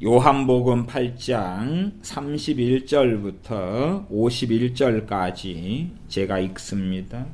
요한복음 8장 31절부터 51절까지 제가 읽습니다.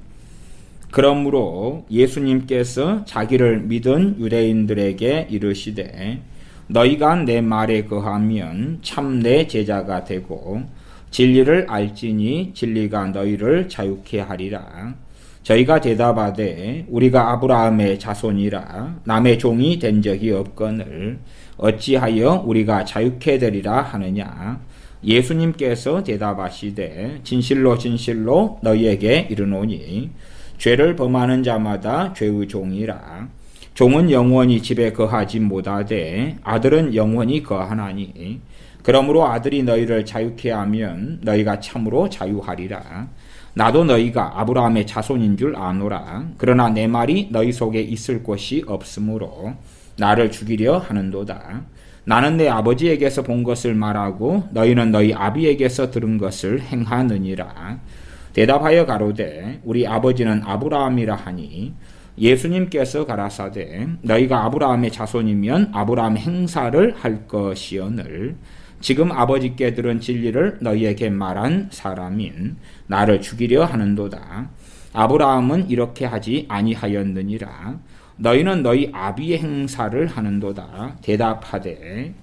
그러므로 예수님께서 자기를 믿은 유대인들에게 이르시되 너희가 내 말에 거하면 참 내 제자가 되고 진리를 알지니 진리가 너희를 자유케 하리라. 저희가 대답하되 우리가 아브라함의 자손이라 남의 종이 된 적이 없거늘 어찌하여 우리가 자유케 되리라 하느냐. 예수님께서 대답하시되 진실로 진실로 너희에게 이르노니 죄를 범하는 자마다 죄의 종이라. 종은 영원히 집에 거하지 못하되 아들은 영원히 거하나니 그러므로 아들이 너희를 자유케 하면 너희가 참으로 자유하리라. 나도 너희가 아브라함의 자손인 줄 아노라. 그러나 내 말이 너희 속에 있을 곳이 없으므로 나를 죽이려 하는도다. 나는 내 아버지에게서 본 것을 말하고 너희는 너희 아비에게서 들은 것을 행하느니라. 대답하여 가로되 우리 아버지는 아브라함이라 하니 예수님께서 가라사대 너희가 아브라함의 자손이면 아브라함 행사를 할 것이오늘 지금 아버지께 들은 진리를 너희에게 말한 사람인 나를 죽이려 하는도다. 아브라함은 이렇게 하지 아니하였느니라. 너희는 너희 아비의 행사를 하는도다. 대답하되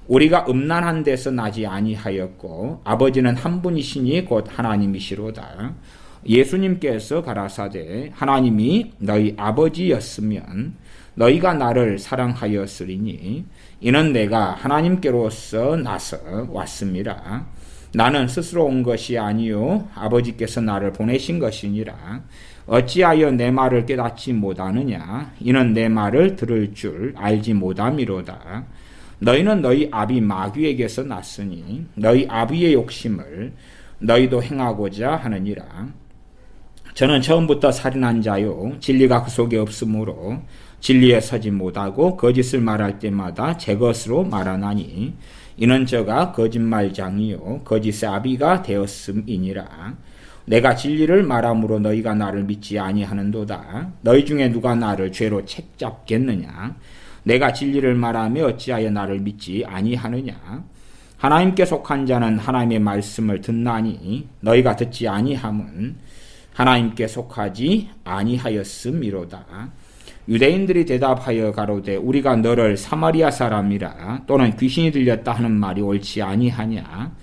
우리가 음란한 데서 나지 아니하였고 아버지는 한 분이시니 곧 하나님이시로다. 예수님께서 가라사대 하나님이 너희 아버지였으면 너희가 나를 사랑하였으리니 이는 내가 하나님께로서 나서 왔음이라. 나는 스스로 온 것이 아니요 아버지께서 나를 보내신 것이니라. 어찌하여 내 말을 깨닫지 못하느냐. 이는 내 말을 들을 줄 알지 못함이로다. 너희는 너희 아비 마귀에게서 났으니 너희 아비의 욕심을 너희도 행하고자 하느니라. 저는 처음부터 살인한 자요 진리가 그 속에 없으므로 진리에 서지 못하고 거짓을 말할 때마다 제 것으로 말하나니 이는 저가 거짓말장이요 거짓의 아비가 되었음이니라. 내가 진리를 말함으로 너희가 나를 믿지 아니하는도다. 너희 중에 누가 나를 죄로 책잡겠느냐. 내가 진리를 말하며 어찌하여 나를 믿지 아니하느냐. 하나님께 속한 자는 하나님의 말씀을 듣나니 너희가 듣지 아니함은 하나님께 속하지 아니하였음이로다. 유대인들이 대답하여 가로되 우리가 너를 사마리아 사람이라 또는 귀신이 들렸다 하는 말이 옳지 아니하냐.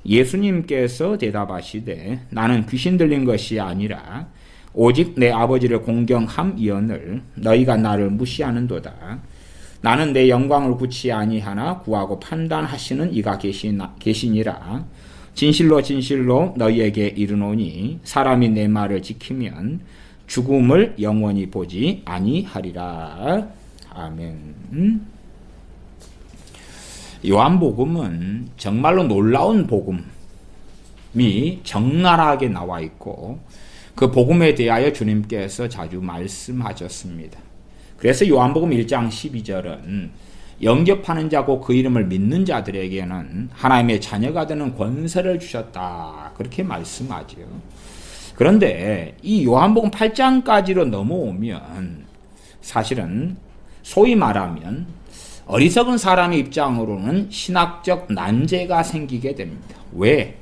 예수님께서 대답하시되 나는 귀신 들린 것이 아니라 오직 내 아버지를 공경함이오늘 너희가 나를 무시하는도다. 나는 내 영광을 구치 아니하나 구하고 판단하시는 이가 계시니라. 진실로 진실로 너희에게 이르노니 사람이 내 말을 지키면 죽음을 영원히 보지 아니하리라. 아멘. 요한복음은 정말로 놀라운 복음이 적나라하게 나와 있고 그 복음에 대하여 주님께서 자주 말씀하셨습니다. 그래서 요한복음 1장 12절은 영접하는 자고 그 이름을 믿는 자들에게는 하나님의 자녀가 되는 권세를 주셨다. 그렇게 말씀하죠. 그런데 이 요한복음 8장까지로 넘어오면 사실은 소위 말하면 어리석은 사람의 입장으로는 신학적 난제가 생기게 됩니다. 왜?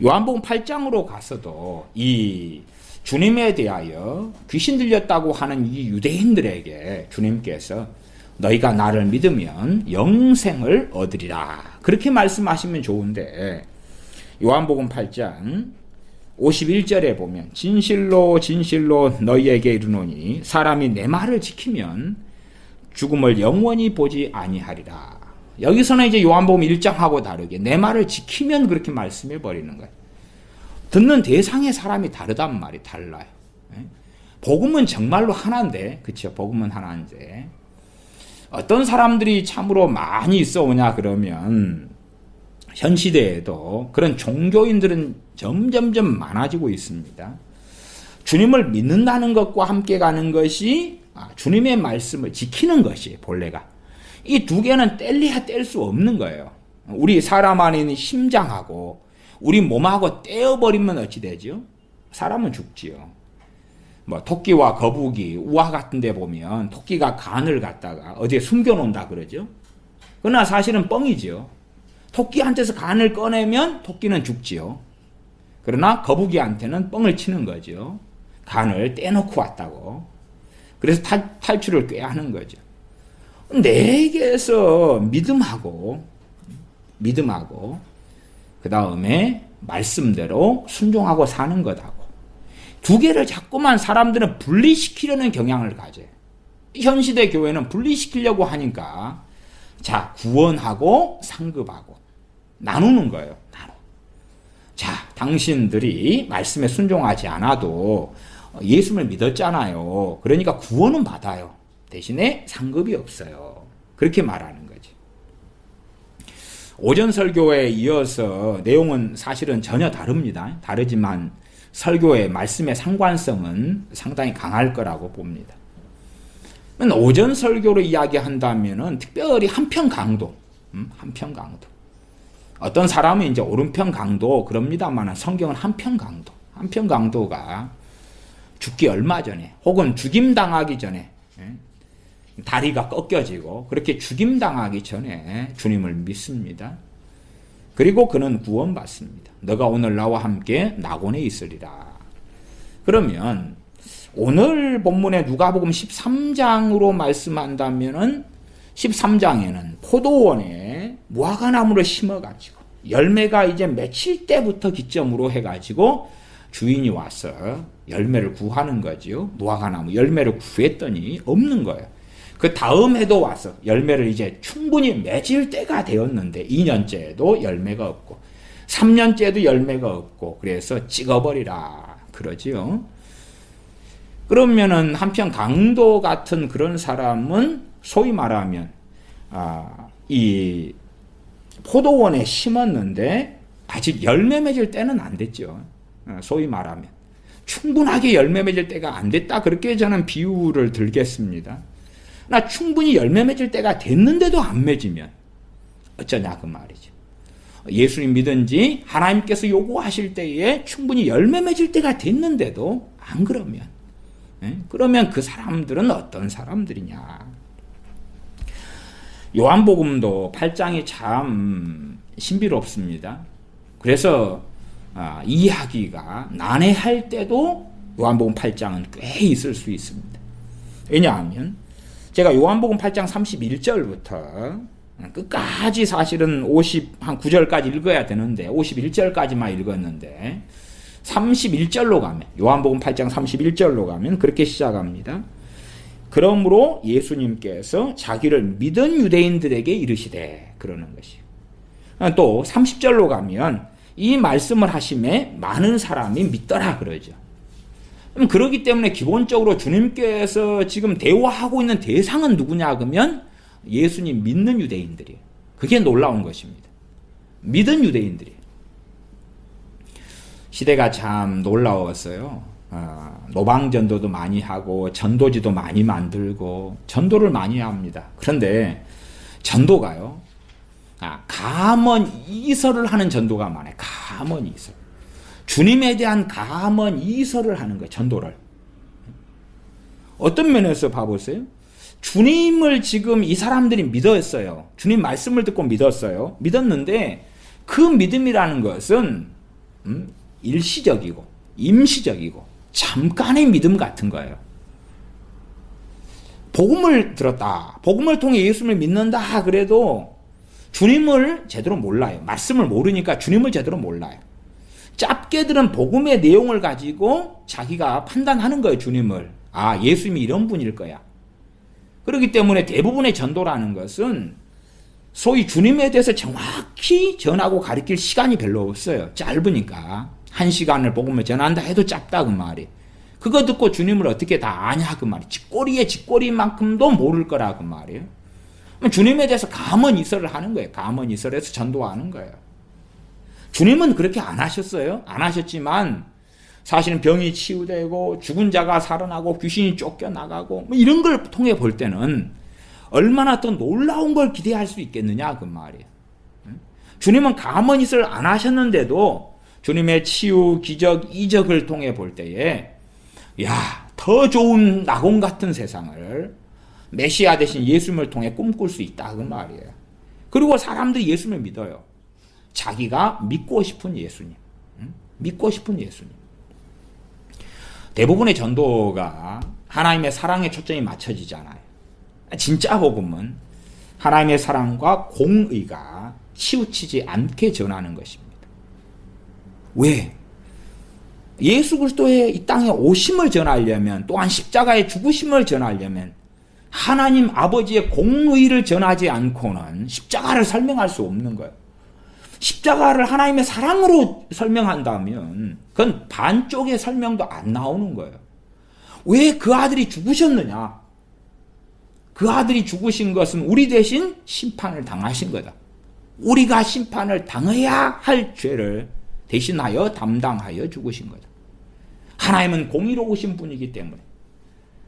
요한복음 8장으로 가서도 이 주님에 대하여 귀신 들렸다고 하는 이 유대인들에게 주님께서 너희가 나를 믿으면 영생을 얻으리라. 그렇게 말씀하시면 좋은데 요한복음 8장 51절에 보면 진실로 진실로 너희에게 이르노니 사람이 내 말을 지키면 죽음을 영원히 보지 아니하리라. 여기서는 이제 요한복음 1장하고 다르게 내 말을 지키면 그렇게 말씀해 버리는 거예요. 듣는 대상의 사람이 다르단 말이 달라요. 복음은 정말로 하나인데, 그렇죠? 복음은 하나인데 어떤 사람들이 참으로 많이 있어 오냐 그러면 현 시대에도 그런 종교인들은 점점점 많아지고 있습니다. 주님을 믿는다는 것과 함께 가는 것이 주님의 말씀을 지키는 것이 본래가. 이 두 개는 뗄래야 뗄 수 없는 거예요. 우리 사람 안에 있는 심장하고 우리 몸하고 떼어버리면 어찌 되죠? 사람은 죽지요. 뭐 토끼와 거북이, 우화 같은 데 보면 토끼가 간을 갖다가 어디에 숨겨놓는다 그러죠? 그러나 사실은 뻥이지요. 토끼한테서 간을 꺼내면 토끼는 죽지요. 그러나 거북이한테는 뻥을 치는 거죠. 간을 떼놓고 왔다고. 그래서 탈출을 꾀하는 거죠. 내게서 믿음하고 그 다음에 말씀대로 순종하고 사는 것하고 두 개를 자꾸만 사람들은 분리시키려는 경향을 가져요. 현 시대 교회는 분리시키려고 하니까 자, 구원하고 상급하고 나누는 거예요. 자, 당신들이 말씀에 순종하지 않아도 예수를 믿었잖아요. 그러니까 구원은 받아요. 대신에 상급이 없어요. 그렇게 말하는 거지. 오전 설교에 이어서 내용은 사실은 전혀 다릅니다. 다르지만 설교의 말씀의 상관성은 상당히 강할 거라고 봅니다. 오전 설교로 이야기한다면은 특별히 한편 강도. 어떤 사람은 이제 오른편 강도 그럽니다만 성경은 한편 강도가 죽기 얼마 전에 혹은 죽임 당하기 전에 다리가 꺾여지고 그렇게 죽임 당하기 전에 주님을 믿습니다. 그리고 그는 구원받습니다. 너가 오늘 나와 함께 낙원에 있으리라. 그러면 오늘 본문의 누가복음 13장으로 말씀한다면은 13장에는 포도원에 무화과나무를 심어가지고 열매가 이제 맺힐 때부터 기점으로 해가지고 주인이 와서 열매를 구하는 거지요. 무화과나무 열매를 구했더니 없는 거예요. 그 다음 해도 와서 열매를 이제 충분히 맺을 때가 되었는데 2년째에도 열매가 없고 3년째에도 열매가 없고 그래서 찍어버리라 그러지요. 그러면은 한편 강도 같은 그런 사람은 소위 말하면 이 포도원에 심었는데 아직 열매 맺을 때는 안 됐죠. 소위 말하면 충분하게 열매 맺을 때가 안 됐다 그렇게 저는 비유를 들겠습니다. 나 충분히 열매 맺을 때가 됐는데도 안 맺으면 어쩌냐 그 말이죠. 예수님 믿은지 하나님께서 요구하실 때에 충분히 열매 맺을 때가 됐는데도 안 그러면 그러면 그 사람들은 어떤 사람들이냐. 요한복음도 8장이 참 신비롭습니다. 그래서 이해하기가 난해할 때도 요한복음 8장은 꽤 있을 수 있습니다. 왜냐하면 제가 요한복음 8장 31절부터 끝까지 사실은 9절까지 읽어야 되는데 51절까지만 읽었는데 31절로 가면 요한복음 8장 31절로 가면 그렇게 시작합니다. 그러므로 예수님께서 자기를 믿은 유대인들에게 이르시되 그러는 것이요. 또 30절로 가면 이 말씀을 하심에 많은 사람이 믿더라 그러죠. 그렇기 때문에 기본적으로 주님께서 지금 대화하고 있는 대상은 누구냐 그러면 예수님 믿는 유대인들이에요. 그게 놀라운 것입니다. 믿은 유대인들이에요. 시대가 참 놀라웠어요. 노방전도도 많이 하고 전도지도 많이 만들고 전도를 많이 합니다. 그런데 전도가요. 감언 이설을 하는 전도가 많아요. 감언 이설. 주님에 대한 감언 이설을 하는 거예요. 전도를. 어떤 면에서 봐보세요. 주님을 지금 이 사람들이 믿었어요. 주님 말씀을 듣고 믿었어요. 믿었는데 그 믿음이라는 것은 일시적이고 임시적이고 잠깐의 믿음 같은 거예요. 복음을 들었다. 복음을 통해 예수를 믿는다. 그래도 주님을 제대로 몰라요. 말씀을 모르니까 주님을 제대로 몰라요. 짧게 들은 복음의 내용을 가지고 자기가 판단하는 거예요. 주님을. 예수님이 이런 분일 거야. 그렇기 때문에 대부분의 전도라는 것은 소위 주님에 대해서 정확히 전하고 가르칠 시간이 별로 없어요. 짧으니까. 1시간을 복음을 전한다 해도 짧다 그 말이. 그거 듣고 주님을 어떻게 다 아냐 그 말이. 쥐꼬리에 쥐꼬리만큼도 모를 거라 그 말이에요. 주님에 대해서 감언 이설을 하는 거예요. 감언 이설에서 전도하는 거예요. 주님은 그렇게 안 하셨어요. 안 하셨지만 사실은 병이 치유되고 죽은 자가 살아나고 귀신이 쫓겨나가고 이런 걸 통해 볼 때는 얼마나 더 놀라운 걸 기대할 수 있겠느냐 그 말이에요. 주님은 감언 이설 안 하셨는데도 주님의 치유, 기적, 이적을 통해 볼 때에 더 좋은 낙원 같은 세상을 메시아 대신 예수님을 통해 꿈꿀 수 있다 그 말이에요. 그리고 사람들이 예수님을 믿어요. 자기가 믿고 싶은 예수님. 믿고 싶은 예수님. 대부분의 전도가 하나님의 사랑에 초점이 맞춰지잖아요. 진짜 복음은 하나님의 사랑과 공의가 치우치지 않게 전하는 것입니다. 왜? 예수 그리스도의 이 땅에 오심을 전하려면, 또한 십자가의 죽으심을 전하려면 하나님 아버지의 공의를 전하지 않고는 십자가를 설명할 수 없는 거예요. 십자가를 하나님의 사랑으로 설명한다면 그건 반쪽의 설명도 안 나오는 거예요. 왜 그 아들이 죽으셨느냐? 그 아들이 죽으신 것은 우리 대신 심판을 당하신 거다. 우리가 심판을 당해야 할 죄를 대신하여 담당하여 죽으신 거다. 하나님은 공의로우신 분이기 때문에.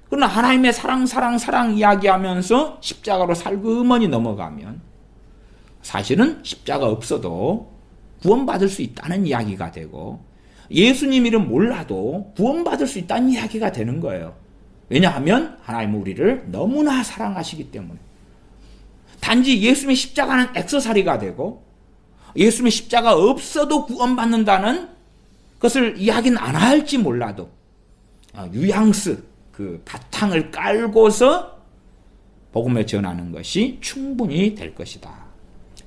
그러나 하나님의 사랑 이야기하면서 십자가로 살그머니 넘어가면 사실은 십자가 없어도 구원받을 수 있다는 이야기가 되고, 예수님 이름 몰라도 구원받을 수 있다는 이야기가 되는 거예요. 왜냐하면 하나님은 우리를 너무나 사랑하시기 때문에. 단지 예수님의 십자가는 액세서리가 되고, 예수님의 십자가 없어도 구원받는다는 것을 이야기는 안 할지 몰라도 뉘앙스, 그 바탕을 깔고서 복음을 전하는 것이 충분히 될 것이다.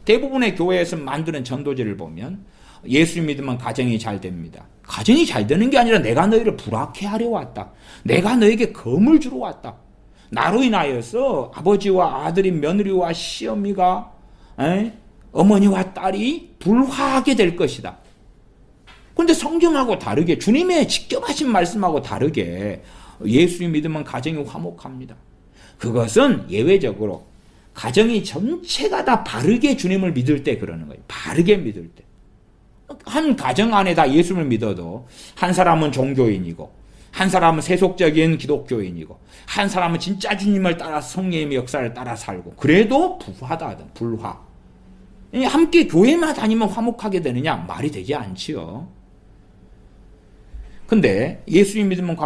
대부분의 교회에서 만드는 전도제를 보면 예수 믿으면 가정이 잘 됩니다. 가정이 잘 되는 게 아니라 내가 너희를 불화케하려 왔다. 내가 너에게 검을 주러 왔다. 나로 인하여서 아버지와 아들이, 며느리와 시어미가, 어머니와 딸이 불화하게 될 것이다. 그런데 성경하고 다르게, 주님의 직접 하신 말씀하고 다르게 예수 믿으면 가정이 화목합니다. 그것은 예외적으로 가정이 전체가 다 바르게 주님을 믿을 때 그러는 거예요. 바르게 믿을 때. 한 가정 안에 다 예수를 믿어도 한 사람은 종교인이고, 한 사람은 세속적인 기독교인이고, 한 사람은 진짜 주님을 따라 성령의 역사를 따라 살고, 그래도 불화. 함께 교회만 다니면 화목하게 되느냐? 말이 되지 않지요. 근데 예수님 믿으면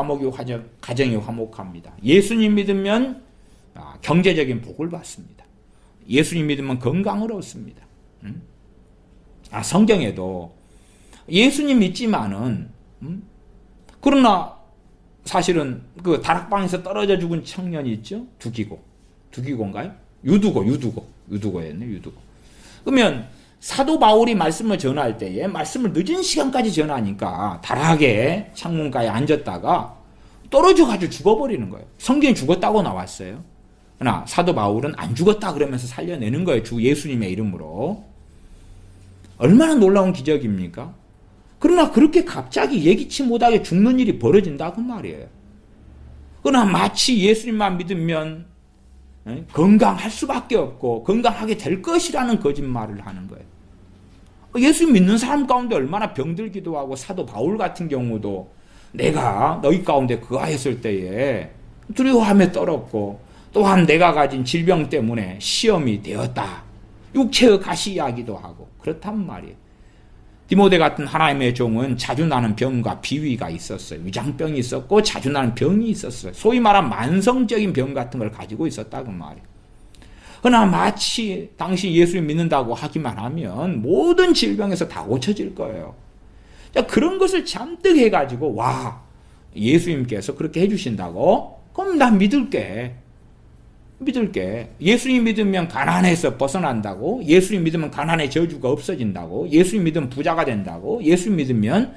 가정이 화목합니다. 예수님 믿으면 경제적인 복을 받습니다. 예수님 믿으면 건강을 얻습니다. 성경에도 예수님 믿지만은, 그러나 사실은 그 다락방에서 떨어져 죽은 청년이 있죠? 두기고인가요? 유두고였네, 유두고. 그러면 사도 바울이 말씀을 전할 때에 말씀을 늦은 시간까지 전하니까 다락에 창문가에 앉았다가 떨어져가지고 죽어버리는 거예요. 성경에 죽었다고 나왔어요. 그러나 사도 바울은 안 죽었다 그러면서 살려내는 거예요. 주 예수님의 이름으로. 얼마나 놀라운 기적입니까? 그러나 그렇게 갑자기 예기치 못하게 죽는 일이 벌어진다고 말이에요. 그러나 마치 예수님만 믿으면 건강할 수밖에 없고 건강하게 될 것이라는 거짓말을 하는 거예요. 예수 믿는 사람 가운데 얼마나 병들기도 하고, 사도 바울 같은 경우도 내가 너희 가운데 거하였을 때에 두려워함에 떨었고, 또한 내가 가진 질병 때문에 시험이 되었다. 육체의 가시 이야기도 하고 그렇단 말이에요. 디모데 같은 하나님의 종은 자주 나는 병과 비위가 있었어요. 위장병이 있었고 자주 나는 병이 있었어요. 소위 말하는 만성적인 병 같은 걸 가지고 있었다고 말이에요. 그러나 마치 당신 예수를 믿는다고 하기만 하면 모든 질병에서 다 고쳐질 거예요. 그런 것을 잔뜩 해가지고, 와, 예수님께서 그렇게 해주신다고? 그럼 나 믿을게. 예수님 믿으면 가난에서 벗어난다고? 예수님 믿으면 가난의 저주가 없어진다고? 예수님 믿으면 부자가 된다고? 예수님 믿으면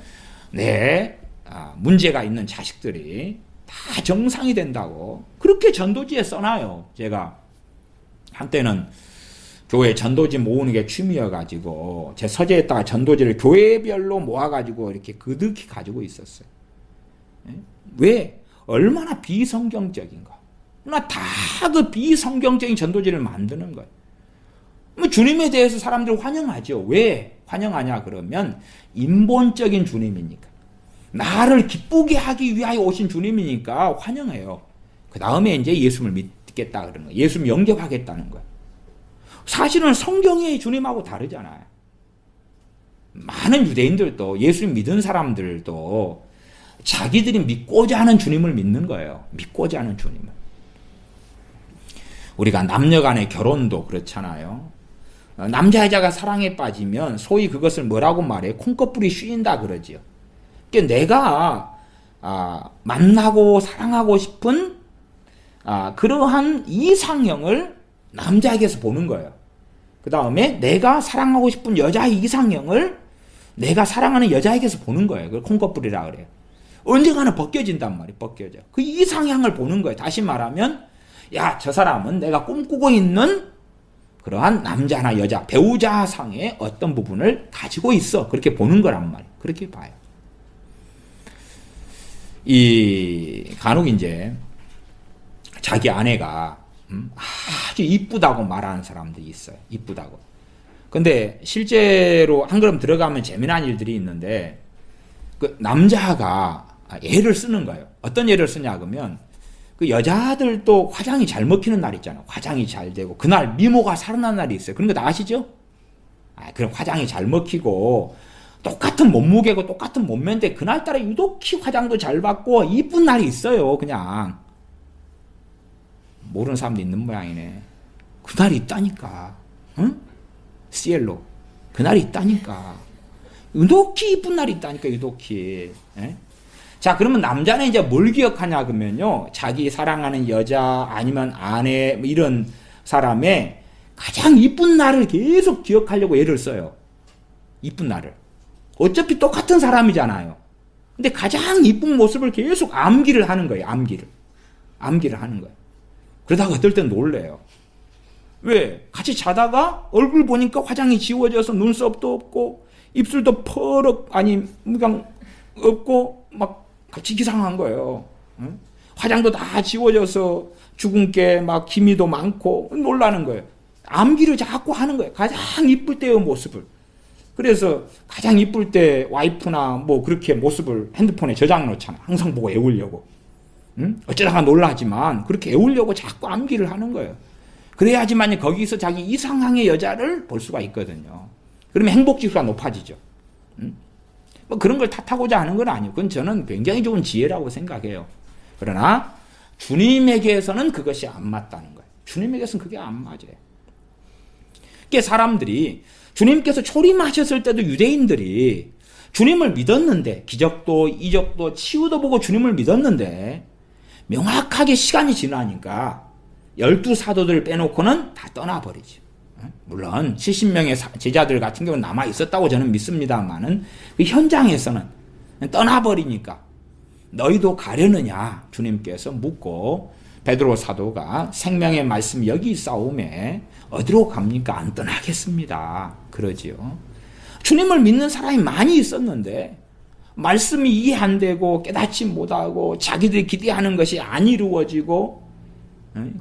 문제가 있는 자식들이 다 정상이 된다고? 그렇게 전도지에 써놔요. 제가 한때는 교회 전도지 모으는 게 취미여가지고 제 서재에다가 전도지를 교회별로 모아가지고 이렇게 그득히 가지고 있었어요. 왜? 얼마나 비성경적인가. 그러나 다 그 비성경적인 전도지를 만드는 거예요. 주님에 대해서 사람들 환영하죠. 왜 환영하냐 그러면 인본적인 주님이니까. 나를 기쁘게 하기 위하여 오신 주님이니까 환영해요. 그 다음에 이제 예수를 믿겠다 그러는 거예요. 예수를 영접하겠다는 거예요. 사실은 성경의 주님하고 다르잖아요. 많은 유대인들도, 예수를 믿은 사람들도 자기들이 믿고자 하는 주님을 믿는 거예요. 믿고자 하는 주님을. 우리가 남녀 간의 결혼도 그렇잖아요. 남자 여자가 사랑에 빠지면 소위 그것을 뭐라고 말해요? 콩깍불이 휘인다 그러지요. 그러니까 내가 만나고 사랑하고 싶은 그러한 이상형을 남자에게서 보는 거예요. 그 다음에 내가 사랑하고 싶은 여자의 이상형을 내가 사랑하는 여자에게서 보는 거예요. 그걸 콩깍불이라 그래요. 언젠가는 벗겨진단 말이에요. 벗겨져. 그 이상향을 보는 거예요. 다시 말하면 야, 저 사람은 내가 꿈꾸고 있는 그러한 남자나 여자, 배우자상의 어떤 부분을 가지고 있어. 그렇게 보는 거란 말이에요. 그렇게 봐요. 간혹 이제 자기 아내가 아주 이쁘다고 말하는 사람들이 있어요. 이쁘다고. 근데 실제로 한 걸음 들어가면 재미난 일들이 있는데 그 남자가 애를 쓰는 거예요. 어떤 애를 쓰냐 그러면 그 여자들도 화장이 잘 먹히는 날 있잖아요. 화장이 잘 되고 그날 미모가 살아난 날이 있어요. 그런 거 다 아시죠? 그럼 화장이 잘 먹히고 똑같은 몸무게고 똑같은 몸매인데 그날따라 유독히 화장도 잘 받고 이쁜 날이 있어요. 그냥 모르는 사람도 있는 모양이네. 그날이 있다니까. 응? 시엘로 그날이 있다니까. 유독히 이쁜 날이 있다니까. 유독히. 에? 자, 그러면 남자는 이제 뭘 기억하냐 그러면요, 자기 사랑하는 여자 아니면 아내 뭐 이런 사람의 가장 이쁜 날을 계속 기억하려고 애를 써요. 이쁜 날을. 어차피 똑같은 사람이잖아요. 근데 가장 이쁜 모습을 계속 암기를 하는 거예요. 암기를 하는 거예요. 그러다가 어떨 땐 놀래요. 왜? 같이 자다가 얼굴 보니까 화장이 지워져서 눈썹도 없고 입술도 그냥 없고 막 같이 이상한 거예요. 응? 화장도 다 지워져서 주근깨 막 기미도 많고 놀라는 거예요. 암기를 자꾸 하는 거예요. 가장 이쁠 때의 모습을. 그래서 가장 이쁠 때 와이프나 뭐 그렇게 모습을 핸드폰에 저장 놓잖아. 항상 보고 애우려고. 응? 어쩌다가 놀라지만 그렇게 애우려고 자꾸 암기를 하는 거예요. 그래야지만 거기서 자기 이상향의 여자를 볼 수가 있거든요. 그러면 행복지수가 높아지죠. 응? 뭐 그런 걸 탓하고자 하는 건 아니고 그건 저는 굉장히 좋은 지혜라고 생각해요. 그러나 주님에게서는 그것이 안 맞다는 거예요. 주님에게서는 그게 안 맞아요. 그게 사람들이 주님께서 초림하셨을 때도 유대인들이 주님을 믿었는데 기적도 이적도 치유도 보고 주님을 믿었는데 명확하게 시간이 지나니까 12사도들 빼놓고는 다 떠나버리죠. 물론 70명의 제자들 같은 경우는 남아있었다고 저는 믿습니다만은 그 현장에서는 떠나버리니까 너희도 가려느냐 주님께서 묻고 베드로 사도가 생명의 말씀 여기 있사오매 어디로 갑니까? 안 떠나겠습니다. 그러지요. 주님을 믿는 사람이 많이 있었는데 말씀이 이해 안 되고 깨닫지 못하고 자기들이 기대하는 것이 안 이루어지고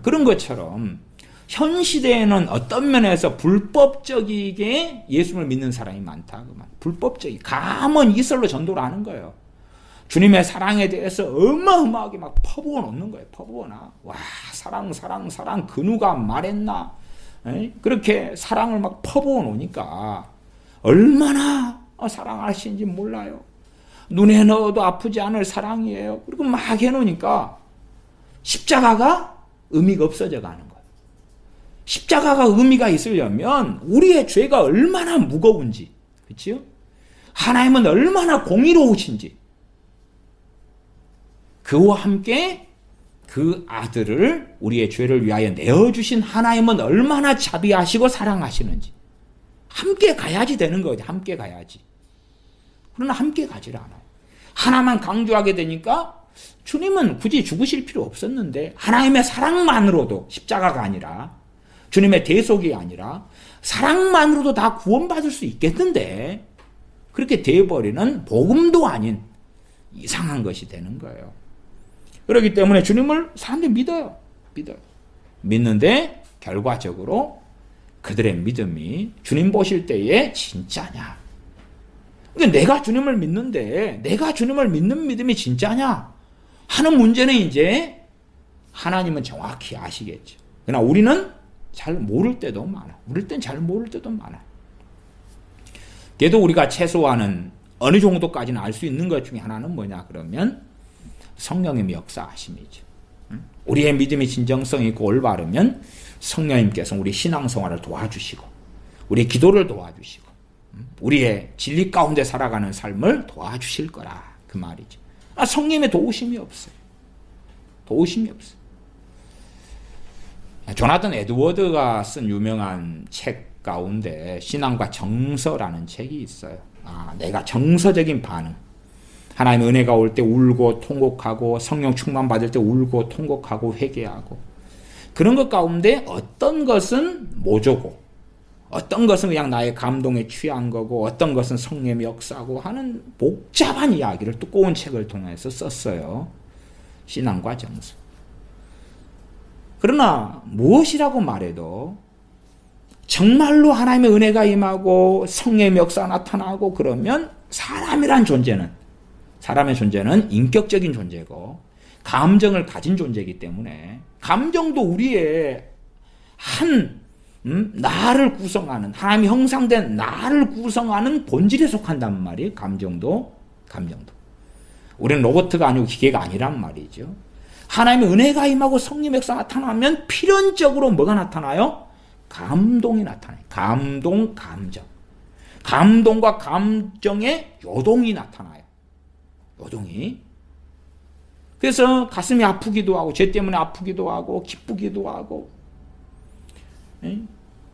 그런 것처럼 현 시대에는 어떤 면에서 불법적이게 예수를 믿는 사람이 많다. 불법적이 감언 이설로 전도를 하는 거예요. 주님의 사랑에 대해서 어마어마하게 막 퍼부어 놓는 거예요. 퍼부어놔. 와, 사랑 그 누가 말했나? 그렇게 사랑을 막 퍼부어 놓으니까 얼마나 사랑하시는지 몰라요. 눈에 넣어도 아프지 않을 사랑이에요. 그리고 막 해놓으니까 십자가가 의미가 없어져 가는 거예요. 십자가가 의미가 있으려면 우리의 죄가 얼마나 무거운지, 그렇죠? 하나님은 얼마나 공의로우신지, 그와 함께 그 아들을 우리의 죄를 위하여 내어주신 하나님은 얼마나 자비하시고 사랑하시는지 함께 가야지 되는 거예요. 함께 가야지. 그러나 함께 가지를 않아요. 하나만 강조하게 되니까 주님은 굳이 죽으실 필요 없었는데 하나님의 사랑만으로도 십자가가 아니라 주님의 대속이 아니라 사랑만으로도 다 구원받을 수 있겠는데 그렇게 되어버리는 복음도 아닌 이상한 것이 되는 거예요. 그렇기 때문에 주님을 사람들이 믿어요. 믿는데 결과적으로 그들의 믿음이 주님 보실 때에 진짜냐. 그러니까 내가 주님을 믿는데 내가 주님을 믿는 믿음이 진짜냐 하는 문제는 이제 하나님은 정확히 아시겠죠. 그러나 우리는 잘 모를 때도 많아. 우릴 땐 잘 모를 때도 많아. 그래도 우리가 최소한은 어느 정도까지는 알 수 있는 것 중에 하나는 뭐냐 그러면 성령님의 역사하심이죠. 우리의 믿음이 진정성 있고 올바르면 성령님께서 우리 신앙생활을 도와주시고 우리 기도를 도와주시고 우리의 진리 가운데 살아가는 삶을 도와주실 거라 그 말이죠. 성령의 도우심이 없어요. 도우심이 없어요. 조나단 에드워드가 쓴 유명한 책 가운데 신앙과 정서라는 책이 있어요. 내가 정서적인 반응. 하나님의 은혜가 올 때 울고 통곡하고 성령 충만 받을 때 울고 통곡하고 회개하고 그런 것 가운데 어떤 것은 모조고 어떤 것은 그냥 나의 감동에 취한 거고 어떤 것은 성령의 역사고 하는 복잡한 이야기를 두꺼운 책을 통해서 썼어요. 신앙과 정서. 그러나 무엇이라고 말해도 정말로 하나님의 은혜가 임하고 성령의 역사가 나타나고 그러면 사람의 존재는 인격적인 존재고 감정을 가진 존재이기 때문에 감정도 우리의 나를 구성하는 하나님이 형상된 나를 구성하는 본질에 속한단 말이에요. 감정도 우리는 로봇가 아니고 기계가 아니란 말이죠. 하나님의 은혜가 임하고 성령의 역사가 나타나면 필연적으로 뭐가 나타나요? 감동이 나타나요. 감정. 감동과 감정의 요동이 나타나요. 요동이. 그래서 가슴이 아프기도 하고 죄 때문에 아프기도 하고 기쁘기도 하고.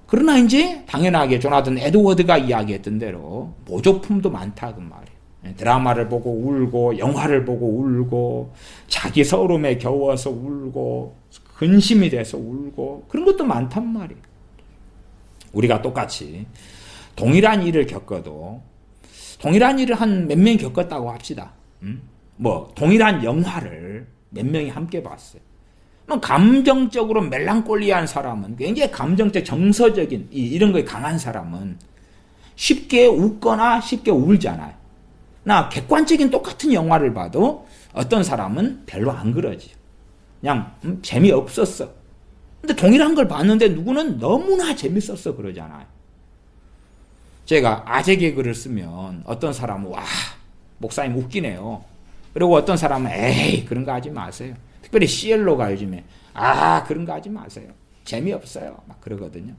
그러나 이제 당연하게 조나단 에드워드가 이야기했던 대로 모조품도 많다 그 말이에요. 드라마를 보고 울고 영화를 보고 울고 자기 서름에 겨워서 울고 근심이 돼서 울고 그런 것도 많단 말이에요. 우리가 똑같이 동일한 일을 겪어도 동일한 일을 한 몇 명이 겪었다고 합시다. 동일한 영화를 몇 명이 함께 봤어요. 감정적으로 멜랑콜리한 사람은 굉장히 감정적 정서적인 이런 거에 강한 사람은 쉽게 웃거나 쉽게 울잖아요. 나 객관적인 똑같은 영화를 봐도 어떤 사람은 별로 안 그러지. 그냥 재미없었어. 근데 동일한 걸 봤는데 누구는 너무나 재밌었어 그러잖아요. 제가 아재 개그를 쓰면 어떤 사람은 와 목사님 웃기네요. 그리고 어떤 사람은 에이 그런 거 하지 마세요. 특별히 CL로가 요즘에 그런 거 하지 마세요. 재미없어요. 막 그러거든요.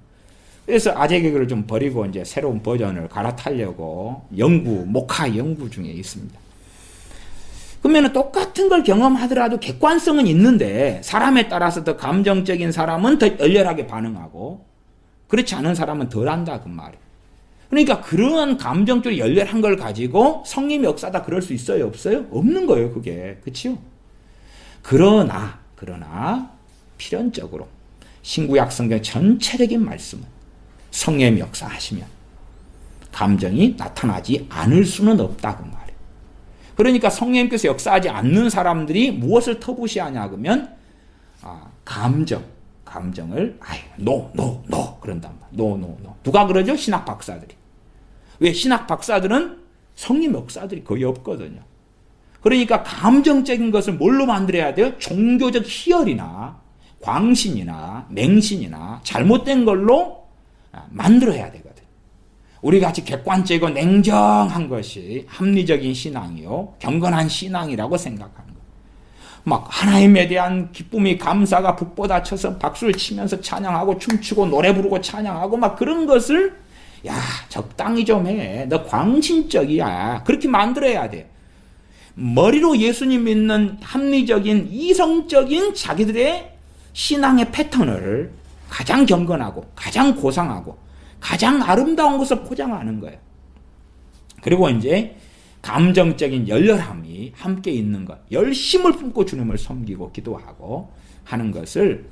그래서 아재 개그를 좀 버리고 이제 새로운 버전을 갈아타려고 모카 연구 중에 있습니다. 그러면 똑같은 걸 경험하더라도 객관성은 있는데 사람에 따라서 더 감정적인 사람은 더 열렬하게 반응하고 그렇지 않은 사람은 덜 한다 그 말이에요. 그러니까 그런 감정적으로 열렬한 걸 가지고 성령의 역사다 그럴 수 있어요? 없어요? 없는 거예요 그게. 그렇죠? 그러나 필연적으로 신구약 성경 전체적인 말씀은 성령의 역사하시면 감정이 나타나지 않을 수는 없다 그 말이에요. 그러니까 성령님께서 역사하지 않는 사람들이 무엇을 터부시하냐 그러면 감정을 노 그런단 말이에요. 노. 누가 그러죠? 신학 박사들이. 왜? 신학 박사들은 성령 역사들이 거의 없거든요. 그러니까 감정적인 것을 뭘로 만들어야 돼요? 종교적 희열이나 광신이나 맹신이나 잘못된 걸로 만들어야 되거든요. 우리 같이 객관적이고 냉정한 것이 합리적인 신앙이요 경건한 신앙이라고 생각하는 거예요. 막 하나님에 대한 기쁨이 감사가 북돋아쳐서 박수를 치면서 찬양하고 춤추고 노래 부르고 찬양하고 막 그런 것을 적당히 좀 해. 너 광신적이야. 그렇게 만들어야 돼. 머리로 예수님 믿는 합리적인 이성적인 자기들의 신앙의 패턴을 가장 경건하고 가장 고상하고 가장 아름다운 것을 포장하는 거예요. 그리고 이제 감정적인 열렬함이 함께 있는 것, 열심을 품고 주님을 섬기고 기도하고 하는 것을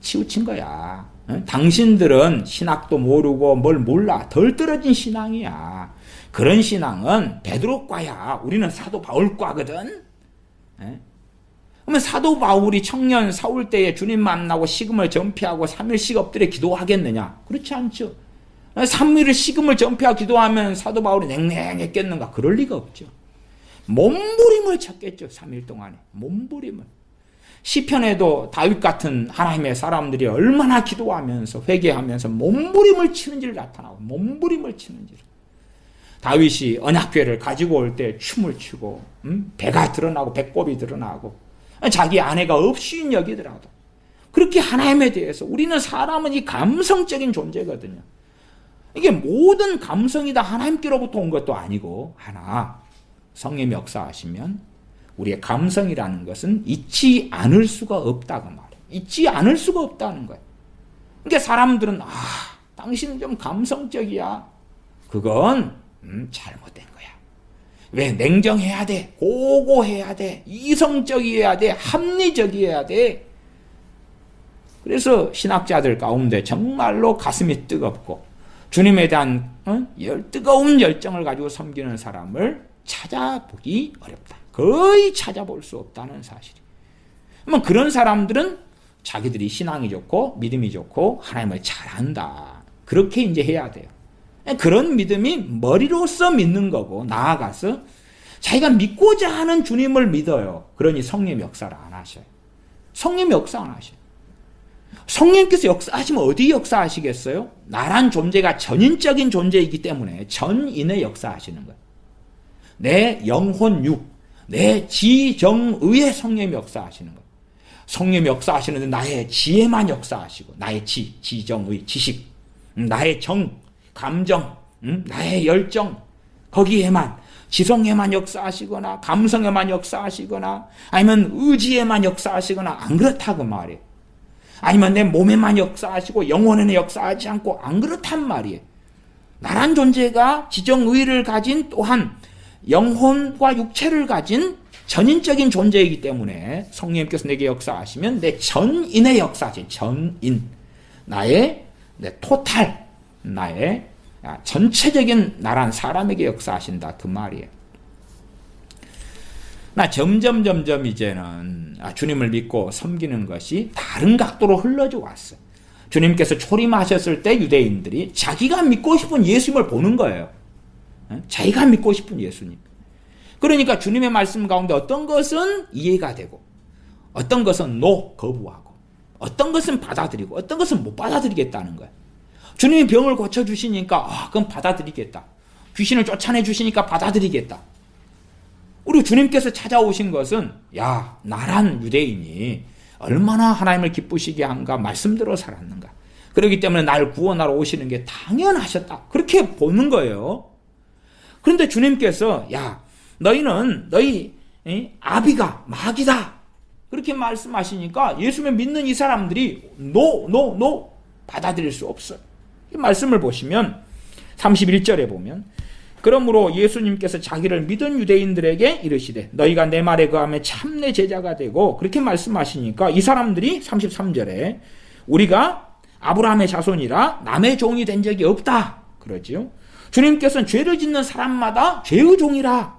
치우친 거야. 당신들은 신학도 모르고 뭘 몰라. 덜 떨어진 신앙이야. 그런 신앙은 베드로과야. 우리는 사도 바울과거든. 그러면 사도 바울이 청년 사울 때에 주님 만나고 식음을 전폐하고 3일씩 엎드려 기도하겠느냐? 그렇지 않죠. 3일을 식음을 전폐하고 기도하면 사도 바울이 냉랭했겠는가? 그럴 리가 없죠. 몸부림을 쳤겠죠. 3일 동안에. 몸부림을. 시편에도 다윗 같은 하나님의 사람들이 얼마나 기도하면서 회개하면서 몸부림을 치는지를 나타나고 몸부림을 치는지를. 다윗이 언약궤를 가지고 올 때 춤을 추고 배가 드러나고 배꼽이 드러나고 자기 아내가 없이인 여기더라도 그렇게 하나님에 대해서 우리는 사람은 이 감성적인 존재거든요. 이게 모든 감성이 다 하나님께로부터 온 것도 아니고 하나 성령이 역사하시면 우리의 감성이라는 것은 잊지 않을 수가 없다고 말이에요. 잊지 않을 수가 없다는 거예요. 그러니까 사람들은 당신은 좀 감성적이야. 그건 잘못된 거야. 왜? 냉정해야 돼. 고고해야 돼. 이성적이어야 돼. 합리적이어야 돼. 그래서 신학자들 가운데 정말로 가슴이 뜨겁고 주님에 대한 뜨거운 열정을 가지고 섬기는 사람을 찾아보기 어렵다. 거의 찾아볼 수 없다는 사실이. 그러면 그런 사람들은 자기들이 신앙이 좋고 믿음이 좋고 하나님을 잘 안다. 그렇게 이제 해야 돼요. 그런 믿음이 머리로서 믿는 거고 나아가서 자기가 믿고자 하는 주님을 믿어요. 그러니 성령 역사를 안 하셔요. 성령 역사 안 하셔요. 성령께서 역사하시면 어디 역사하시겠어요? 나란 존재가 전인적인 존재이기 때문에 전인의 역사하시는 거예요. 내 영혼 육, 내 지정의의 성령이 역사하시는 거예요. 성령이 역사하시는데 나의 지혜만 역사하시고 나의 지정의, 지식, 나의 정, 감정, 나의 열정 거기에만 지성에만 역사하시거나 감성에만 역사하시거나 아니면 의지에만 역사하시거나 안 그렇다고 말이에요. 아니면 내 몸에만 역사하시고 영혼에는 역사하지 않고 안 그렇단 말이에요. 나란 존재가 지정의를 가진 또한 영혼과 육체를 가진 전인적인 존재이기 때문에 성령님께서 내게 역사하시면 내 전인의 역사지. 전인. 나의 내 토탈. 나의 전체적인 나란 사람에게 역사하신다. 그 말이에요. 나 점점 이제는 주님을 믿고 섬기는 것이 다른 각도로 흘러져 왔어요. 주님께서 초림하셨을 때 유대인들이 자기가 믿고 싶은 예수님을 보는 거예요. 자기가 믿고 싶은 예수님. 그러니까 주님의 말씀 가운데 어떤 것은 이해가 되고 어떤 것은 거부하고 어떤 것은 받아들이고 어떤 것은 못 받아들이겠다는 거예요. 주님이 병을 고쳐주시니까 그럼 받아들이겠다. 귀신을 쫓아내 주시니까 받아들이겠다. 우리 주님께서 찾아오신 것은 나란 유대인이 얼마나 하나님을 기쁘시게 한가 말씀대로 살았는가. 그렇기 때문에 날 구원하러 오시는 게 당연하셨다. 그렇게 보는 거예요. 그런데 주님께서 너희는 너희 아비가 마귀다. 그렇게 말씀하시니까 예수를 믿는 이 사람들이 노 받아들일 수 없어요. 이 말씀을 보시면 31절에 보면 그러므로 예수님께서 자기를 믿은 유대인들에게 이르시되 너희가 내 말에 거하면 참 내 제자가 되고 그렇게 말씀하시니까 이 사람들이 33절에 우리가 아브라함의 자손이라 남의 종이 된 적이 없다. 그러지요. 주님께서는 죄를 짓는 사람마다 죄의 종이라.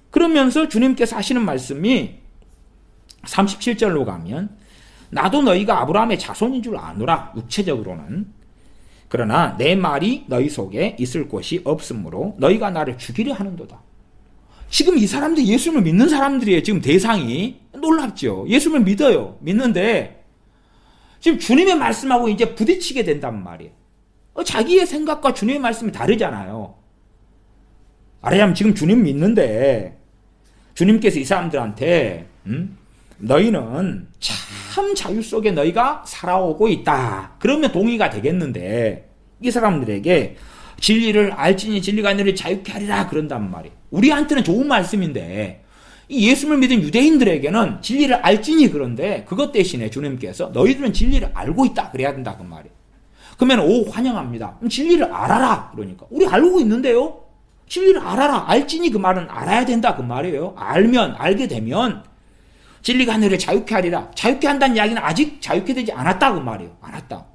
그러면서 주님께서 하시는 말씀이 37절로 가면 나도 너희가 아브라함의 자손인 줄 아노라. 육체적으로는. 그러나 내 말이 너희 속에 있을 곳이 없으므로 너희가 나를 죽이려 하는도다. 지금 이 사람들 예수님을 믿는 사람들이에요. 지금 대상이 놀랍죠. 예수님을 믿어요. 믿는데 지금 주님의 말씀하고 이제 부딪히게 된단 말이에요. 자기의 생각과 주님의 말씀이 다르잖아요. 아래ям 지금 주님 믿는데 주님께서 이 사람들한테 너희는 참 자유 속에 너희가 살아오고 있다. 그러면 동의가 되겠는데 이 사람들에게 진리를 알지니 진리가 너희를 자유케 하리라 그런단 말이에요. 우리한테는 좋은 말씀인데 이 예수를 믿은 유대인들에게는 진리를 알지니 그런데 그것 대신에 주님께서 너희들은 진리를 알고 있다 그래야 된다 그 말이에요. 그러면 환영합니다. 그럼 진리를 알아라. 그러니까 우리 알고 있는데요. 진리를 알아라. 알지니 그 말은 알아야 된다 그 말이에요. 알게 되면 진리가 너희를 자유케 하리라. 자유케 한다는 이야기는 아직 자유케 되지 않았다 그 말이에요. 않았다.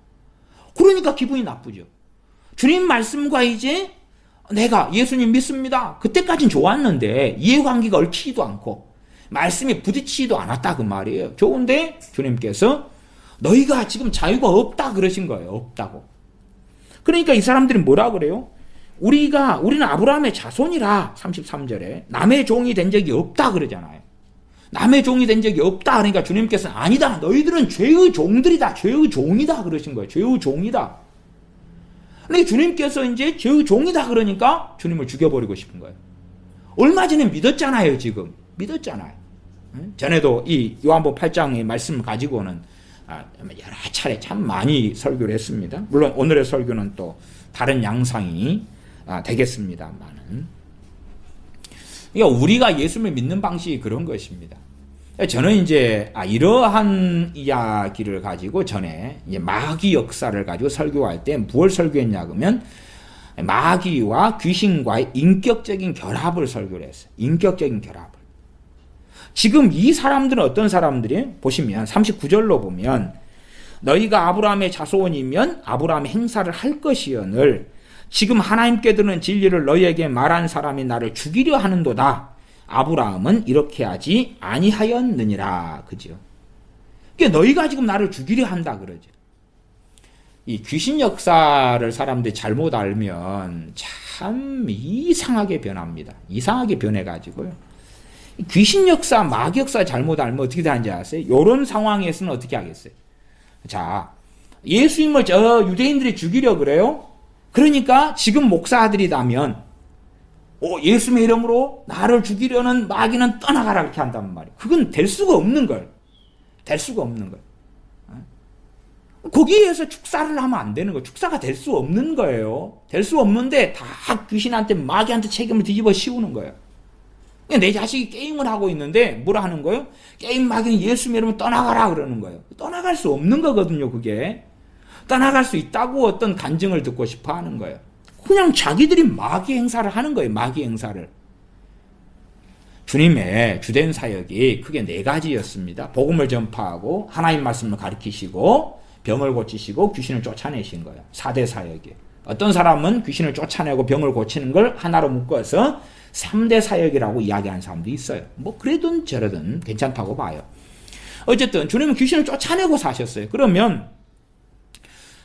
그러니까 기분이 나쁘죠. 주님 말씀과 이제 내가 예수님 믿습니다. 그때까진 좋았는데 이해관계가 얽히지도 않고 말씀이 부딪히지도 않았다 그 말이에요. 좋은데 주님께서 너희가 지금 자유가 없다 그러신 거예요. 없다고. 그러니까 이 사람들이 뭐라 그래요? 우리는 아브라함의 자손이라 33절에 남의 종이 된 적이 없다 그러잖아요. 남의 종이 된 적이 없다. 그러니까 주님께서는 아니다. 너희들은 죄의 종들이다. 죄의 종이다. 그러신 거예요. 죄의 종이다. 근데 주님께서 이제 죄의 종이다. 그러니까 주님을 죽여버리고 싶은 거예요. 얼마 전에 믿었잖아요. 지금. 믿었잖아요. 전에도 이 요한복음 8장의 말씀을 가지고는 여러 차례 참 많이 설교를 했습니다. 물론 오늘의 설교는 또 다른 양상이 되겠습니다만은, 그러니까 우리가 예수를 믿는 방식이 그런 것입니다. 저는 이제 이러한 이야기를 가지고 전에 이제 마귀 역사를 가지고 설교할 때 뭘 설교했냐 그러면 마귀와 귀신과의 인격적인 결합을 설교를 했어요. 인격적인 결합을. 지금 이 사람들은 어떤 사람들이 보시면 39절로 보면 너희가 아브라함의 자손이면 아브라함의 행사를 할 것이여늘 지금 하나님께 드는 진리를 너희에게 말한 사람이 나를 죽이려 하는도다. 아브라함은 이렇게 하지 아니하였느니라. 그죠? 그러니까 너희가 지금 나를 죽이려 한다 그러죠. 이 귀신 역사를 사람들이 잘못 알면 참 이상하게 변합니다. 이상하게 변해가지고요. 귀신 역사, 마귀 역사 잘못 알면 어떻게 되는지 아세요? 이런 상황에서는 어떻게 하겠어요? 자, 예수님을 유대인들이 죽이려 그래요? 그러니까 지금 목사들이라면 예수님의 이름으로 나를 죽이려는 마귀는 떠나가라 이렇게 한단 말이에요. 그건 될 수가 없는 걸. 될 수가 없는 걸. 거기에서 축사를 하면 안 되는 거예요. 축사가 될 수 없는 거예요. 될 수 없는데 다 귀신한테 마귀한테 책임을 뒤집어 씌우는 거예요. 내 자식이 게임을 하고 있는데 뭐라 하는 거예요? 게임 마귀는 예수님의 이름으로 떠나가라 그러는 거예요. 떠나갈 수 없는 거거든요. 그게. 떠나갈 수 있다고 어떤 간증을 듣고 싶어 하는 거예요. 그냥 자기들이 마귀 행사를 하는 거예요. 마귀 행사를. 주님의 주된 사역이 크게 4가지였습니다. 복음을 전파하고 하나님 말씀을 가르치시고 병을 고치시고 귀신을 쫓아내신 거예요. 4대 사역이. 어떤 사람은 귀신을 쫓아내고 병을 고치는 걸 하나로 묶어서 3대 사역이라고 이야기하는 사람도 있어요. 뭐 그래든 저러든 괜찮다고 봐요. 어쨌든 주님은 귀신을 쫓아내고 사셨어요. 그러면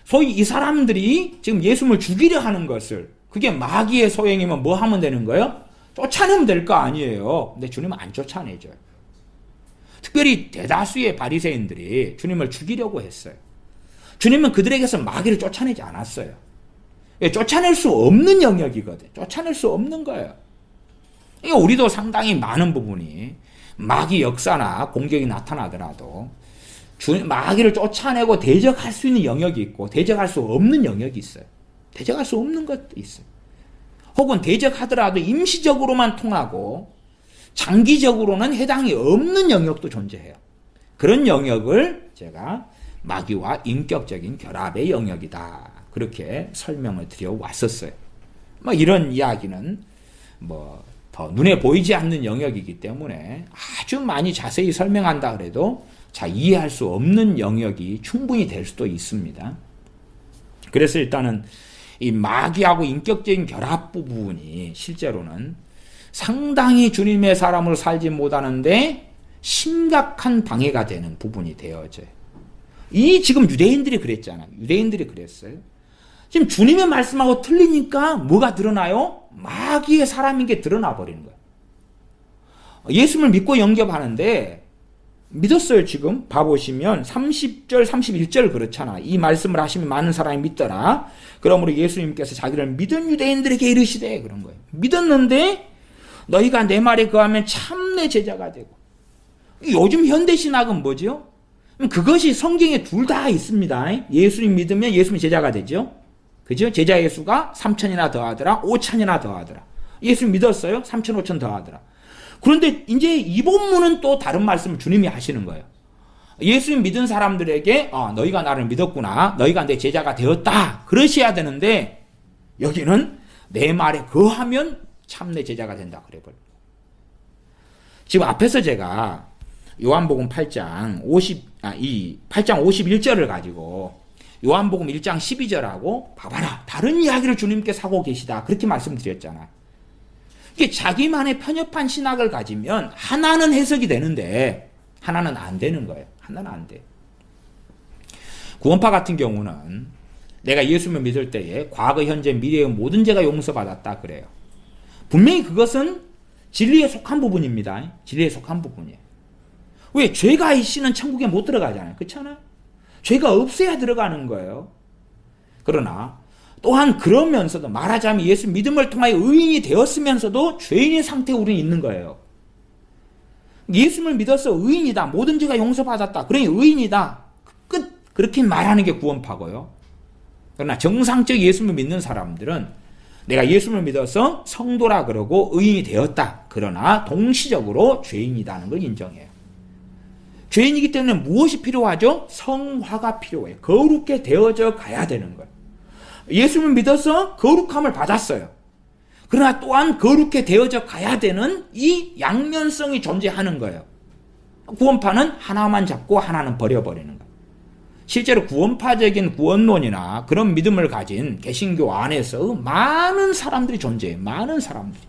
소위 이 사람들이 지금 예수님을 죽이려 하는 것을, 그게 마귀의 소행이면 뭐 하면 되는 거예요? 쫓아내면 될 거 아니에요. 근데 주님은 안 쫓아내줘요. 특별히 대다수의 바리새인들이 주님을 죽이려고 했어요. 주님은 그들에게서 마귀를 쫓아내지 않았어요. 쫓아낼 수 없는 영역이거든. 쫓아낼 수 없는 거예요. 그러니까 우리도 상당히 많은 부분이 마귀 역사나 공격이 나타나더라도 마귀를 쫓아내고 대적할 수 있는 영역이 있고 대적할 수 없는 영역이 있어요. 대적할 수 없는 것도 있어요. 혹은 대적하더라도 임시적으로만 통하고 장기적으로는 해당이 없는 영역도 존재해요. 그런 영역을 제가 마귀와 인격적인 결합의 영역이다. 그렇게 설명을 드려 왔었어요. 이런 이야기는 더 눈에 보이지 않는 영역이기 때문에 아주 많이 자세히 설명한다 그래도 이해할 수 없는 영역이 충분히 될 수도 있습니다. 그래서 일단은 이 마귀하고 인격적인 결합 부분이 실제로는 상당히 주님의 사람으로 살지 못하는데 심각한 방해가 되는 부분이 되어져요. 지금 유대인들이 그랬잖아요. 유대인들이 그랬어요. 지금 주님의 말씀하고 틀리니까 뭐가 드러나요? 마귀의 사람인 게 드러나 버리는 거예요. 예수님을 믿고 영접하는데 믿었어요. 지금 봐보시면 30절 31절 그렇잖아. 이 말씀을 하시면 많은 사람이 믿더라. 그러므로 예수님께서 자기를 믿은 유대인들에게 이르시되 그런 거예요. 믿었는데 너희가 내 말에 거하면 참내 제자가 되고. 요즘 현대신학은 뭐죠? 그것이 성경에 둘 다 있습니다. 예수님 믿으면 예수님 제자가 되죠. 그죠? 제자 예수가 3천이나 더하더라. 5천이나 더하더라. 예수님 믿었어요? 3천 5천 더하더라. 그런데 이제 이 본문은 또 다른 말씀을 주님이 하시는 거예요. 예수님 믿은 사람들에게 너희가 나를 믿었구나. 너희가 내 제자가 되었다. 그러셔야 되는데 여기는 내 말에 거하면 참내 제자가 된다. 그래버려. 지금 앞에서 제가 요한복음 8장 51절을 가지고 요한복음 1장 12절하고 봐봐라. 다른 이야기를 주님께서 하고 계시다. 그렇게 말씀드렸잖아. 이게 자기만의 편협한 신학을 가지면 하나는 해석이 되는데 하나는 안 되는 거예요. 하나는 안 돼. 구원파 같은 경우는 내가 예수님을 믿을 때에 과거, 현재, 미래의 모든 죄가 용서받았다 그래요. 분명히 그것은 진리에 속한 부분입니다. 진리에 속한 부분이에요. 왜? 죄가 있이는 천국에 못 들어가잖아요. 그렇잖아요. 죄가 없어야 들어가는 거예요. 그러나 또한 그러면서도 말하자면 예수 믿음을 통하여 의인이 되었으면서도 죄인의 상태에 우리는 있는 거예요. 예수님을 믿어서 의인이다. 모든 죄가 용서받았다. 그러니 의인이다. 끝. 그렇게 말하는 게 구원파고요. 그러나 정상적 예수를 믿는 사람들은 내가 예수를 믿어서 성도라 그러고 의인이 되었다. 그러나 동시적으로 죄인이라는 걸 인정해요. 죄인이기 때문에 무엇이 필요하죠? 성화가 필요해요. 거룩게 되어져 가야 되는 거예요. 예수를 믿어서 거룩함을 받았어요. 그러나 또한 거룩게 되어져 가야 되는 이 양면성이 존재하는 거예요. 구원파는 하나만 잡고 하나는 버려버리는 거예요. 실제로 구원파적인 구원론이나 그런 믿음을 가진 개신교 안에서 많은 사람들이 존재해요. 많은 사람들이.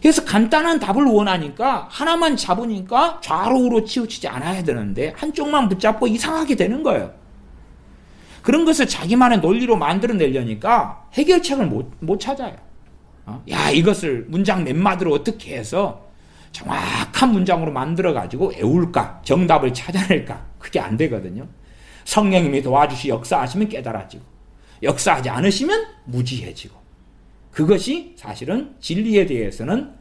그래서 간단한 답을 원하니까 하나만 잡으니까 좌우로 치우치지 않아야 되는데 한쪽만 붙잡고 이상하게 되는 거예요. 그런 것을 자기만의 논리로 만들어내려니까 해결책을 못 찾아요. 야, 이것을 문장 몇 마디로 어떻게 해서 정확한 문장으로 만들어가지고 애울까? 정답을 찾아낼까? 그게 안 되거든요. 성령님이 도와주시 역사하시면 깨달아지고 역사하지 않으시면 무지해지고 그것이 사실은 진리에 대해서는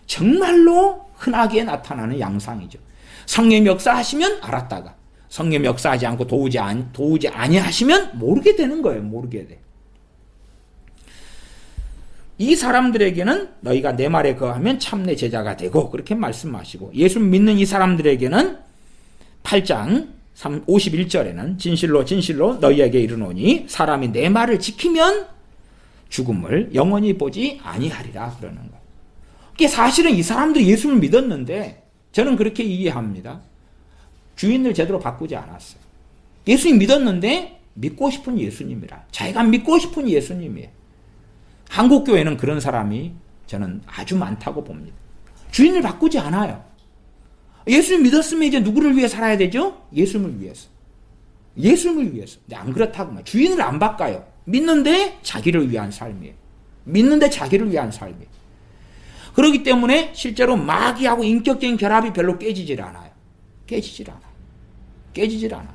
정말로 흔하게 나타나는 양상이죠. 성령님 역사하시면 알았다가 성령님 역사하지 않고 도우지 아니하시면 모르게 되는 거예요. 모르게 돼. 이 사람들에게는 너희가 내 말에 거하면 참 내 제자가 되고 그렇게 말씀하시고 예수 믿는 이 사람들에게는 8장 51절에는 진실로 진실로 너희에게 이르노니 사람이 내 말을 지키면 죽음을 영원히 보지 아니하리라 그러는 거예요. 그게 사실은 이 사람들이 예수를 믿었는데 저는 그렇게 이해합니다. 주인을 제대로 바꾸지 않았어요. 예수님 믿었는데 믿고 싶은 예수님이라. 자기가 믿고 싶은 예수님이에요. 한국교회는 그런 사람이 저는 아주 많다고 봅니다. 주인을 바꾸지 않아요. 예수를 믿었으면 이제 누구를 위해 살아야 되죠? 예수님을 위해서. 예수님을 위해서. 근데 안 그렇다고 말. 주인을 안 바꿔요. 믿는데 자기를 위한 삶이에요. 믿는데 자기를 위한 삶이에요. 그렇기 때문에 실제로 마귀하고 인격적인 결합이 별로 깨지질 않아요. 깨지질 않아요.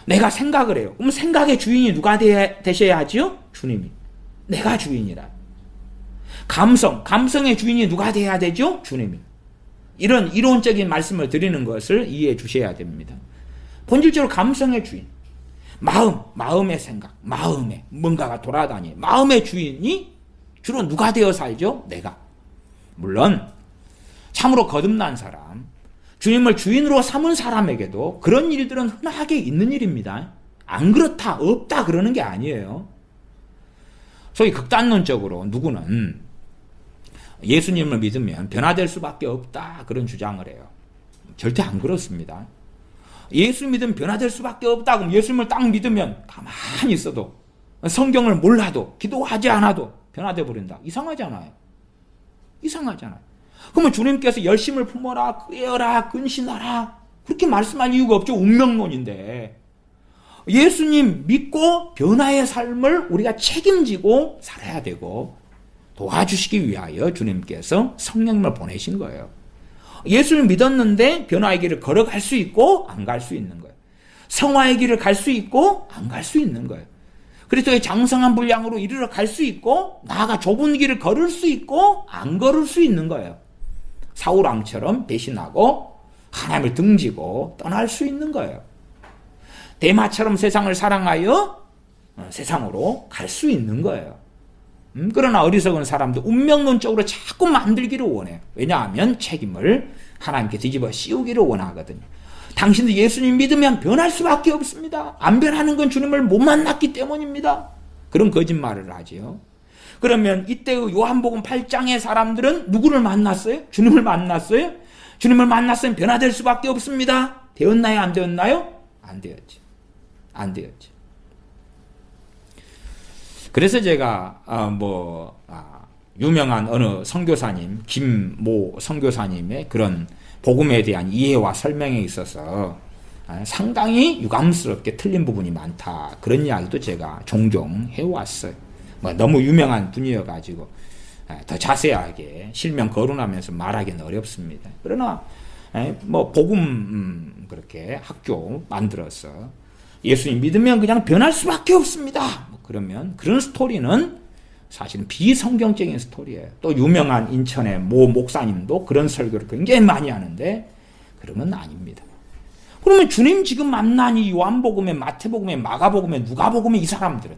내가 생각을 해요. 그럼 생각의 주인이 누가 되셔야 하지요? 주님이. 내가 주인이라. 감성의 주인이 누가 돼야 되죠? 주님이. 이런 이론적인 말씀을 드리는 것을 이해해 주셔야 됩니다. 본질적으로 감성의 주인, 마음의 생각, 마음에 뭔가가 돌아다니, 마음의 주인이 주로 누가 되어 살죠? 내가. 물론 참으로 거듭난 사람, 주님을 주인으로 삼은 사람에게도 그런 일들은 흔하게 있는 일입니다. 안 그렇다, 없다 그러는 게 아니에요. 소위 극단론적으로 누구는 예수님을 믿으면 변화될 수밖에 없다 그런 주장을 해요. 절대 안 그렇습니다. 예수 믿으면 변화될 수밖에 없다. 그럼 예수님을 딱 믿으면 가만히 있어도 성경을 몰라도 기도하지 않아도 변화돼 버린다. 이상하잖아요. 그러면 주님께서 열심을 품어라, 꾀어라, 근신하라 그렇게 말씀할 이유가 없죠. 운명론인데 예수님 믿고 변화의 삶을 우리가 책임지고 살아야 되고 도와주시기 위하여 주님께서 성령님을 보내신 거예요. 예수를 믿었는데 변화의 길을 걸어갈 수 있고 안 갈 수 있는 거예요. 성화의 길을 갈 수 있고 안 갈 수 있는 거예요. 그리스도의 장성한 분량으로 이르러 갈 수 있고 나아가 좁은 길을 걸을 수 있고 안 걸을 수 있는 거예요. 사울왕처럼 배신하고 하나님을 등지고 떠날 수 있는 거예요. 대마처럼 세상을 사랑하여 세상으로 갈 수 있는 거예요. 그러나 어리석은 사람도 운명론적으로 자꾸 만들기를 원해요. 왜냐하면 책임을 하나님께 뒤집어 씌우기를 원하거든요. 당신도 예수님 믿으면 변할 수밖에 없습니다. 안 변하는 건 주님을 못 만났기 때문입니다. 그런 거짓말을 하지요. 그러면 이때의 요한복음 8장의 사람들은 누구를 만났어요? 주님을 만났어요? 주님을 만났으면 변화될 수밖에 없습니다. 되었나요? 안 되었나요? 안 되었지. 그래서 제가 유명한 어느 선교사님 김모 선교사님의 그런 복음에 대한 이해와 설명에 있어서 상당히 유감스럽게 틀린 부분이 많다 그런 이야기도 제가 종종 해왔어요. 너무 유명한 분이어가지고 더 자세하게 실명 거론하면서 말하기는 어렵습니다. 그러나 복음 그렇게 학교 만들어서 예수님 믿으면 그냥 변할 수밖에 없습니다. 그러면 그런 스토리는 사실은 비성경적인 스토리예요. 또 유명한 인천의 모 목사님도 그런 설교를 굉장히 많이 하는데 그러면 아닙니다. 그러면 주님 지금 만난 이 요한복음에, 마태복음에, 마가복음에, 누가복음에 이 사람들은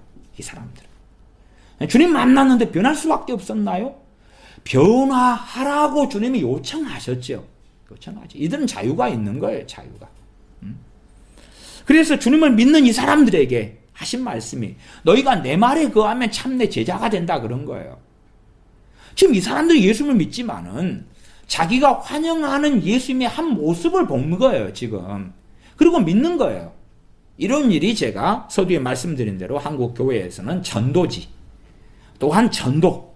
주님 만났는데 변할 수밖에 없었나요? 변화하라고 주님이 요청하셨죠. 요청하죠. 이들은 자유가 있는 거예요. 자유가. 그래서 주님을 믿는 이 사람들에게 하신 말씀이 너희가 내 말에 거하면 참 내 제자가 된다 그런 거예요. 지금 이 사람들이 예수님을 믿지만은 자기가 환영하는 예수님의 한 모습을 본 거예요. 지금. 그리고 믿는 거예요. 이런 일이 제가 서두에 말씀드린 대로 한국 교회에서는 전도지, 또한 전도,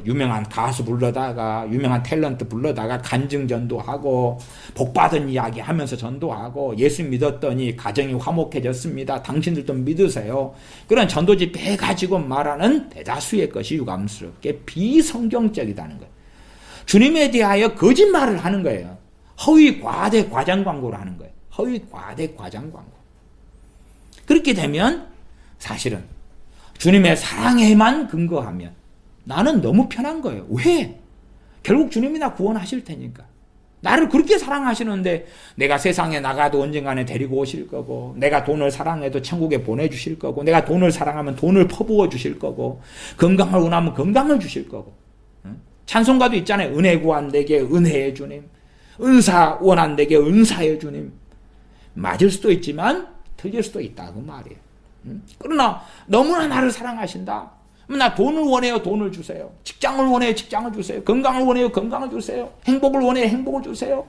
유명한 가수 불러다가 유명한 탤런트 불러다가 간증 전도하고 복받은 이야기 하면서 전도하고 예수 믿었더니 가정이 화목해졌습니다. 당신들도 믿으세요. 그런 전도집 해가지고 말하는 대다수의 것이 유감스럽게 비성경적이다는 거예요. 주님에 대하여 거짓말을 하는 거예요. 허위 과대 과장 광고를 하는 거예요. 허위 과대 과장 광고. 그렇게 되면 사실은 주님의 사랑에만 근거하면 나는 너무 편한 거예요. 왜? 결국 주님이 나 구원하실 테니까. 나를 그렇게 사랑하시는데 내가 세상에 나가도 언젠가는 데리고 오실 거고, 내가 돈을 사랑해도 천국에 보내주실 거고, 내가 돈을 사랑하면 돈을 퍼부어 주실 거고, 건강을 원하면 건강을 주실 거고. 찬송가도 있잖아요. 은혜 구한 내게 은혜의 주님, 은사 원한 내게 은사의 주님. 맞을 수도 있지만 틀릴 수도 있다 그 말이에요. 그러나 너무나 나를 사랑하신다. 나 돈을 원해요. 돈을 주세요. 직장을 원해요. 직장을 주세요. 건강을 원해요. 건강을 주세요. 행복을 원해요. 행복을 주세요.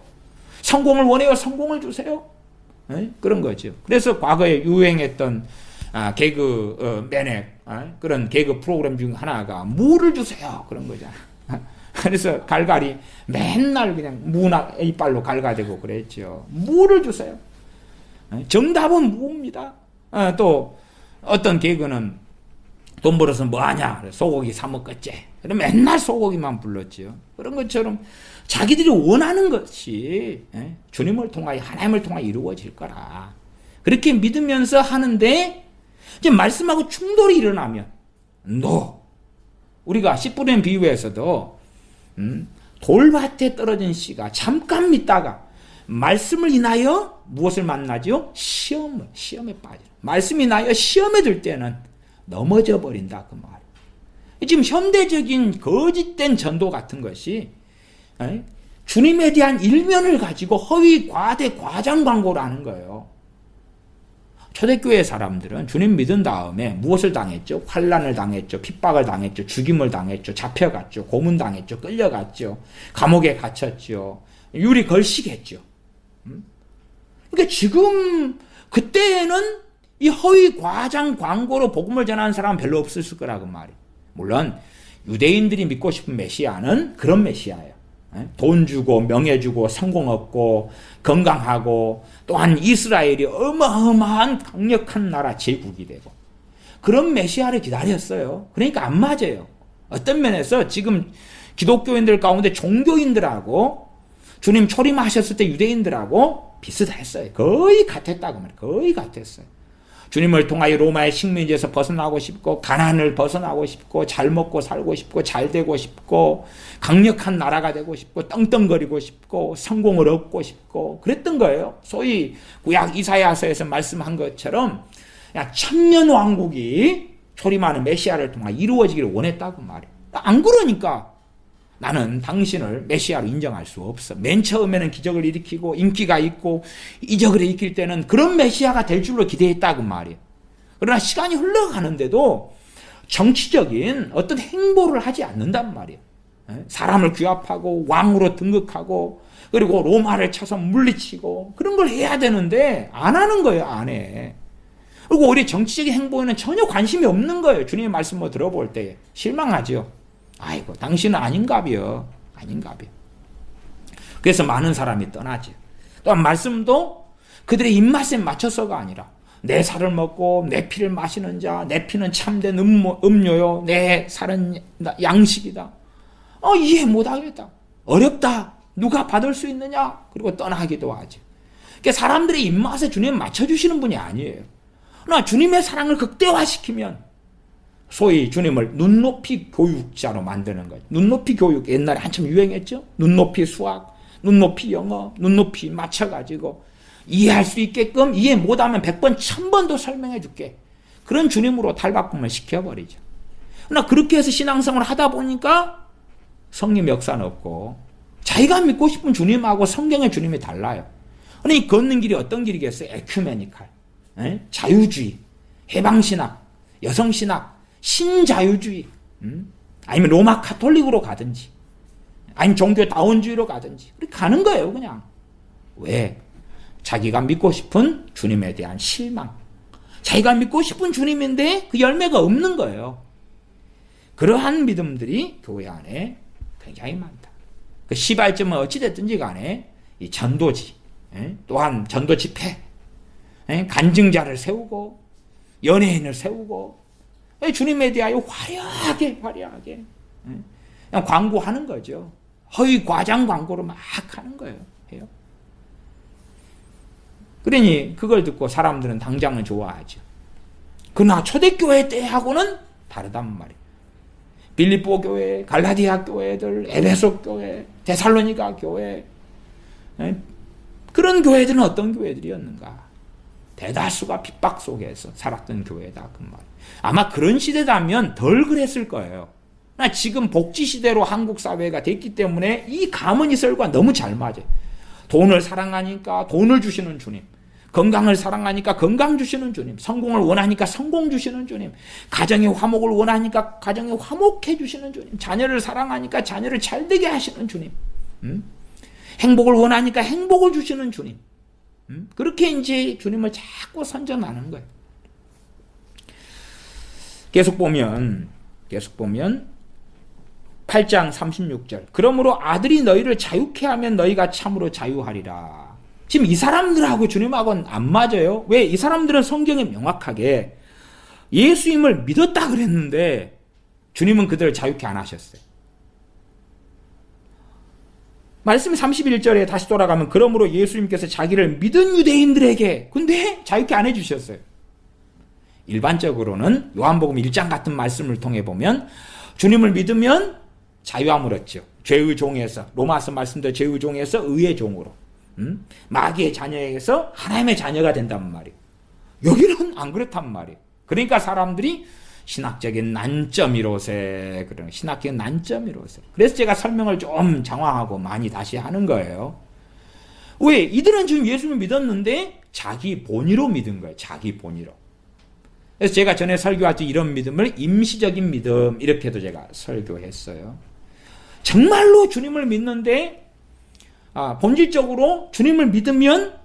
성공을 원해요. 성공을 주세요. 네? 그런 거죠. 그래서 과거에 유행했던 개그 매넥 그런 개그 프로그램 중 하나가 무를 주세요. 그런 거잖아. 그래서 갈갈이 맨날 그냥 무나 이빨로 갈가대고 그랬죠. 무를 주세요. 정답은 무입니다. 또 어떤 개그는 돈 벌어서 뭐하냐? 소고기 사 먹겠지. 그럼 맨날 소고기만 불렀지요. 그런 것처럼 자기들이 원하는 것이 주님을 통하여 하나님을 통하여 이루어질 거라. 그렇게 믿으면서 하는데 이제 말씀하고 충돌이 일어나면 우리가 씨 뿌리는 비유에서도 돌밭에 떨어진 씨가 잠깐 믿다가 말씀을 인하여 무엇을 만나죠? 시험에 빠져. 말씀이 인하여 시험에 들 때는 넘어져 버린다 그 말. 지금 현대적인 거짓된 전도 같은 것이 주님에 대한 일면을 가지고 허위 과대 과장 광고를 하는 거예요. 초대교회 사람들은 주님 믿은 다음에 무엇을 당했죠? 환난을 당했죠. 핍박을 당했죠. 죽임을 당했죠. 잡혀갔죠. 고문당했죠. 끌려갔죠. 감옥에 갇혔죠. 유리 걸식했죠. 그러니까 지금 그때는 이 허위 과장 광고로 복음을 전하는 사람은 별로 없었을 거라고 말이에요. 물론 유대인들이 믿고 싶은 메시아는 그런 메시아예요. 돈 주고 명예 주고 성공 얻고 건강하고 또한 이스라엘이 어마어마한 강력한 나라 제국이 되고 그런 메시아를 기다렸어요. 그러니까 안 맞아요. 어떤 면에서 지금 기독교인들 가운데 종교인들하고 주님 초림하셨을 때 유대인들하고 비슷했어요. 거의 같았다고 말이에요. 거의 같았어요. 주님을 통하여 로마의 식민지에서 벗어나고 싶고 가난을 벗어나고 싶고 잘 먹고 살고 싶고 잘 되고 싶고 강력한 나라가 되고 싶고 떵떵거리고 싶고 성공을 얻고 싶고 그랬던 거예요. 소위 구약 이사야서에서 말씀한 것처럼 천년 왕국이 초림하는 메시아를 통하여 이루어지기를 원했다고 말이에요. 안 그러니까 나는 당신을 메시아로 인정할 수 없어. 맨 처음에는 기적을 일으키고 인기가 있고 이적을 일으킬 때는 그런 메시아가 될 줄로 기대했다고 말이에요. 그러나 시간이 흘러가는데도 정치적인 어떤 행보를 하지 않는단 말이에요. 사람을 규합하고 왕으로 등극하고 그리고 로마를 쳐서 물리치고 그런 걸 해야 되는데 안 하는 거예요. 안 해. 그리고 우리 정치적인 행보에는 전혀 관심이 없는 거예요. 주님의 말씀을 들어볼 때 실망하죠. 아이고 당신은 아닌가벼. 그래서 많은 사람이 떠나지. 또한 말씀도 그들의 입맛에 맞춰서가 아니라 내 살을 먹고 내 피를 마시는 자, 내 피는 참된 음료요, 내 살은 양식이다. 이해 못하겠다. 어렵다. 누가 받을 수 있느냐? 그리고 떠나기도 하지. 그러니까 사람들의 입맛에 주님 맞춰주시는 분이 아니에요. 그러나 주님의 사랑을 극대화시키면 소위 주님을 눈높이 교육자로 만드는 거예요. 눈높이 교육 옛날에 한참 유행했죠. 눈높이 수학, 눈높이 영어, 눈높이 맞춰가지고 이해할 수 있게끔 이해 못하면 100번, 1000번도 설명해 줄게. 그런 주님으로 탈바꿈을 시켜버리죠. 그러나 그렇게 해서 신앙생활을 하다 보니까 성령 역사는 없고 자기가 믿고 싶은 주님하고 성경의 주님이 달라요. 그러니 걷는 길이 어떤 길이겠어요? 에큐메니칼, 자유주의, 해방신학, 여성신학, 신자유주의, 아니면 로마 카톨릭으로 가든지 아니면 종교 다원주의로 가든지 그렇게 가는 거예요. 그냥 왜? 자기가 믿고 싶은 주님에 대한 실망, 자기가 믿고 싶은 주님인데 그 열매가 없는 거예요. 그러한 믿음들이 교회 안에 굉장히 많다. 그 시발점은 어찌됐든지 간에 이 전도지, 또한 전도 집회, 간증자를 세우고 연예인을 세우고 주님에 대하여 화려하게 그냥 광고하는 거죠. 허위 과장 광고를 막 하는 거예요. 해요. 그러니 그걸 듣고 사람들은 당장은 좋아하죠. 그러나 초대교회 때하고는 다르단 말이에요. 빌립보 교회, 갈라디아 교회들, 에베소 교회, 데살로니가 교회, 그런 교회들은 어떤 교회들이었는가? 대다수가 핍박 속에서 살았던 교회다 그 말. 아마 그런 시대라면 덜 그랬을 거예요. 나 지금 복지 시대로 한국 사회가 됐기 때문에 이 가문이설과 너무 잘 맞아요. 돈을 사랑하니까 돈을 주시는 주님, 건강을 사랑하니까 건강 주시는 주님, 성공을 원하니까 성공 주시는 주님, 가정의 화목을 원하니까 가정의 화목해 주시는 주님, 자녀를 사랑하니까 자녀를 잘되게 하시는 주님, 행복을 원하니까 행복을 주시는 주님. 그렇게 이제 주님을 자꾸 선전하는 거예요. 계속 보면 8장 36절. 그러므로 아들이 너희를 자유케 하면 너희가 참으로 자유하리라. 지금 이 사람들하고 주님하고는 안 맞아요. 왜? 이 사람들은 성경에 명확하게 예수님을 믿었다 그랬는데 주님은 그들을 자유케 안 하셨어요. 말씀이 31절에 다시 돌아가면 그러므로 예수님께서 자기를 믿은 유대인들에게 근데 자유케 안 해주셨어요. 일반적으로는 요한복음 1장 같은 말씀을 통해 보면 주님을 믿으면 자유함을 얻죠. 죄의 종에서, 로마서 말씀대로 죄의 종에서 의의 종으로, 마귀의 자녀에게서 하나님의 자녀가 된단 말이에요. 여기는 안 그렇단 말이에요. 그러니까 사람들이 신학적인 난점이로세, 그런 신학적인 난점이로세. 그래서 제가 설명을 좀 장황하고 많이 다시 하는 거예요. 왜? 이들은 지금 예수를 믿었는데 자기 본의로 믿은 거예요. 자기 본의로. 그래서 제가 전에 설교할 때 이런 믿음을 임시적인 믿음 이렇게도 제가 설교했어요. 정말로 주님을 믿는데 본질적으로 주님을 믿으면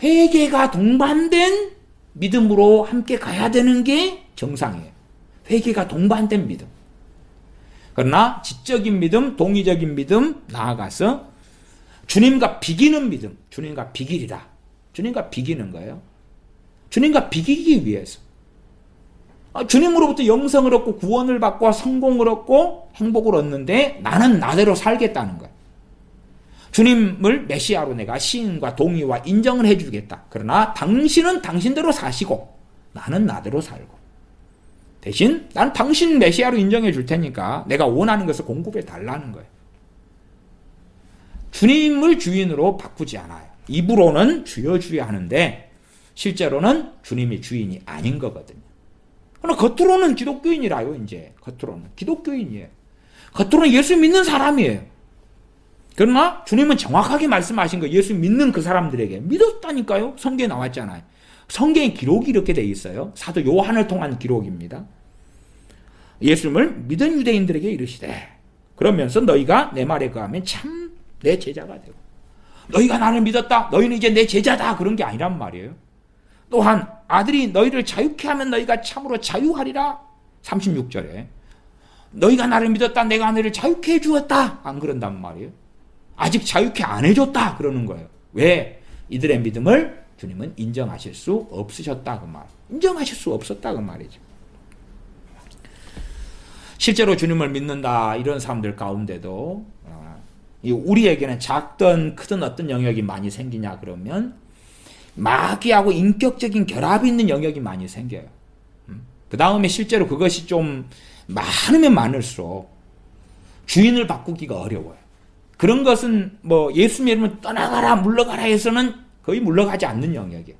회개가 동반된 믿음으로 함께 가야 되는 게 정상이에요. 회개가 동반된 믿음. 그러나 지적인 믿음, 동의적인 믿음, 나아가서 주님과 비기는 믿음, 주님과 비기리라. 주님과 비기는 거예요. 주님과 비기기 위해서. 주님으로부터 영성을 얻고 구원을 받고 성공을 얻고 행복을 얻는데 나는 나대로 살겠다는 거예요. 주님을 메시아로 내가 시인과 동의와 인정을 해주겠다. 그러나 당신은 당신대로 사시고 나는 나대로 살고 대신 난 당신 메시아로 인정해 줄 테니까 내가 원하는 것을 공급해 달라는 거예요. 주님을 주인으로 바꾸지 않아요. 입으로는 주여 주여 하는데 실제로는 주님이 주인이 아닌 거거든요. 그러나 겉으로는 기독교인이라요. 이제 겉으로는 기독교인이에요. 겉으로는 예수 믿는 사람이에요. 그러나 주님은 정확하게 말씀하신 거예요. 예수 믿는 그 사람들에게 믿었다니까요. 성경에 나왔잖아요. 성경의 기록이 이렇게 돼 있어요. 사도 요한을 통한 기록입니다. 예수님을 믿은 유대인들에게 이르시되 그러면서 너희가 내 말에 거하면 참 내 제자가 되고 너희가 나를 믿었다. 너희는 이제 내 제자다. 그런 게 아니란 말이에요. 또한 아들이 너희를 자유케 하면 너희가 참으로 자유하리라. 36절에 너희가 나를 믿었다. 내가 너희를 자유케 해주었다. 안 그런단 말이에요. 아직 자유케 안 해줬다. 그러는 거예요. 왜? 이들의 믿음을 주님은 인정하실 수 없으셨다. 그 말. 인정하실 수 없었다. 그 말이죠. 실제로 주님을 믿는다. 이런 사람들 가운데도 우리에게는 작든 크든 어떤 영역이 많이 생기냐 그러면 마귀하고 인격적인 결합이 있는 영역이 많이 생겨요. 그 다음에 실제로 그것이 좀 많으면 많을수록 주인을 바꾸기가 어려워요. 그런 것은 뭐 예수 믿으면 떠나가라 물러가라 해서는 거의 물러가지 않는 영역이에요.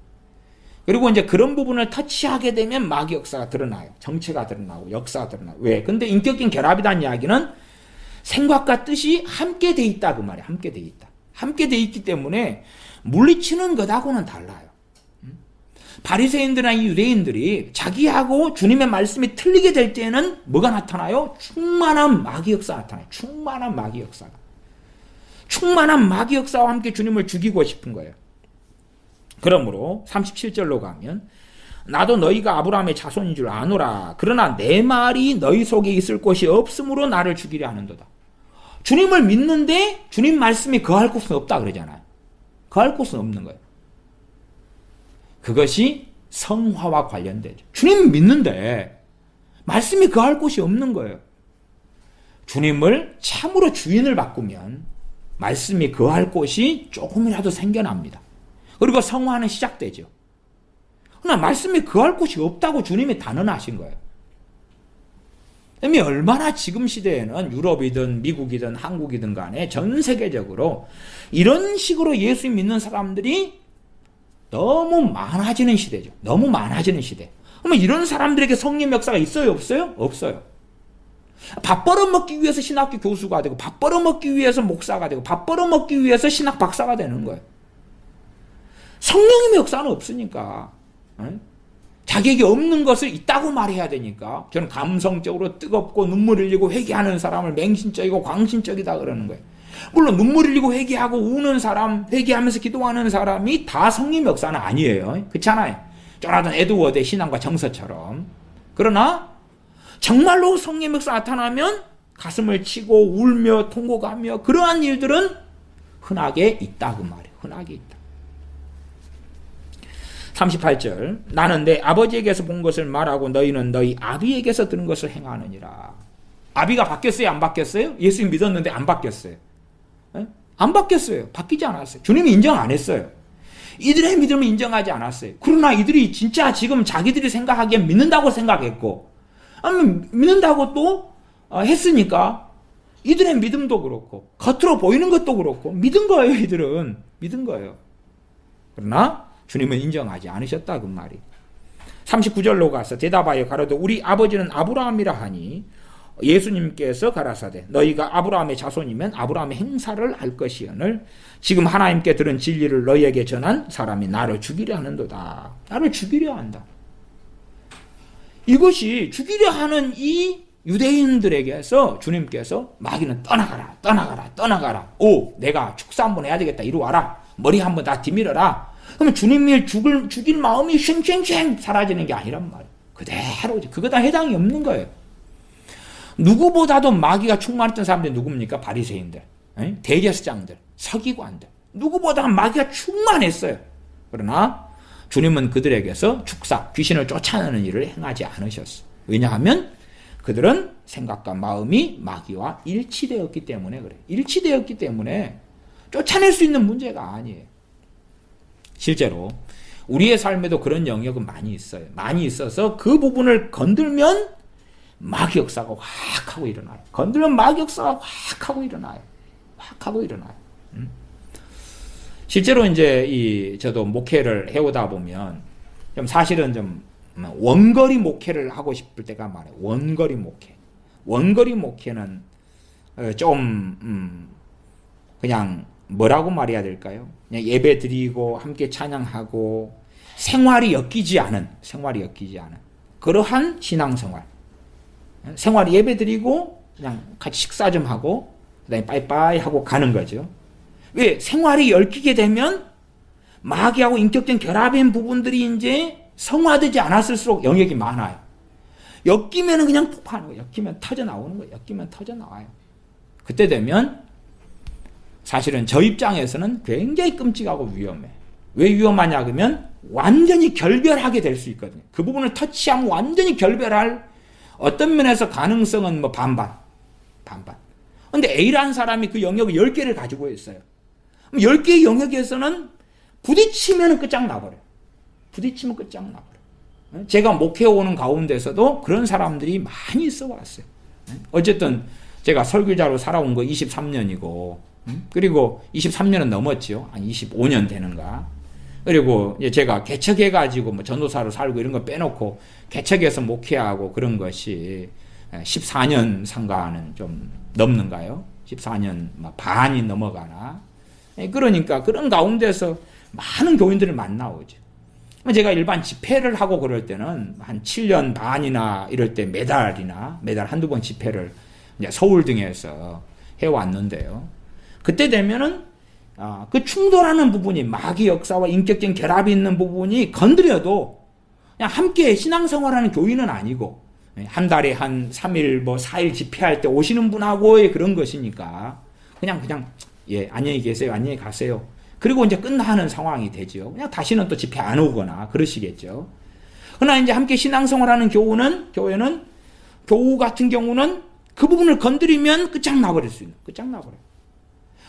그리고 이제 그런 부분을 터치하게 되면 마귀 역사가 드러나요. 정체가 드러나고 역사가 드러나요. 왜? 근데 인격적인 결합이라는 이야기는 생각과 뜻이 함께 돼 있다 그 말이에요. 함께 돼 있다. 함께 돼 있기 때문에 물리치는 것하고는 달라요. 바리새인들이나 유대인들이 자기하고 주님의 말씀이 틀리게 될 때는 뭐가 나타나요? 충만한 마귀 역사가 나타나요. 충만한 마귀 역사가. 충만한 마귀 역사와 함께 주님을 죽이고 싶은 거예요. 그러므로 37절로 가면 나도 너희가 아브라함의 자손인 줄 아노라. 그러나 내 말이 너희 속에 있을 곳이 없으므로 나를 죽이려 하는도다. 주님을 믿는데 주님 말씀이 거할 곳은 없다 그러잖아요. 거할 곳은 없는 거예요. 그것이 성화와 관련되죠. 주님 믿는데 말씀이 거할 곳이 없는 거예요. 주님을 참으로 주인을 바꾸면 말씀이 거할 곳이 조금이라도 생겨납니다. 그리고 성화는 시작되죠. 그러나 말씀이 거할 곳이 없다고 주님이 단언하신 거예요. 이미 얼마나 지금 시대에는 유럽이든 미국이든 한국이든 간에 전 세계적으로 이런 식으로 예수 믿는 사람들이 너무 많아지는 시대죠. 너무 많아지는 시대. 그러면 이런 사람들에게 성령 역사가 있어요? 없어요? 없어요. 밥 벌어먹기 위해서 신학교 교수가 되고 밥 벌어먹기 위해서 목사가 되고 밥 벌어먹기 위해서 신학 박사가 되는 거예요. 성령님의 역사는 없으니까. 자기에게 없는 것을 있다고 말해야 되니까 저는 감성적으로 뜨겁고 눈물 흘리고 회개하는 사람을 맹신적이고 광신적이다 그러는 거예요. 물론 눈물 흘리고 회개하고 우는 사람, 회개하면서 기도하는 사람이 다 성령 역사는 아니에요. 그렇잖아요. 조나단 에드워드의 신앙과 정서처럼. 그러나 정말로 성령 역사 나타나면 가슴을 치고 울며 통곡하며 그러한 일들은 흔하게 있다 그 말이에요. 흔하게 있다. 38절 나는 내 아버지에게서 본 것을 말하고 너희는 너희 아비에게서 들은 것을 행하느니라. 아비가 바뀌었어요? 안 바뀌었어요? 예수 믿었는데 안 바뀌었어요. 안 바뀌었어요. 바뀌지 않았어요. 주님이 인정 안 했어요. 이들의 믿음을 인정하지 않았어요. 그러나 이들이 진짜 지금 자기들이 생각하기엔 믿는다고 생각했고 아니면 믿는다고 또 했으니까 이들의 믿음도 그렇고 겉으로 보이는 것도 그렇고 믿은 거예요. 이들은 믿은 거예요. 그러나 주님은 인정하지 않으셨다 그 말이. 39절로 가서 대답하여 가로되 우리 아버지는 아브라함이라 하니 예수님께서 가라사대 너희가 아브라함의 자손이면 아브라함의 행사를 할 것이오늘 지금 하나님께 들은 진리를 너희에게 전한 사람이 나를 죽이려 하는도다. 나를 죽이려 한다. 이것이 죽이려 하는 이 유대인들에게서 주님께서 마귀는 떠나가라 떠나가라 떠나가라. 오 내가 축사 한번 해야 되겠다. 이리 와라. 머리 한번 다 디밀어라. 그러면 주님을 죽일 마음이 쉥쉥쉥 사라지는 게 아니란 말이에요. 그대로 그거 다 해당이 없는 거예요. 누구보다도 마귀가 충만했던 사람들이 누굽니까? 바리새인들, 대제사장들, 서기관들. 누구보다 마귀가 충만했어요. 그러나 주님은 그들에게서 축사, 귀신을 쫓아내는 일을 행하지 않으셨어요. 왜냐하면 그들은 생각과 마음이 마귀와 일치되었기 때문에 그래요. 일치되었기 때문에 쫓아낼 수 있는 문제가 아니에요. 실제로 우리의 삶에도 그런 영역은 많이 있어요. 많이 있어서 그 부분을 건들면 마귀 역사가 확 하고 일어나요. 건들면 마귀 역사가 확 하고 일어나요. 확 하고 일어나요. 실제로 이제 저도 목회를 해오다 보면 좀 사실은 좀 원거리 목회를 하고 싶을 때가 많아요. 원거리 목회. 원거리 목회는 좀 그냥 뭐라고 말해야 될까요? 그냥 예배 드리고 함께 찬양하고 생활이 엮이지 않은 그러한 신앙생활. 생활이 예배 드리고 그냥 같이 식사 좀 하고 그다음에 빠이빠이 하고 가는 거죠. 왜? 생활이 얽히게 되면 마귀하고 인격적인 결합인 부분들이 이제 성화되지 않았을수록 영역이 많아요. 엮이면 그냥 폭파하는 거예요. 엮이면 터져 나오는 거예요. 엮이면 터져 나와요. 그때 되면 사실은 저 입장에서는 굉장히 끔찍하고 위험해. 왜 위험하냐 그러면 완전히 결별하게 될 수 있거든요. 그 부분을 터치하면 완전히 결별할 어떤 면에서 가능성은 뭐 반반. 근데 A라는 사람이 그 영역을 10개를 가지고 있어요. 그럼 10개의 영역에서는 부딪히면 끝장나버려요. 부딪히면 끝장나버려요. 제가 목회오는 가운데서도 그런 사람들이 많이 있어 왔어요. 어쨌든 제가 설교자로 살아온 거 23년이고 그리고 23년은 넘었죠. 한 25년 되는가. 그리고 이제 제가 개척해가지고 뭐 전도사로 살고 이런 거 빼놓고 개척해서 목회하고 그런 것이 14년 상가는 좀 넘는가요? 14년 반이 넘어가나? 그러니까 그런 가운데서 많은 교인들을 만나오죠. 제가 일반 집회를 하고 그럴 때는 한 7년 반이나 이럴 때 매달 한두 번 집회를 이제 서울 등에서 해왔는데요. 그때 되면은 그 충돌하는 부분이 마귀 역사와 인격적인 결합이 있는 부분이 건드려도 그냥 함께 신앙생활하는 교인은 아니고 한 달에 한 3일 뭐 4일 집회할 때 오시는 분하고의 그런 것이니까 그냥 예, 안녕히 계세요. 안녕히 가세요. 그리고 이제 끝나는 상황이 되죠. 그냥 다시는 또 집회 안 오거나 그러시겠죠. 그러나 이제 함께 신앙생활하는 교회는 교우 같은 경우는 그 부분을 건드리면 끝장나버릴 수 있는, 끝장나버려요.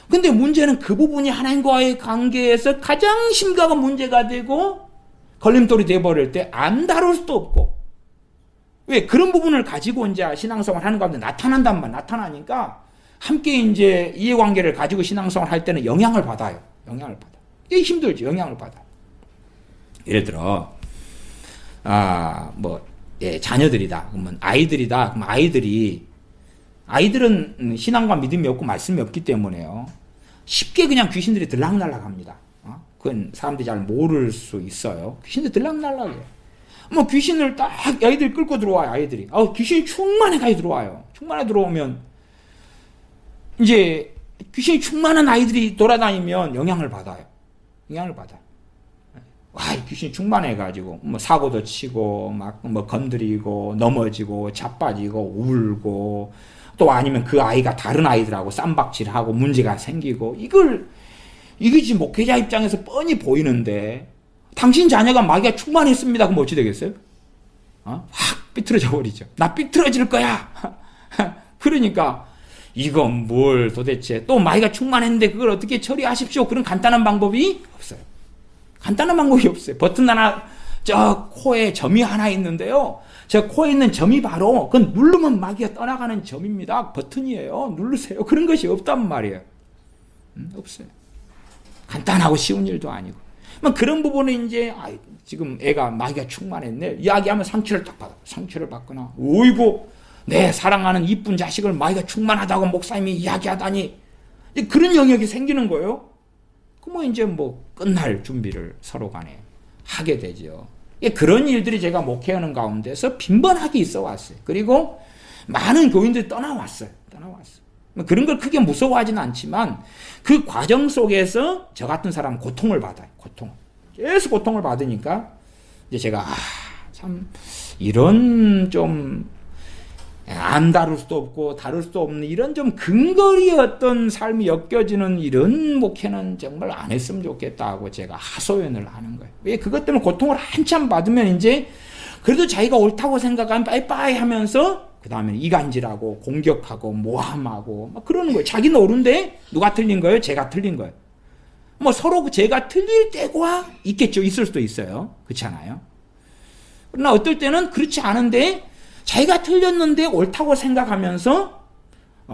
근데 문제는 그 부분이 하나님과의 관계에서 가장 심각한 문제가 되고 걸림돌이 되어버릴 때 안 다룰 수도 없고, 왜? 그런 부분을 가지고 이제 신앙생활 하는 가운데 나타나니까 함께 이제 이해관계를 가지고 신앙생활 할 때는 영향을 받아요. 이게 힘들죠. 영향을 받아. 예를 들어, 자녀들이다. 그러면 아이들이다. 그럼 아이들은 신앙과 믿음이 없고 말씀이 없기 때문에요. 쉽게 그냥 귀신들이 들락날락 합니다. 그건 사람들이 잘 모를 수 있어요. 귀신들이 들락날락해요. 뭐 귀신을 딱 아이들이 끌고 들어와요. 아이들이. 귀신이 충만해 가지고 들어와요. 충만해 들어오면 이제 귀신이 충만한 아이들이 돌아다니면 영향을 받아요. 귀신이 충만해가지고, 뭐, 사고도 치고, 건드리고, 넘어지고, 자빠지고, 울고, 또 아니면 그 아이가 다른 아이들하고 쌈박질하고 문제가 생기고, 이게 지금 목회자 입장에서 뻔히 보이는데, 당신 자녀가 마귀가 충만했습니다. 그럼 어찌 되겠어요? 확 삐뚤어져 버리죠. 나 삐뚤어질 거야! 그러니까, 이건 뭘 도대체, 또 마귀가 충만했는데 그걸 어떻게 처리하십시오. 그런 간단한 방법이 없어요. 버튼 하나, 저 코에 점이 하나 있는데요. 저 코에 있는 점이 바로, 그건 누르면 마귀가 떠나가는 점입니다. 버튼이에요. 누르세요. 그런 것이 없단 말이에요. 없어요. 간단하고 쉬운 일도 아니고. 그런 부분은 이제, 지금 애가 마귀가 충만했네. 이야기하면 상처를 딱 받아. 상처를 받거나, 오이고, 내 사랑하는 이쁜 자식을 마귀가 충만하다고 목사님이 이야기하다니, 그런 영역이 생기는 거예요. 그러면 이제 끝날 준비를 서로 간에 하게 되죠. 그런 일들이 제가 목회하는 가운데서 빈번하게 있어 왔어요. 그리고 많은 교인들이 떠나왔어요. 그런 걸 크게 무서워하지는 않지만 그 과정 속에서 저 같은 사람은 고통을 받아요. 계속 고통을 받으니까 이제 제가 참 이런 좀 안 다룰 수도 없고 다룰 수도 없는 이런 좀 근거리 어떤 삶이 엮여지는 이런 목회는 정말 안 했으면 좋겠다고 제가 하소연을 하는 거예요. 왜? 그것 때문에 고통을 한참 받으면 이제 그래도 자기가 옳다고 생각하면 빠이빠이 하면서 그 다음에 이간질하고 공격하고 모함하고 막 그러는 거예요. 자기는 옳은데 누가 틀린 거예요? 제가 틀린 거예요. 서로 제가 틀릴 때가 있겠죠. 있을 수도 있어요. 그렇지 않아요? 그러나 어떨 때는 그렇지 않은데 자기가 틀렸는데 옳다고 생각하면서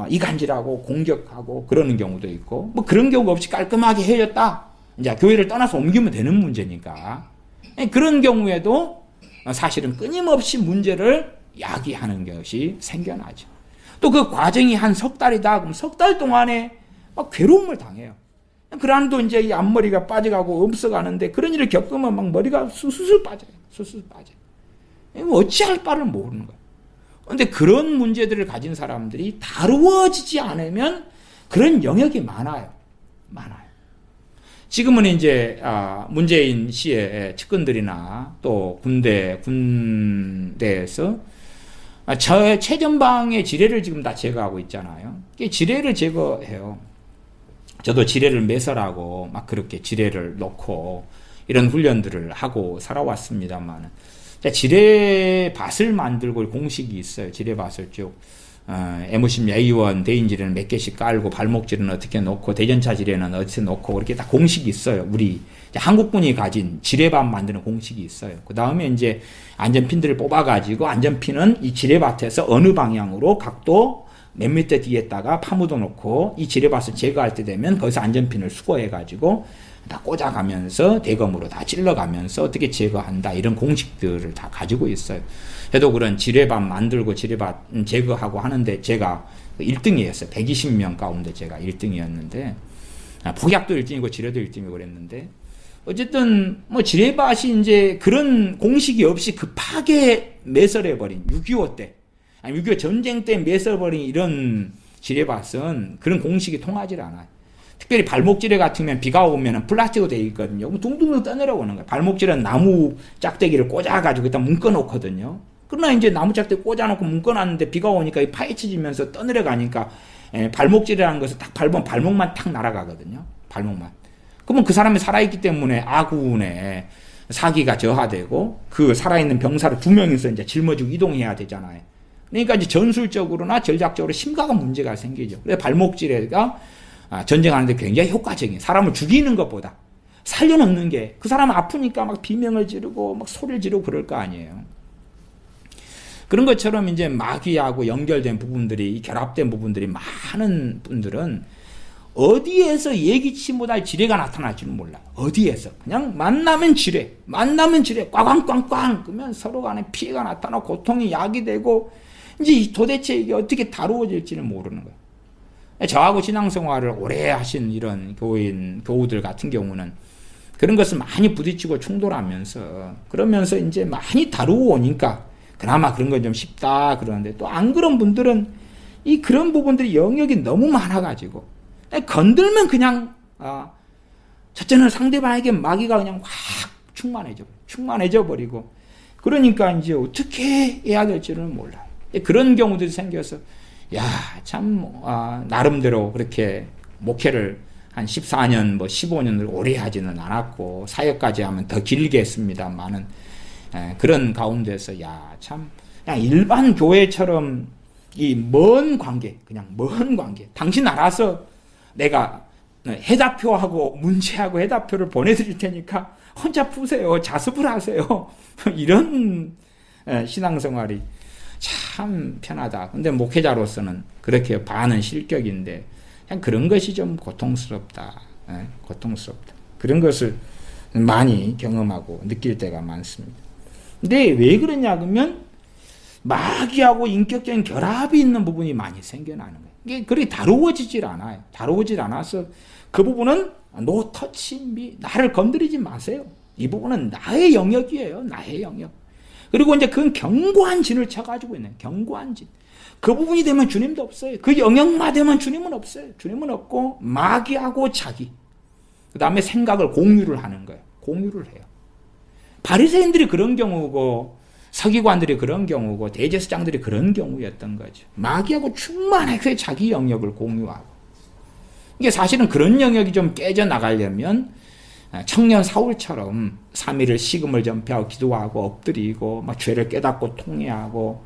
이간질하고 공격하고 그러는 경우도 있고, 그런 경우 없이 깔끔하게 헤어졌다. 이제 교회를 떠나서 옮기면 되는 문제니까. 그런 경우에도 사실은 끊임없이 문제를 야기하는 것이 생겨나죠. 또 그 과정이 한 석 달이다. 그럼 석 달 동안에 막 괴로움을 당해요. 그러나도 이제 이 앞머리가 빠져가고 없어가는데 그런 일을 겪으면 막 머리가 수술 빠져요. 어찌할 바를 모르는 거예요. 그런데 그런 문제들을 가진 사람들이 다루어지지 않으면 그런 영역이 많아요. 지금은 이제 문재인 씨의 측근들이나 또 군대에서 최전방의 지뢰를 지금 다 제거하고 있잖아요. 지뢰를 제거해요. 저도 지뢰를 매설하고 막 그렇게 지뢰를 놓고 이런 훈련들을 하고 살아왔습니다만, 지뢰밭을 만들고 공식이 있어요. 지뢰밭을 쭉 M50 A1 대인 지뢰는 몇 개씩 깔고 발목 지뢰는 어떻게 놓고 대전차 지뢰는 어떻게 놓고 그렇게 다 공식이 있어요. 우리 한국군이 가진 지뢰밭 만드는 공식이 있어요. 그 다음에 이제 안전핀들을 뽑아가지고 안전핀은 이 지뢰밭에서 어느 방향으로 각도 몇 미터 뒤에다가 파묻어 놓고 이 지뢰밭을 제거할 때 되면 거기서 안전핀을 수거해가지고 다 꽂아가면서 대검으로 다 찔러가면서 어떻게 제거한다 이런 공식들을 다 가지고 있어요. 저도 그런 지뢰밭 만들고 지뢰밭 제거하고 하는데 제가 1등이었어요. 120명 가운데 제가 1등이었는데 폭약도 1등이고 지뢰도 1등이고 그랬는데 어쨌든 뭐 지뢰밭이 이제 그런 공식이 없이 급하게 매설해버린 6.25 때 아니 6.25 전쟁 때 매설해버린 이런 지뢰밭은 그런 공식이 통하지 않아요. 특별히 발목지뢰 같으면 비가 오면 플라스틱으로 되어 있거든요. 둥둥둥 떠내려오는 거예요. 발목지뢰는 나무 짝대기를 꽂아가지고 일단 묶어놓거든요. 그러나 이제 나무 짝대기 꽂아놓고 묶어놨는데 비가 오니까 파헤쳐지면서 떠내려가니까 발목지뢰라는 것을 딱 밟으면 발목만 탁 날아가거든요. 발목만. 그러면 그 사람이 살아있기 때문에 아군의 사기가 저하되고 그 살아있는 병사를 2명이서 이제 짊어지고 이동해야 되잖아요. 그러니까 이제 전술적으로나 전략적으로 심각한 문제가 생기죠. 그래서 발목지뢰가 전쟁하는데 굉장히 효과적인 사람을 죽이는 것보다 살려놓는 게 그 사람 아프니까 막 비명을 지르고 막 소리를 지르고 그럴 거 아니에요. 그런 것처럼 이제 마귀하고 연결된 부분들이 결합된 부분들이 많은 분들은 어디에서 예기치 못할 지뢰가 나타날지는 몰라. 어디에서 그냥 만나면 지뢰 꽝꽝꽝꽝 그러면 서로 간에 피해가 나타나고 고통이 야기되고 이제 도대체 이게 어떻게 다루어질지는 모르는 거예요. 저하고 신앙생활을 오래 하신 이런 교우들 같은 경우는 그런 것을 많이 부딪히고 충돌하면서 그러면서 이제 많이 다루고 오니까 그나마 그런 건 좀 쉽다 그러는데 또 안 그런 분들은 이 그런 부분들이 영역이 너무 많아가지고 건들면 그냥 첫째는 상대방에게 마귀가 그냥 확 충만해져 버리고 그러니까 이제 어떻게 해야 될지는 몰라요. 그런 경우들이 생겨서 나름대로 그렇게 목회를 한 14년, 15년을 오래 하지는 않았고, 사역까지 하면 더 길게 했습니다만은, 그런 가운데서, 그냥 일반 교회처럼 이 먼 관계, 당신 알아서 내가 해답표하고 문제하고 해답표를 보내드릴 테니까 혼자 푸세요. 자습을 하세요. 이런 신앙생활이 참 편하다. 근데 목회자로서는 그렇게 반은 실격인데 그냥 그런 것이 좀 고통스럽다. 고통스럽다. 그런 것을 많이 경험하고 느낄 때가 많습니다. 근데 왜 그러냐 그러면 마귀하고 인격적인 결합이 있는 부분이 많이 생겨나는 거예요. 이게 그렇게 다루어지질 않아요. 다루어지질 않아서 그 부분은 no touch me, 나를 건드리지 마세요. 이 부분은 나의 영역이에요. 나의 영역. 그리고 이제 그건 견고한 진을 쳐가지고 있는 견고한 진. 그 부분이 되면 주님도 없어요. 그 영역만 되면 주님은 없어요. 주님은 없고 마귀하고 자기. 그 다음에 생각을 공유를 하는 거예요. 공유를 해요. 바리새인들이 그런 경우고 서기관들이 그런 경우고 대제사장들이 그런 경우였던 거죠. 마귀하고 충만하게 자기 영역을 공유하고. 이게 사실은 그런 영역이 좀 깨져나가려면 청년 사울처럼 3일을 식음을 전폐하고 기도하고 엎드리고 막 죄를 깨닫고 통회하고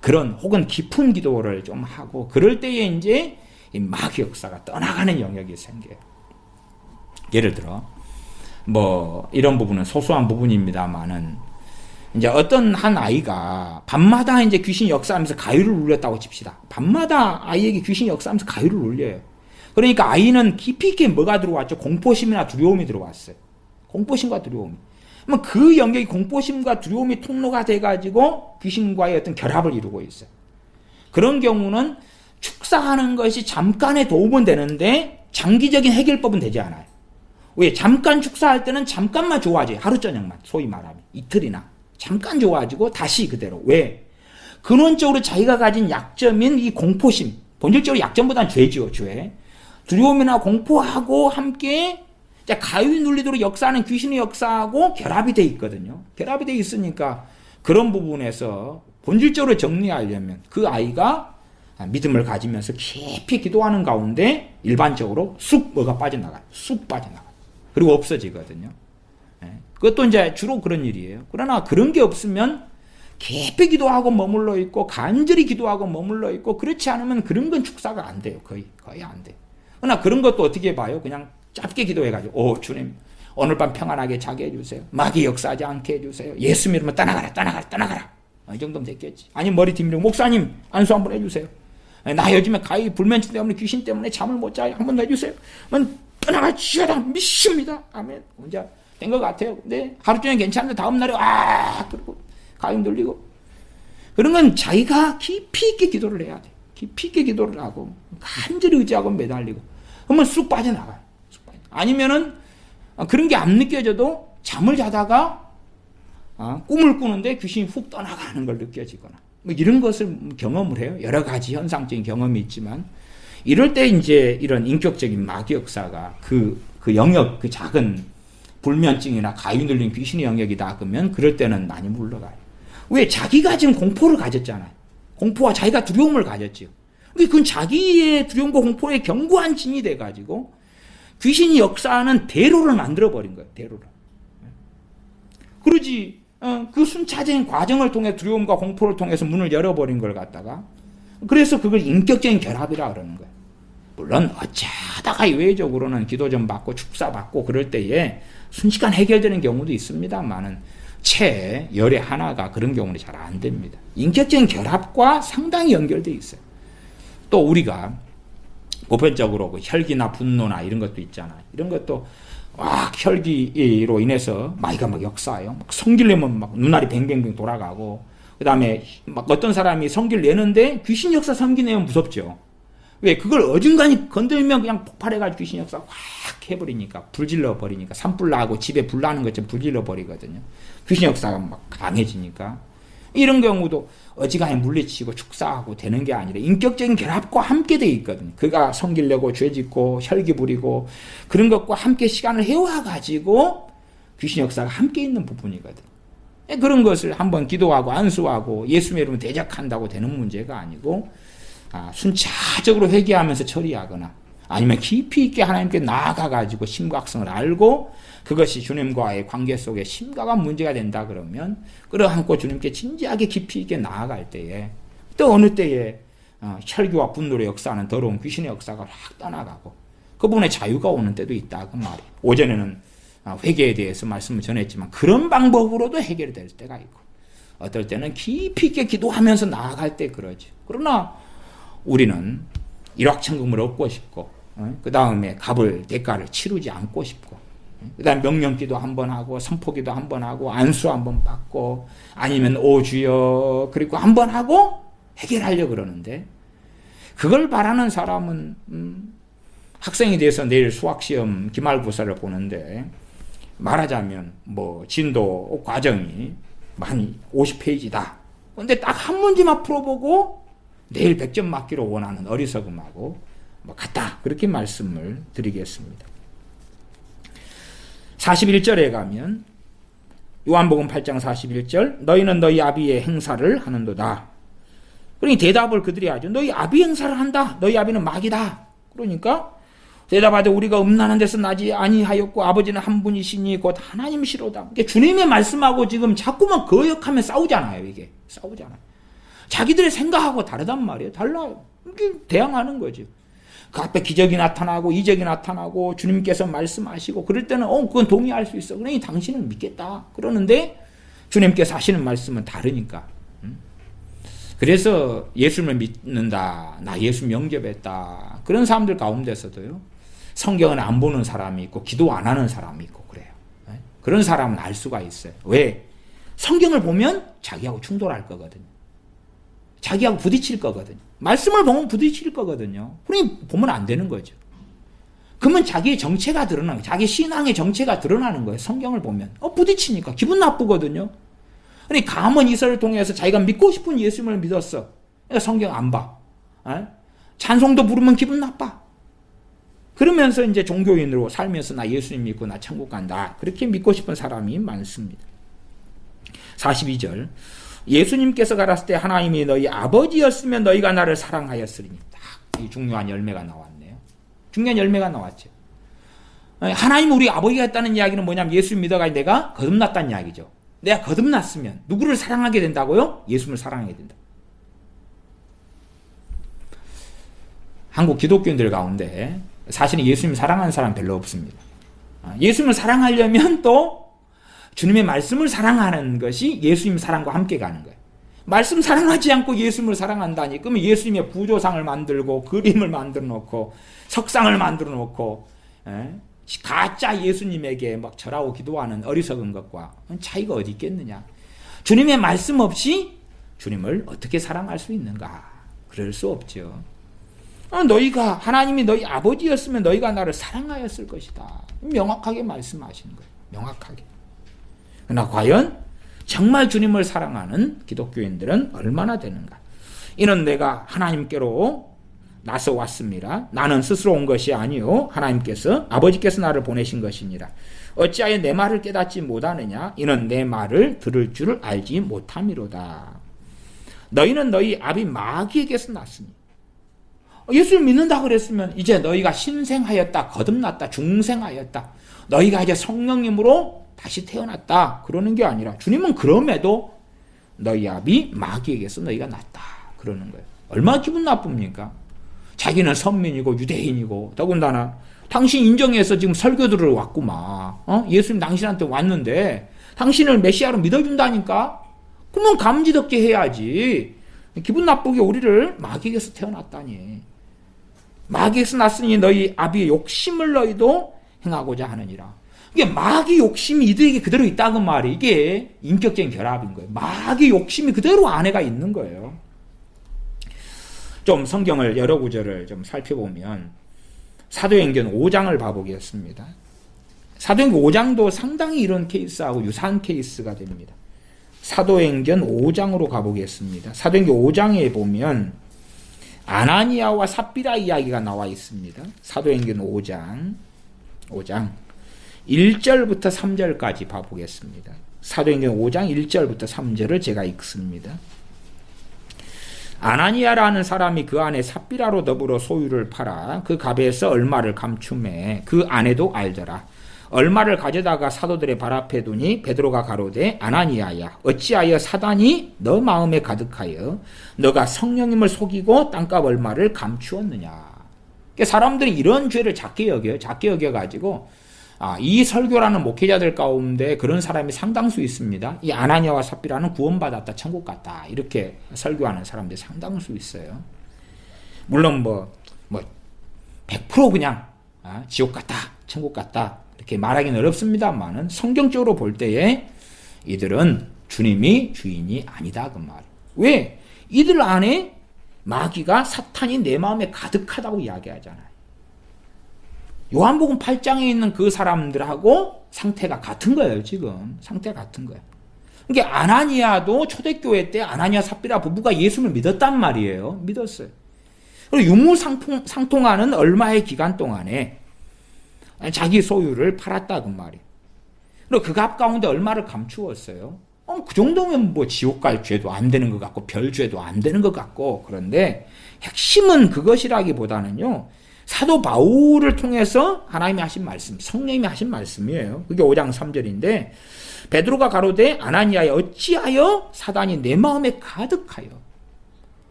그런 혹은 깊은 기도를 좀 하고 그럴 때에 이제 이 마귀 역사가 떠나가는 영역이 생겨요. 예를 들어 이런 부분은 소소한 부분입니다만은 이제 어떤 한 아이가 밤마다 이제 귀신이 역사하면서 가위를 눌렸다고 칩시다. 밤마다 아이에게 귀신이 역사하면서 가위를 눌려요. 그러니까 아이는 깊이 있게 뭐가 들어왔죠? 공포심이나 두려움이 들어왔어요. 공포심과 두려움이. 그러면 그 영역이 공포심과 두려움이 통로가 돼가지고 귀신과의 어떤 결합을 이루고 있어요. 그런 경우는 축사하는 것이 잠깐의 도움은 되는데 장기적인 해결법은 되지 않아요. 왜? 잠깐 축사할 때는 잠깐만 좋아져요. 하루 저녁만. 소위 말하면. 이틀이나. 잠깐 좋아지고 다시 그대로. 왜? 근원적으로 자기가 가진 약점인 이 공포심. 본질적으로 약점보다는 죄죠. 죄. 두려움이나 공포하고 함께 가위 눌리도록 역사하는 귀신의 역사하고 결합이 돼 있거든요. 결합이 돼 있으니까 그런 부분에서 본질적으로 정리하려면 그 아이가 믿음을 가지면서 깊이 기도하는 가운데 일반적으로 쑥 뭐가 빠져나가요. 쑥 빠져나가요. 그리고 없어지거든요. 그것도 이제 주로 그런 일이에요. 그러나 그런 게 없으면 깊이 기도하고 머물러 있고 간절히 기도하고 머물러 있고 그렇지 않으면 그런 건 축사가 안 돼요. 거의 안 돼요. 그러나 그런 것도 어떻게 봐요? 그냥 짧게 기도해가지고 주님 오늘 밤 평안하게 자게 해주세요. 마귀 역사하지 않게 해주세요. 예수 믿으면 떠나가라. 이 정도면 됐겠지. 아니 머리 뒤밀고 목사님 안수 한번 해주세요. 나 요즘에 가위 불면증 때문에 귀신 때문에 잠을 못 자요. 한번 해주세요. 떠나갈지어다 믿습니다. 아멘. 혼자 된 것 같아요. 근데 하루 종일 괜찮은데 다음날에 그리고 가슴 돌리고. 그런 건 자기가 깊이 있게 기도를 해야 돼. 깊이 있게 기도를 하고 간절히 의지하고 매달리고. 그러면 쑥 빠져나가요. 아니면은 그런 게 안 느껴져도 잠을 자다가 꿈을 꾸는데 귀신이 훅 떠나가는 걸 느껴지거나 뭐 이런 것을 경험을 해요. 여러 가지 현상적인 경험이 있지만 이럴 때 이제 이런 인격적인 마귀 역사가 그 영역, 그 작은 불면증이나 가위 눌린 귀신의 영역이 닿으면 그럴 때는 많이 물러가요. 왜? 자기가 지금 공포를 가졌잖아요. 공포와 자기가 두려움을 가졌지요. 그건 자기의 두려움과 공포에 견고한 진이 돼가지고 귀신이 역사하는 대로를 만들어버린 거예요. 대로를. 그러지 그 순차적인 과정을 통해 두려움과 공포를 통해서 문을 열어버린 걸 갖다가 그래서 그걸 인격적인 결합이라 그러는 거예요. 물론 어쩌다가 이외적으로는 기도 좀 받고 축사 받고 그럴 때에 순식간 해결되는 경우도 있습니다만은 채 열의 하나가 그런 경우는 잘 안 됩니다. 인격적인 결합과 상당히 연결되어 있어요. 또 우리가 보편적으로 그 혈기나 분노나 이런 것도 있잖아요. 이런 것도 혈기로 인해서 마귀가 막 역사해요. 막 성기를 내면 막 눈알이 뱅뱅뱅 돌아가고, 그 다음에 막 어떤 사람이 성기를 내는데 귀신 역사 성기 내면 무섭죠. 왜? 그걸 어중간히 건들면 그냥 폭발해가지고 귀신 역사 확 해버리니까, 불질러 버리니까, 산불 나고 집에 불 나는 것처럼 불질러 버리거든요. 귀신 역사가 막 강해지니까. 이런 경우도 어지간히 물리치고 축사하고 되는 게 아니라 인격적인 결합과 함께 되어 있거든요. 그가 성기를 내고 죄 짓고 혈기 부리고 그런 것과 함께 시간을 해와가지고 귀신 역사가 함께 있는 부분이거든요. 그런 것을 한번 기도하고 안수하고 예수님의 이름을 대적한다고 되는 문제가 아니고 순차적으로 회개하면서 처리하거나 아니면 깊이 있게 하나님께 나아가가지고 심각성을 알고 그것이 주님과의 관계 속에 심각한 문제가 된다 그러면 끌어안고 주님께 진지하게 깊이 있게 나아갈 때에 또 어느 때에 혈기와 분노로 역사하는 더러운 귀신의 역사가 확 떠나가고 그 부분에 자유가 오는 때도 있다 그 말이에요. 오전에는 회개에 대해서 말씀을 전했지만 그런 방법으로도 해결될 때가 있고 어떨 때는 깊이 있게 기도하면서 나아갈 때 그러지. 그러나 우리는 일확천금을 얻고 싶고 그 다음에 값을 대가를 치르지 않고 싶고 그 다음에 명령기도 한번 하고 선포기도 한번 하고 안수 한번 받고 아니면 오 주여 그리고 한번 하고 해결하려고 그러는데 그걸 바라는 사람은 학생이 돼서 내일 수학시험 기말고사를 보는데 말하자면 뭐 진도 과정이 한 50페이지다. 근데 딱 한 문제만 풀어보고 내일 100점 맞기로 원하는 어리석음하고 같다. 그렇게 말씀을 드리겠습니다. 41절에 가면 요한복음 8장 41절 너희는 너희 아비의 행사를 하는도다. 그러니 대답을 그들이 하죠. 너희 아비 행사를 한다. 너희 아비는 마귀다. 그러니까 대답하되 우리가 음란한 데서 나지 아니하였고 아버지는 한 분이시니 곧 하나님이시로다. 주님의 말씀하고 지금 자꾸만 거역하면 싸우잖아요. 이게 싸우잖아요. 자기들의 생각하고 다르단 말이에요. 달라요. 이렇게 대항하는 거죠. 그 앞에 기적이 나타나고 이적이 나타나고 주님께서 말씀하시고 그럴 때는 그건 동의할 수 있어. 그러니 당신은 믿겠다. 그러는데 주님께서 하시는 말씀은 다르니까. 그래서 예수님을 믿는다. 나 예수 영접했다. 그런 사람들 가운데서도요. 성경을 안 보는 사람이 있고 기도 안 하는 사람이 있고 그래요. 그런 사람은 알 수가 있어요. 왜? 성경을 보면 자기하고 충돌할 거거든요. 자기하고 부딪힐 거거든요. 말씀을 보면 부딪힐 거거든요. 그러니 보면 안 되는 거죠. 그러면 자기의 정체가 드러나는 거예요. 자기 신앙의 정체가 드러나는 거예요. 성경을 보면. 부딪히니까 기분 나쁘거든요. 그러니까 가문 이설을 통해서 자기가 믿고 싶은 예수님을 믿었어. 그러니까 성경 안 봐. 찬송도 부르면 기분 나빠. 그러면서 이제 종교인으로 살면서 나 예수님 믿고 나 천국 간다. 그렇게 믿고 싶은 사람이 많습니다. 42절 예수님께서 가라사대 때 하나님이 너희 아버지였으면 너희가 나를 사랑하였으리니. 딱 이 중요한 열매가 나왔네요. 중요한 열매가 나왔죠. 하나님 우리 아버지가 했다는 이야기는 뭐냐면 예수님 믿어가지고 내가 거듭났다는 이야기죠. 내가 거듭났으면 누구를 사랑하게 된다고요? 예수님을 사랑하게 된다. 한국 기독교인들 가운데 사실은 예수님 사랑하는 사람 별로 없습니다. 예수님을 사랑하려면 또 주님의 말씀을 사랑하는 것이 예수님 사랑과 함께 가는 거예요. 말씀 사랑하지 않고 예수님을 사랑한다니 그러면 예수님의 부조상을 만들고 그림을 만들어 놓고 석상을 만들어 놓고 예? 가짜 예수님에게 막 절하고 기도하는 어리석은 것과 차이가 어디 있겠느냐. 주님의 말씀 없이 주님을 어떻게 사랑할 수 있는가? 그럴 수 없죠. 너희가 하나님이 너희 아버지였으면 너희가 나를 사랑하였을 것이다. 명확하게 말씀하시는 거예요. 명확하게. 그러나 과연 정말 주님을 사랑하는 기독교인들은 얼마나 되는가? 이는 내가 하나님께로 나서 왔습니다. 나는 스스로 온 것이 아니요 하나님께서 아버지께서 나를 보내신 것이니라. 어찌하여 내 말을 깨닫지 못하느냐? 이는 내 말을 들을 줄을 알지 못함이로다. 너희는 너희 아비 마귀에게서 났으니. 예수를 믿는다 그랬으면 이제 너희가 신생하였다, 거듭났다, 중생하였다. 너희가 이제 성령님으로 다시 태어났다. 그러는 게 아니라 주님은 그럼에도 너희 아비 마귀에게서 너희가 났다. 그러는 거예요. 얼마나 기분 나쁩니까? 자기는 선민이고 유대인이고 더군다나 당신 인정해서 지금 설교들을 왔구만. 예수님 당신한테 왔는데 당신을 메시아로 믿어준다니까? 그러면 감지덕지 해야지. 기분 나쁘게 우리를 마귀에게서 태어났다니. 마귀에서 났으니 너희 아비의 욕심을 너희도 행하고자 하느니라. 이게 마귀 욕심이 이들에게 그대로 있다는 말이 이게 인격적인 결합인 거예요. 마귀 욕심이 그대로 안에가 있는 거예요. 좀 성경을 여러 구절을 좀 살펴보면 사도행전 5장을 봐보겠습니다. 사도행전 5장도 상당히 이런 케이스하고 유사한 케이스가 됩니다. 사도행전 5장으로 가보겠습니다. 사도행전 5장에 보면 아나니아와 삽비라 이야기가 나와 있습니다. 사도행전 5장 1절부터 3절까지 봐보겠습니다. 사도행전 5장 1절부터 3절을 제가 읽습니다. 아나니아라는 사람이 그 안에 삽비라로 더불어 소유를 팔아 그 값에서 얼마를 감춤해 그 아내도 알더라. 얼마를 가져다가 사도들의 발 앞에 두니 베드로가 가로되 아나니아야 어찌하여 사단이 너 마음에 가득하여 너가 성령님을 속이고 땅값 얼마를 감추었느냐. 그러니까 사람들이 이런 죄를 작게 여겨가지고 이 설교라는 목회자들 가운데 그런 사람이 상당수 있습니다. 이 아나니아와 삽비라는 구원받았다, 천국 갔다 이렇게 설교하는 사람들이 상당수 있어요. 물론 100% 그냥 지옥 갔다, 천국 갔다 이렇게 말하기는 어렵습니다만은 성경적으로 볼 때에 이들은 주님이 주인이 아니다 그 말. 왜? 이들 안에 마귀가 사탄이 내 마음에 가득하다고 이야기하잖아요. 요한복음 8장에 있는 그 사람들하고 상태가 같은 거예요. 지금 상태가 같은 거예요. 그러니까 아나니아도 초대교회 때 아나니아 삽비라 부부가 예수를 믿었단 말이에요. 믿었어요. 그리고 유무상통하는 얼마의 기간 동안에 자기 소유를 팔았다 그 말이에요. 그리고 그 값 가운데 얼마를 감추었어요. 그 정도면 지옥 갈 죄도 안 되는 것 같고 별 죄도 안 되는 것 같고. 그런데 핵심은 그것이라기보다는요, 사도 바울을 통해서 하나님이 하신 말씀, 성령님이 하신 말씀이에요. 그게 5장 3절인데 베드로가 가로되 아나니아야 어찌하여 사단이 내 마음에 가득하여.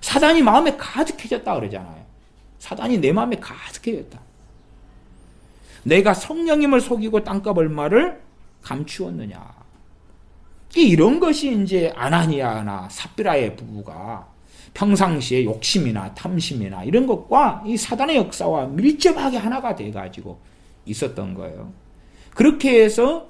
사단이 마음에 가득해졌다 그러잖아요. 사단이 내 마음에 가득해졌다. 내가 성령님을 속이고 땅값 얼마를 감추었느냐. 이런 것이 이제 아나니아나 삽비라의 부부가 평상시에 욕심이나 탐심이나 이런 것과 이 사단의 역사와 밀접하게 하나가 돼가지고 있었던 거예요. 그렇게 해서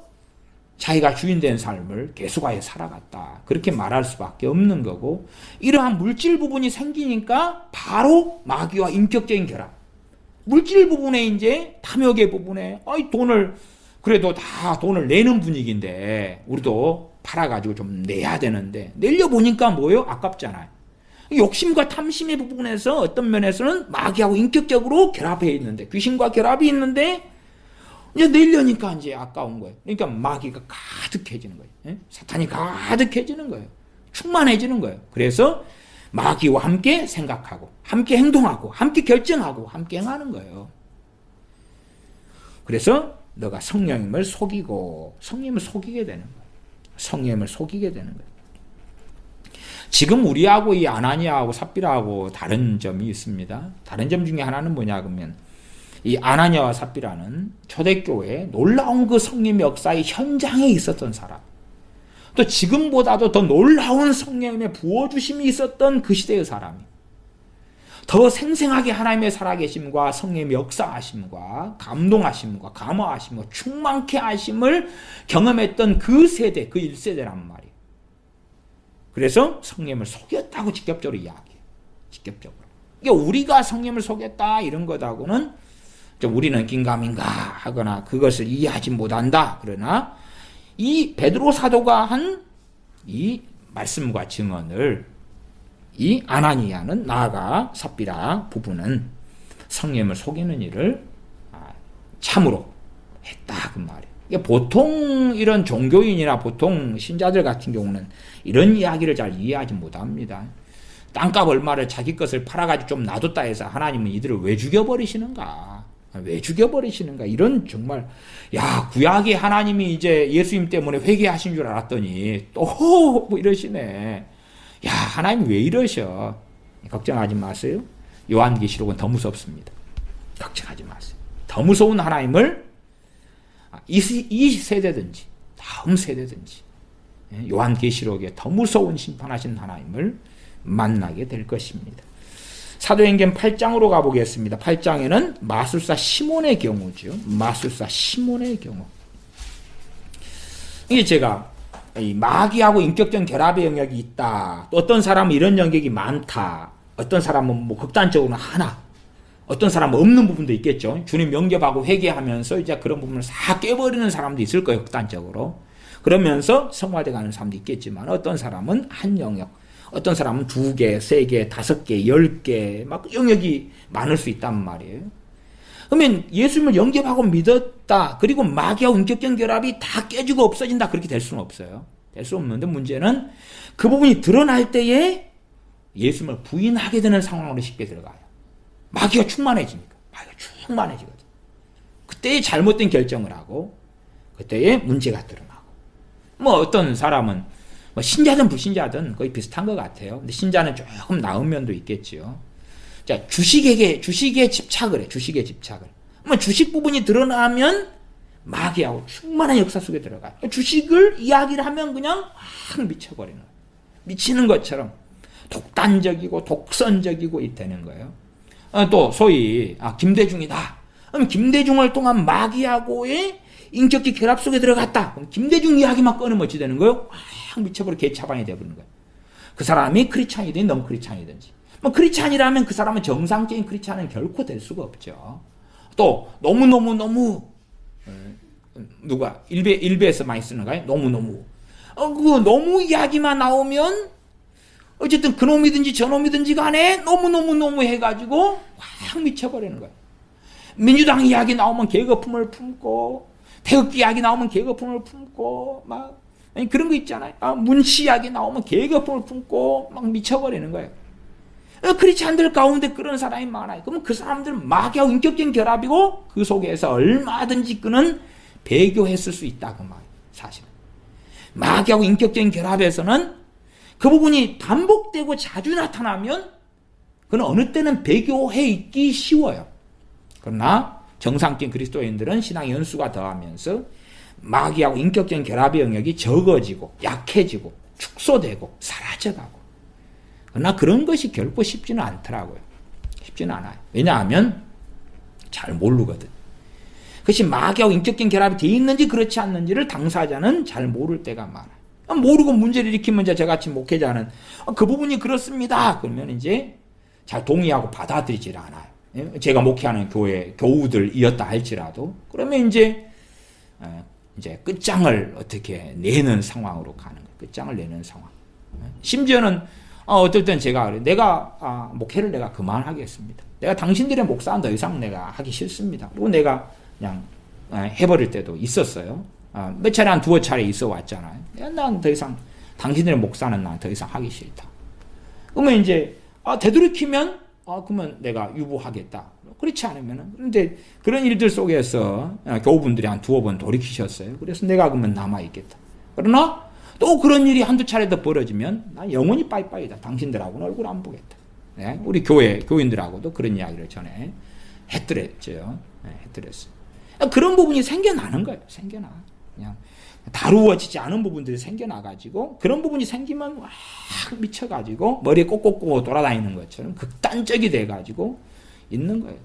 자기가 주인된 삶을 계속하여 살아갔다. 그렇게 말할 수밖에 없는 거고, 이러한 물질 부분이 생기니까 바로 마귀와 인격적인 결합. 물질 부분에 이제 탐욕의 부분에 그래도 다 돈을 내는 분위기인데 우리도 팔아가지고 좀 내야 되는데 내려 보니까 뭐예요? 아깝잖아요. 욕심과 탐심의 부분에서 어떤 면에서는 마귀하고 인격적으로 결합해 있는데, 귀신과 결합이 있는데 이제 내려니까 이제 아까운 거예요. 그러니까 마귀가 가득해지는 거예요. 사탄이 가득해지는 거예요. 충만해지는 거예요. 그래서 마귀와 함께 생각하고 함께 행동하고 함께 결정하고 함께 행하는 거예요. 그래서 너가 성령님을 속이고 성령님을 속이게 되는 거예요. 성령님을 속이게 되는 거예요. 지금 우리하고 이 아나니아하고 삽비라하고 다른 점이 있습니다. 다른 점 중에 하나는 뭐냐 그러면 이 아나니아와 삽비라는 초대교회에 놀라운 그 성령의 역사의 현장에 있었던 사람, 또 지금보다도 더 놀라운 성령의 부어주심이 있었던 그 시대의 사람이, 더 생생하게 하나님의 살아계심과 성령의 역사하심과 감동하심과 감화하심과 충만케 하심을 경험했던 그 세대, 그 1세대란 말이에요. 그래서 성령을 속였다고 직접적으로 이야기해요. 직접적으로. 그러니까 우리가 성령을 속였다 이런 것하고는 좀 우리는 긴가민가 하거나 그것을 이해하지 못한다. 그러나 이 베드로 사도가 한 이 말씀과 증언을 이 아나니아는 나아가 삽비라 부부는 성령을 속이는 일을 참으로 했다 그 말이에요. 그러니까 보통 이런 종교인이나 보통 신자들 같은 경우는 이런 이야기를 잘 이해하지 못합니다. 땅값 얼마를 자기 것을 팔아가지고 좀 놔뒀다 해서 하나님은 이들을 왜 죽여버리시는가? 왜 죽여버리시는가? 이런 정말 구약의 하나님이 이제 예수님 때문에 회개하신 줄 알았더니 또 뭐 이러시네. 하나님 왜 이러셔? 걱정하지 마세요. 요한계시록은 더 무섭습니다. 걱정하지 마세요. 더 무서운 하나님을 이 세대든지 다음 세대든지 요한계시록에 더 무서운 심판하신 하나님을 만나게 될 것입니다. 사도행전 8장으로 가보겠습니다. 8장에는 마술사 시몬의 경우죠. 마술사 시몬의 경우. 이게 제가 이 마귀하고 인격적 결합의 영역이 있다. 또 어떤 사람은 이런 영역이 많다. 어떤 사람은 뭐 극단적으로는 하나. 어떤 사람은 없는 부분도 있겠죠. 주님 영접하고 회개하면서 이제 그런 부분을 싹 깨버리는 사람도 있을 거예요. 극단적으로. 그러면서 성화돼 가는 사람도 있겠지만 어떤 사람은 한 영역. 어떤 사람은 2개, 3개, 5개, 10개 막 영역이 많을 수 있단 말이에요. 그러면 예수님을 영접하고 믿었다. 그리고 마귀하고 인격적 결합이 다 깨지고 없어진다. 그렇게 될 수는 없어요. 될 수 없는데 문제는 그 부분이 드러날 때에 예수님을 부인하게 되는 상황으로 쉽게 들어가요. 마귀가 충만해지니까. 마귀가 충만해지거든. 그때에 잘못된 결정을 하고 그때에 문제가 드러나고. 뭐 어떤 사람은 뭐 신자든 불신자든 거의 비슷한 것 같아요. 근데 신자는 조금 나은 면도 있겠지요. 자, 주식에 집착을 해. 주식에 집착을. 뭐 주식 부분이 드러나면 마귀하고 충만한 역사 속에 들어가요. 주식을 이야기를 하면 그냥 확 미쳐버리는 거예요. 미치는 것처럼 독단적이고 독선적이고 되는 거예요. 또 소위 김대중이다. 그럼 김대중을 통한 마귀하고의 인격적 결합 속에 들어갔다. 그럼 김대중 이야기만 꺼내면 어찌 되는 거예요? 확 미쳐버리고 개차반이 되어버리는 거예요. 그 사람이 크리스찬이든지 넌 크리스찬이든지. 뭐 크리스찬이라면 그 사람은 정상적인 크리스찬은 결코 될 수가 없죠. 또 너무 누가 일베에서 많이 쓰는 거예요? 너무 그 너무 이야기만 나오면 어쨌든 그놈이든지 저놈이든지 간에 너무 해가지고 확 미쳐버리는 거예요. 민주당 이야기 나오면 계급품을 품고 태극기 이야기 나오면 계급품을 품고 막 그런 거 있잖아요. 문씨 이야기 나오면 계급품을 품고 막 미쳐버리는 거예요. 크리스찬들 가운데 그런 사람이 많아요. 그러면 그 사람들은 마귀하고 인격적인 결합이고 그 속에서 얼마든지 그는 배교했을 수 있다 그 말이에요. 사실은 마귀하고 인격적인 결합에서는 그 부분이 반복되고 자주 나타나면 그는 어느 때는 배교해 있기 쉬워요. 그러나 정상적인 그리스도인들은 신앙의 연수가 더하면서 마귀하고 인격적인 결합의 영역이 적어지고 약해지고 축소되고 사라져가고. 그러나 그런 것이 결코 쉽지는 않더라고요. 쉽지는 않아요. 왜냐하면 잘 모르거든. 그것이 마귀하고 인격적인 결합이 되어 있는지 그렇지 않는지를 당사자는 잘 모를 때가 많아요. 모르고 문제를 일으키면 저같이 목회자는 그 부분이 그렇습니다. 그러면 이제 잘 동의하고 받아들이질 않아요. 제가 목회하는 교회 교우들이었다 할지라도 그러면 이제 끝장을 어떻게 내는 상황으로 가는 거예요. 끝장을 내는 상황. 심지어는 어떨 땐 내가 목회를 내가 그만하겠습니다. 내가 당신들의 목사는 더 이상 내가 하기 싫습니다. 그리고 내가 그냥 해버릴 때도 있었어요. 몇 차례 한 2차례 있어 왔잖아요. 난 더 이상 당신들의 목사는 난 더 이상 하기 싫다. 그러면 이제 되돌이키면 그러면 내가 유보하겠다. 그렇지 않으면은 그런데 그런 일들 속에서 교우분들이 한 2번 돌이키셨어요. 그래서 내가 그러면 남아 있겠다. 그러나 또 그런 일이 한두 차례 더 벌어지면 난 영원히 빠이빠이다. 당신들하고는 얼굴 안 보겠다. 네? 우리 교인들하고도 그런 이야기를 전에 했더랬죠. 네, 했더랬어요. 그런 부분이 생겨나는 거예요. 생겨나. 그냥 다루어지지 않은 부분들이 생겨나가지고 그런 부분이 생기면 막 미쳐가지고 머리에 꼭꼭꼭 돌아다니는 것처럼 극단적이 돼가지고 있는 거예요.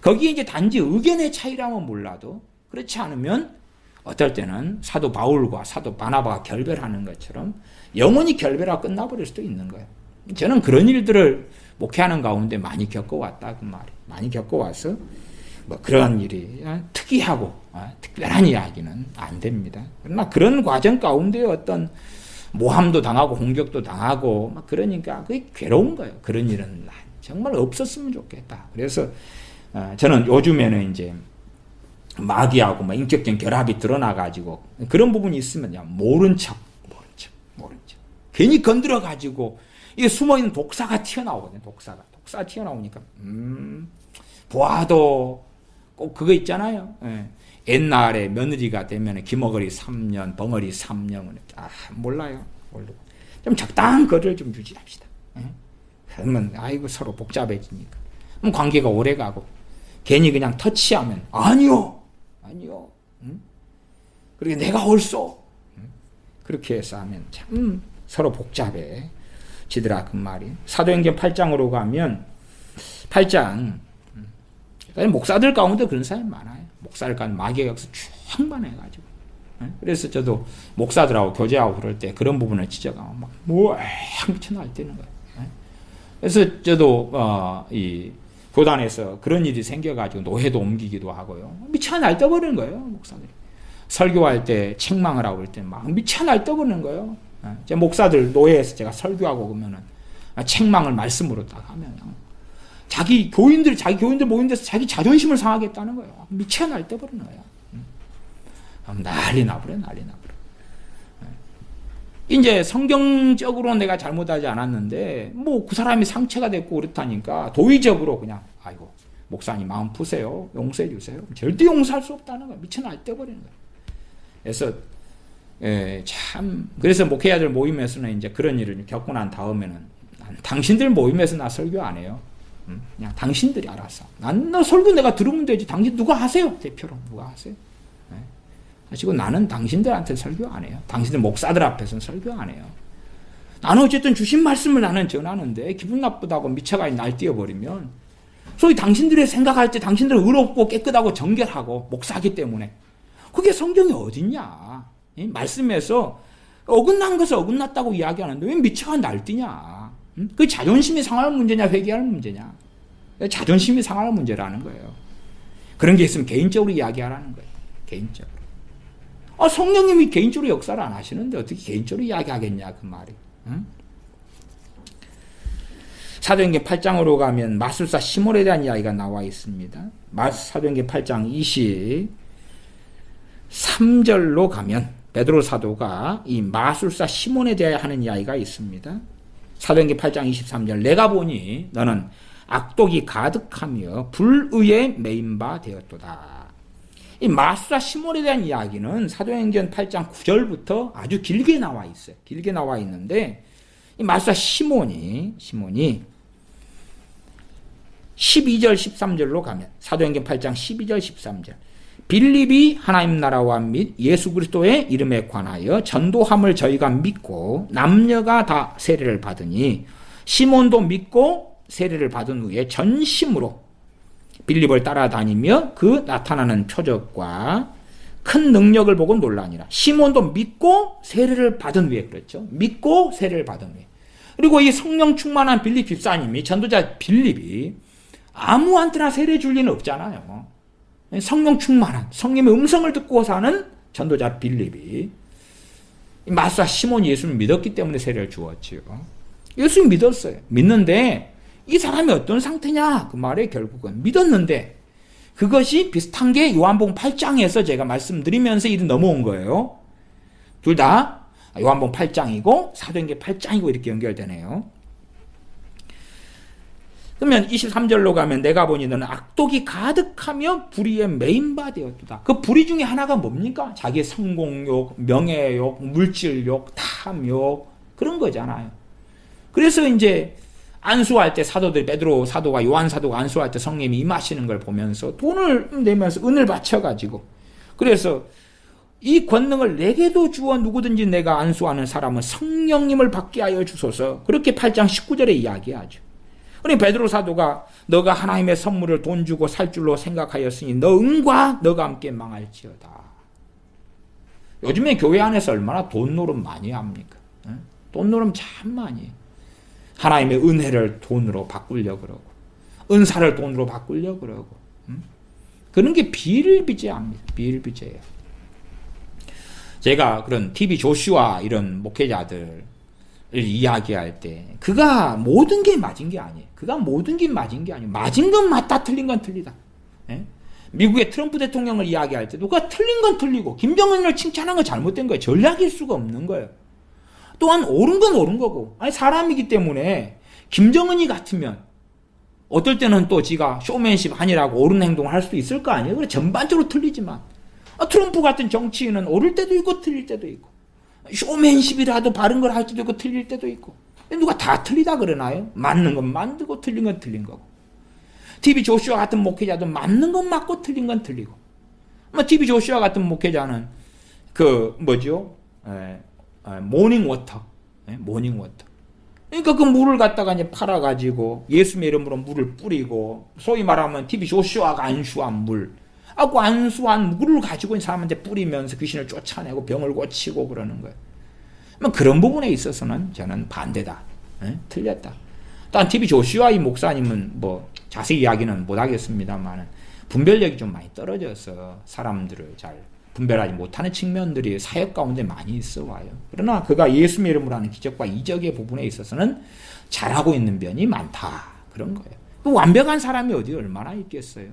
거기에 이제 단지 의견의 차이라면 몰라도 그렇지 않으면 어떨 때는 사도 바울과 사도 바나바가 결별하는 것처럼 영원히 결별하고 끝나버릴 수도 있는 거예요. 저는 그런 일들을 목회하는 가운데 많이 겪어왔다 그 말이에요. 많이 겪어와서 뭐 그런 일이 특이하고 특별한 이야기는 안 됩니다. 그러나 그런 과정 가운데 어떤 모함도 당하고 공격도 당하고 막 그러니까 그게 괴로운 거예요. 그런 일은 정말 없었으면 좋겠다. 그래서 저는 요즘에는 이제 마귀하고 막 인격적인 결합이 드러나가지고 그런 부분이 있으면 그냥 모른 척. 괜히 건드려가지고 이게 숨어있는 독사가 튀어나오거든요. 독사가 튀어나오니까 보아도 꼭 그거 있잖아요. 예. 옛날에 며느리가 되면 기머거리 3년, 벙어리 3년. 몰라요. 모르고. 좀 적당한 거리를 좀 유지합시다. 예. 그러면 아이고 서로 복잡해지니까. 그럼 관계가 오래가고 괜히 그냥 터치하면 아니요. 응? 그렇게 내가 옳소. 응? 그렇게 해서 하면 참 서로 복잡해지더라 그 말이. 사도행전 8장으로 가면 8장 목사들 가운데 그런 사람이 많아요. 목사들 가운데 마귀의 역사 충만해가지고. 그래서 저도 목사들하고 교제하고 그럴 때 그런 부분을 지적하면 막 미쳐날 때는 거예요. 그래서 저도 이 교단에서 그런 일이 생겨가지고 노회도 옮기기도 하고요. 미쳐 날떠버리는 거예요, 목사들이. 설교할 때 책망을 하고 그럴 때 막 미쳐 날떠버리는 거예요. 제 목사들 노회에서 제가 설교하고 그러면은 책망을 말씀으로 딱 하면 자기 교인들 모인 데서 자기 자존심을 상하겠다는 거예요. 미쳐 날떠버리는 거예요. 난리 나버려. 이제 성경적으로 내가 잘못하지 않았는데 뭐 그 사람이 상처가 됐고 그렇다니까 도의적으로 그냥 아이고 목사님 마음 푸세요. 용서해 주세요. 절대 용서할 수 없다는 거야. 미쳐 날뛰어버리는 거야. 그래서 참 그래서 목회자들 모임에서는 이제 그런 일을 겪고 난 다음에는 당신들 모임에서 나 설교 안 해요. 그냥 당신들이 알아서. 나 설교 내가 들으면 되지. 당신 누가 하세요. 대표로 누가 하세요. 하시고 나는 당신들한테 설교 안 해요. 당신들 목사들 앞에서는 설교 안 해요. 나는 어쨌든 주신 말씀을 나는 전하는데 기분 나쁘다고 미쳐가 날뛰어버리면 소위 당신들이 생각할 때 당신들 의롭고 깨끗하고 정결하고 목사기 때문에 그게 성경이 어딨냐. 말씀에서 어긋난 것을 어긋났다고 이야기하는데 왜 미쳐가 날뛰냐. 그 자존심이 상할 문제냐 회개할 문제냐. 자존심이 상할 문제라는 거예요. 그런 게 있으면 개인적으로 이야기하라는 거예요. 개인적으로. 성령님이 개인적으로 역사를 안 하시는데 어떻게 개인적으로 이야기하겠냐 그 말이. 응? 사도행전 8장으로 가면 마술사 시몬에 대한 이야기가 나와 있습니다. 사도행전 8장 23절로 가면 베드로 사도가 이 마술사 시몬에 대해 하는 이야기가 있습니다. 사도행전 8장 23절 내가 보니 너는 악독이 가득하며 불의에 매인 바 되었도다. 이 마술사 시몬에 대한 이야기는 사도행전 8장 9절부터 아주 길게 나와 있어요. 길게 나와 있는데 이 마술사 시몬이 12절 13절로 가면 사도행전 8장 12절 13절 빌립이 하나님 나라와 및 예수 그리스도의 이름에 관하여 전도함을 저희가 믿고 남녀가 다 세례를 받으니 시몬도 믿고 세례를 받은 후에 전심으로 빌립을 따라다니며 그 나타나는 표적과 큰 능력을 보고 놀라니라. 시몬도 믿고 세례를 받은 후에 그렇죠. 믿고 세례를 받은 후에. 그리고 이 성령 충만한 빌립 집사님이 전도자 빌립이 아무한테나 세례 줄 리는 없잖아요. 성령 충만한 성령의 음성을 듣고 사는 전도자 빌립이 마술사 시몬이 예수를 믿었기 때문에 세례를 주었지요. 예수 믿었어요. 믿는데 이 사람이 어떤 상태냐 그 말에 결국은 믿었는데 그것이 비슷한 게 요한복음 8장에서 제가 말씀드리면서 일이 넘어온 거예요. 둘 다 요한복음 8장이고 사도행전 8장이고 이렇게 연결되네요. 그러면 23절로 가면 내가 보니 너는 악독이 가득하며 불의에 매인 바 되었도다. 그 불의 중에 하나가 뭡니까? 자기의 성공욕, 명예욕, 물질욕, 탐욕 그런 거잖아요. 그래서 이제 안수할 때 사도들 베드로 사도가 요한 사도가 안수할 때 성령님이 임하시는 걸 보면서 돈을 내면서 은을 바쳐가지고 그래서 이 권능을 내게도 주어 누구든지 내가 안수하는 사람은 성령님을 받게 하여 주소서. 그렇게 8장 19절에 이야기하죠. 그러니 베드로 사도가 너가 하나님의 선물을 돈 주고 살 줄로 생각하였으니 너 응과 너가 함께 망할지어다. 요즘에 교회 안에서 얼마나 돈 노름 많이 합니까? 돈 노름 참 많이 해요. 하나님의 은혜를 돈으로 바꾸려고 그러고 은사를 돈으로 바꾸려고 그러고 그런 게 비일비재합니다. 비일비재예요. 제가 그런 TV 조슈아 이런 목회자들을 이야기할 때 그가 모든 게 맞은 게 아니에요. 그가 모든 게 맞은 게 아니에요. 맞은 건 맞다, 틀린 건 틀리다. 예? 미국의 트럼프 대통령을 이야기할 때 누가 틀린 건 틀리고 김정은을 칭찬한 건 잘못된 거예요. 전략일 수가 없는 거예요. 또한 옳은 건 옳은 거고, 아니 사람이기 때문에 김정은이 같으면 어떨 때는 또 지가 쇼맨십 아니라고 옳은 행동을 할 수도 있을 거 아니에요. 그래 전반적으로 틀리지만 트럼프 같은 정치인은 옳을 때도 있고 틀릴 때도 있고 쇼맨십이라도 바른 걸 할 때도 있고 틀릴 때도 있고 누가 다 틀리다 그러나요? 맞는 건 맞고 틀린 건 틀린 거고 TV 조슈아 같은 목회자도 맞는 건 맞고 틀린 건 틀리고 TV 조슈아 같은 목회자는 그 뭐죠? 모닝워터 모닝워터 그러니까 그 물을 갖다가 이제 팔아가지고 예수님의 이름으로 물을 뿌리고 소위 말하면 TV 조슈아가 안수한 물 그 안수한 물을 가지고 사람한테 뿌리면서 귀신을 쫓아내고 병을 고치고 그러는 거예요. 그런 부분에 있어서는 저는 반대다. 틀렸다. 또한 TV 조슈아 이 목사님은 뭐 자세히 이야기는 못하겠습니다만 분별력이 좀 많이 떨어져서 사람들을 잘 분별하지 못하는 측면들이 사역 가운데 많이 있어 와요. 그러나 그가 예수님의 이름으로 하는 기적과 이적의 부분에 있어서는 잘하고 있는 면이 많다. 그런 거예요. 완벽한 사람이 어디 얼마나 있겠어요.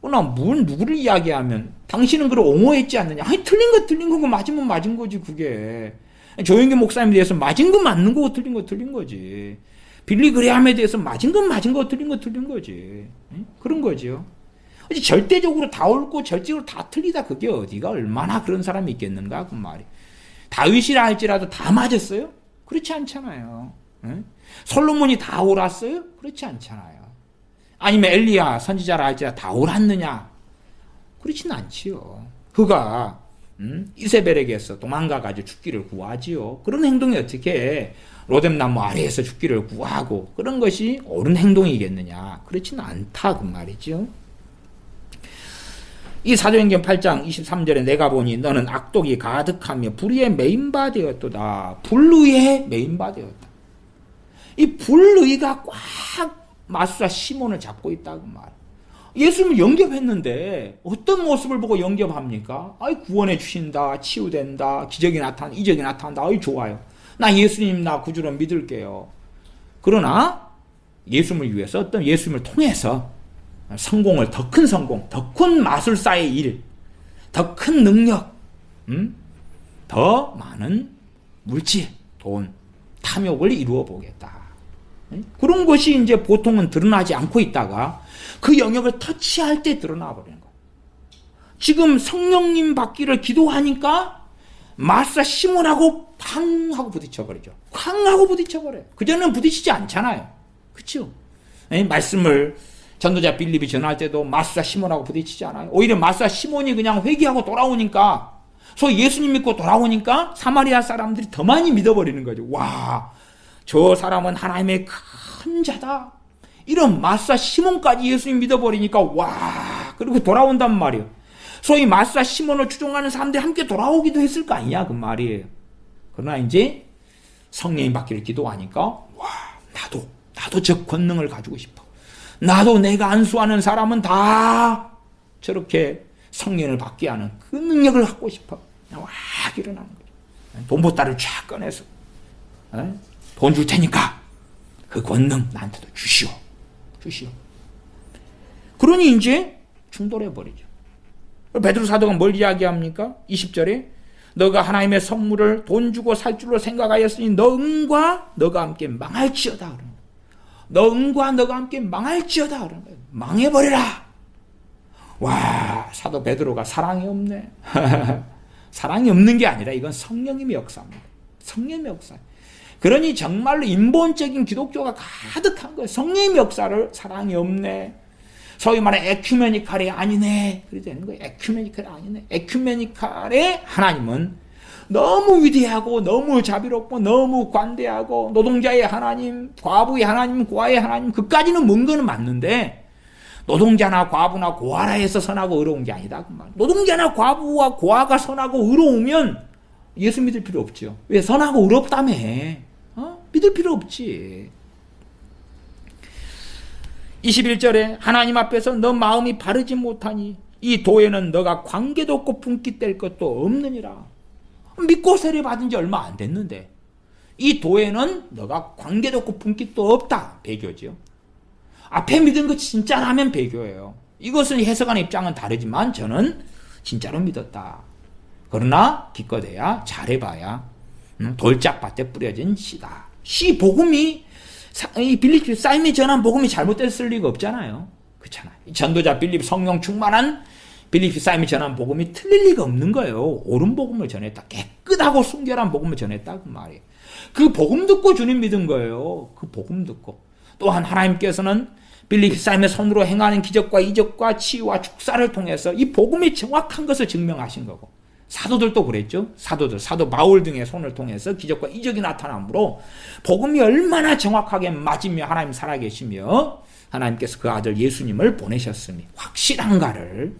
그러나 누구를 이야기하면 당신은 그걸 옹호했지 않느냐. 아니 틀린 거 틀린 거고 맞으면 맞은 거지 그게. 조영기 목사님에 대해서 맞은 건 맞는 거고 틀린 거 틀린 거지. 빌리 그레함에 대해서 맞은 건 맞은 거고 틀린 거 틀린 거지. 그런 거죠. 절대적으로 다 옳고 절대적으로 다 틀리다 그게 어디가 얼마나 그런 사람이 있겠는가 그 말이. 다윗이라 할지라도 다 맞았어요? 그렇지 않잖아요. 솔로몬이 다 옳았어요? 그렇지 않잖아요. 아니면 엘리야 선지자라 할지라도 다 옳았느냐? 그렇지는 않지요. 그가 이세벨에게서 도망가가지고 죽기를 구하지요. 그런 행동이 어떻게 로뎀나무 아래에서 죽기를 구하고 그런 것이 옳은 행동이겠느냐? 그렇지는 않다 그 말이죠. 이 사도행전 8장 23절에 내가 보니 너는 악독이 가득하며 불의에 메인바 되었도다. 불의에 메인바 되었다. 이 불의가 꽉 마수사 시몬을 잡고 있다고 말. 예수님을 영접했는데 어떤 모습을 보고 영접합니까? 아이 구원해 주신다, 치유된다, 기적이 나타난다, 이적이 나타난다. 아이 좋아요. 나 예수님 나 구주로 믿을게요. 그러나 예수님을 위해서 어떤 예수님을 통해서 성공을 더 큰 성공, 더 큰 마술사의 일, 더 큰 능력, 더 많은 물질, 돈, 탐욕을 이루어 보겠다. 그런 것이 이제 보통은 드러나지 않고 있다가 그 영역을 터치할 때 드러나 버리는 거예요. 지금 성령님 받기를 기도하니까 마술사 시몬하고 팡 하고 부딪혀버리죠. 쾅 하고 부딪혀버려요. 그전에는 부딪히지 않잖아요. 그렇죠? 말씀을 전도자 빌립이 전할 때도 마술사 시몬하고 부딪히지 않아요. 오히려 마술사 시몬이 그냥 회개하고 돌아오니까 소위 예수님 믿고 돌아오니까 사마리아 사람들이 더 많이 믿어버리는 거죠. 와, 저 사람은 하나님의 큰 자다. 이런 마술사 시몬까지 예수님 믿어버리니까 와, 그리고 돌아온단 말이에요. 소위 마술사 시몬을 추종하는 사람들이 함께 돌아오기도 했을 거 아니냐 그 말이에요. 그러나 이제 성령님 받기를 기도하니까 와, 나도 저 권능을 가지고 싶어. 나도 내가 안수하는 사람은 다 저렇게 성령을 받게 하는 그 능력을 갖고 싶어. 와, 일어나는 거죠. 돈보따리를 쫙 꺼내서 돈 줄 테니까 그 권능 나한테도 주시오. 그러니 이제 충돌해 버리죠. 베드로 사도가 뭘 이야기합니까? 20절에 너가 하나님의 선물을 돈 주고 살 줄로 생각하였으니 너 응과 너가 함께 망할지어다. 너 응과 너가 함께 망할지어다. 그런 거예요. 망해버려라. 와, 사도 베드로가 사랑이 없네. 사랑이 없는 게 아니라 이건 성령님의 역사입니다. 성령님의 역사. 그러니 정말로 인본적인 기독교가 가득한 거예요. 성령님의 역사를 사랑이 없네. 소위 말하는 에큐메니칼이 아니네. 그래 되는 거예요. 에큐메니칼이 아니네. 에큐메니칼의 하나님은 너무 위대하고 너무 자비롭고 너무 관대하고 노동자의 하나님, 과부의 하나님, 고아의 하나님, 그까지는 뭔 거는 맞는데 노동자나 과부나 고아라 해서 선하고 의로운 게 아니다. 그 말. 노동자나 과부와 고아가 선하고 의로우면 예수 믿을 필요 없죠. 왜? 선하고 의롭다며. 믿을 필요 없지. 21절에 하나님 앞에서 너 마음이 바르지 못하니 이 도에는 너가 관계도 없고 분깃될 것도 없느니라. 믿고 세례받은 지 얼마 안 됐는데 이 도에는 너가 관계도 없고 분깃도 없다. 배교죠. 앞에 믿은 거 진짜라면 배교예요. 이것은 해석하는 입장은 다르지만 저는 진짜로 믿었다. 그러나 기껏해야 잘해봐야 돌짝밭에 뿌려진 씨다. 씨 복음이 이 빌립 사임이 전한 복음이 잘못됐을 리가 없잖아요. 그렇잖아요. 전도자 빌립 성령 충만한 빌립 사임이 전한 복음이 틀릴 리가 없는 거예요. 옳은 복음을 전했다. 깨끗하고 순결한 복음을 전했다 그 말이에요. 그 복음 듣고 주님 믿은 거예요. 그 복음 듣고. 또한 하나님께서는 빌립 사임의 손으로 행하는 기적과 이적과 치유와 축사를 통해서 이 복음이 정확한 것을 증명하신 거고, 사도들도 그랬죠. 사도 바울 등의 손을 통해서 기적과 이적이 나타나므로 복음이 얼마나 정확하게 맞으며 하나님 살아계시며 하나님께서 그 아들 예수님을 보내셨으니 확실한가를,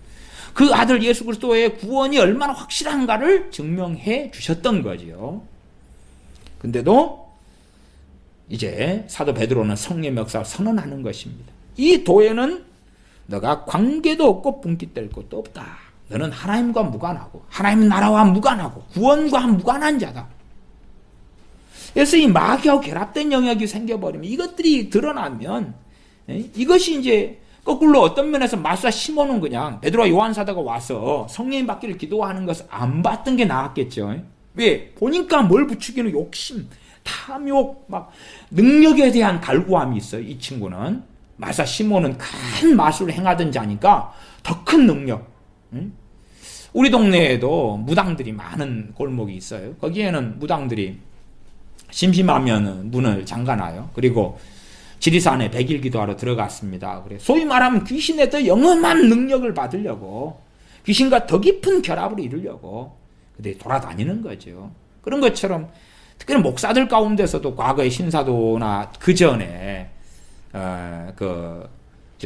그 아들 예수 그리스도의 구원이 얼마나 확실한가를 증명해 주셨던 거죠. 근데도 이제 사도 베드로는 성령의 역사를 선언하는 것입니다. 이 도에는 너가 관계도 없고 분깃될 것도 없다. 너는 하나님과 무관하고 하나님 나라와 무관하고 구원과 무관한 자다. 그래서 이 마귀하고 결합된 영역이 생겨버리면, 이것들이 드러나면, 이것이 이제 거꾸로 어떤 면에서 마사 시몬은 그냥 베드로와 요한 사도가 와서 성령 받기를 기도하는 것을 안 받던 게 나았겠죠. 왜? 보니까 뭘 부추기는 욕심, 탐욕, 막 능력에 대한 갈구함이 있어요. 이 친구는. 마사 시몬은 큰 마술을 행하던 자니까 더 큰 능력. 우리 동네에도 무당들이 많은 골목이 있어요. 거기에는 무당들이 심심하면 문을 잠가놔요. 그리고 지리산에 100일 기도하러 들어갔습니다. 그래 소위 말하면 귀신의 더 영험한 능력을 받으려고, 귀신과 더 깊은 결합을 이루려고 근데 돌아다니는 거죠. 그런 것처럼 특히나 목사들 가운데서도 과거의 신사도나 그 전에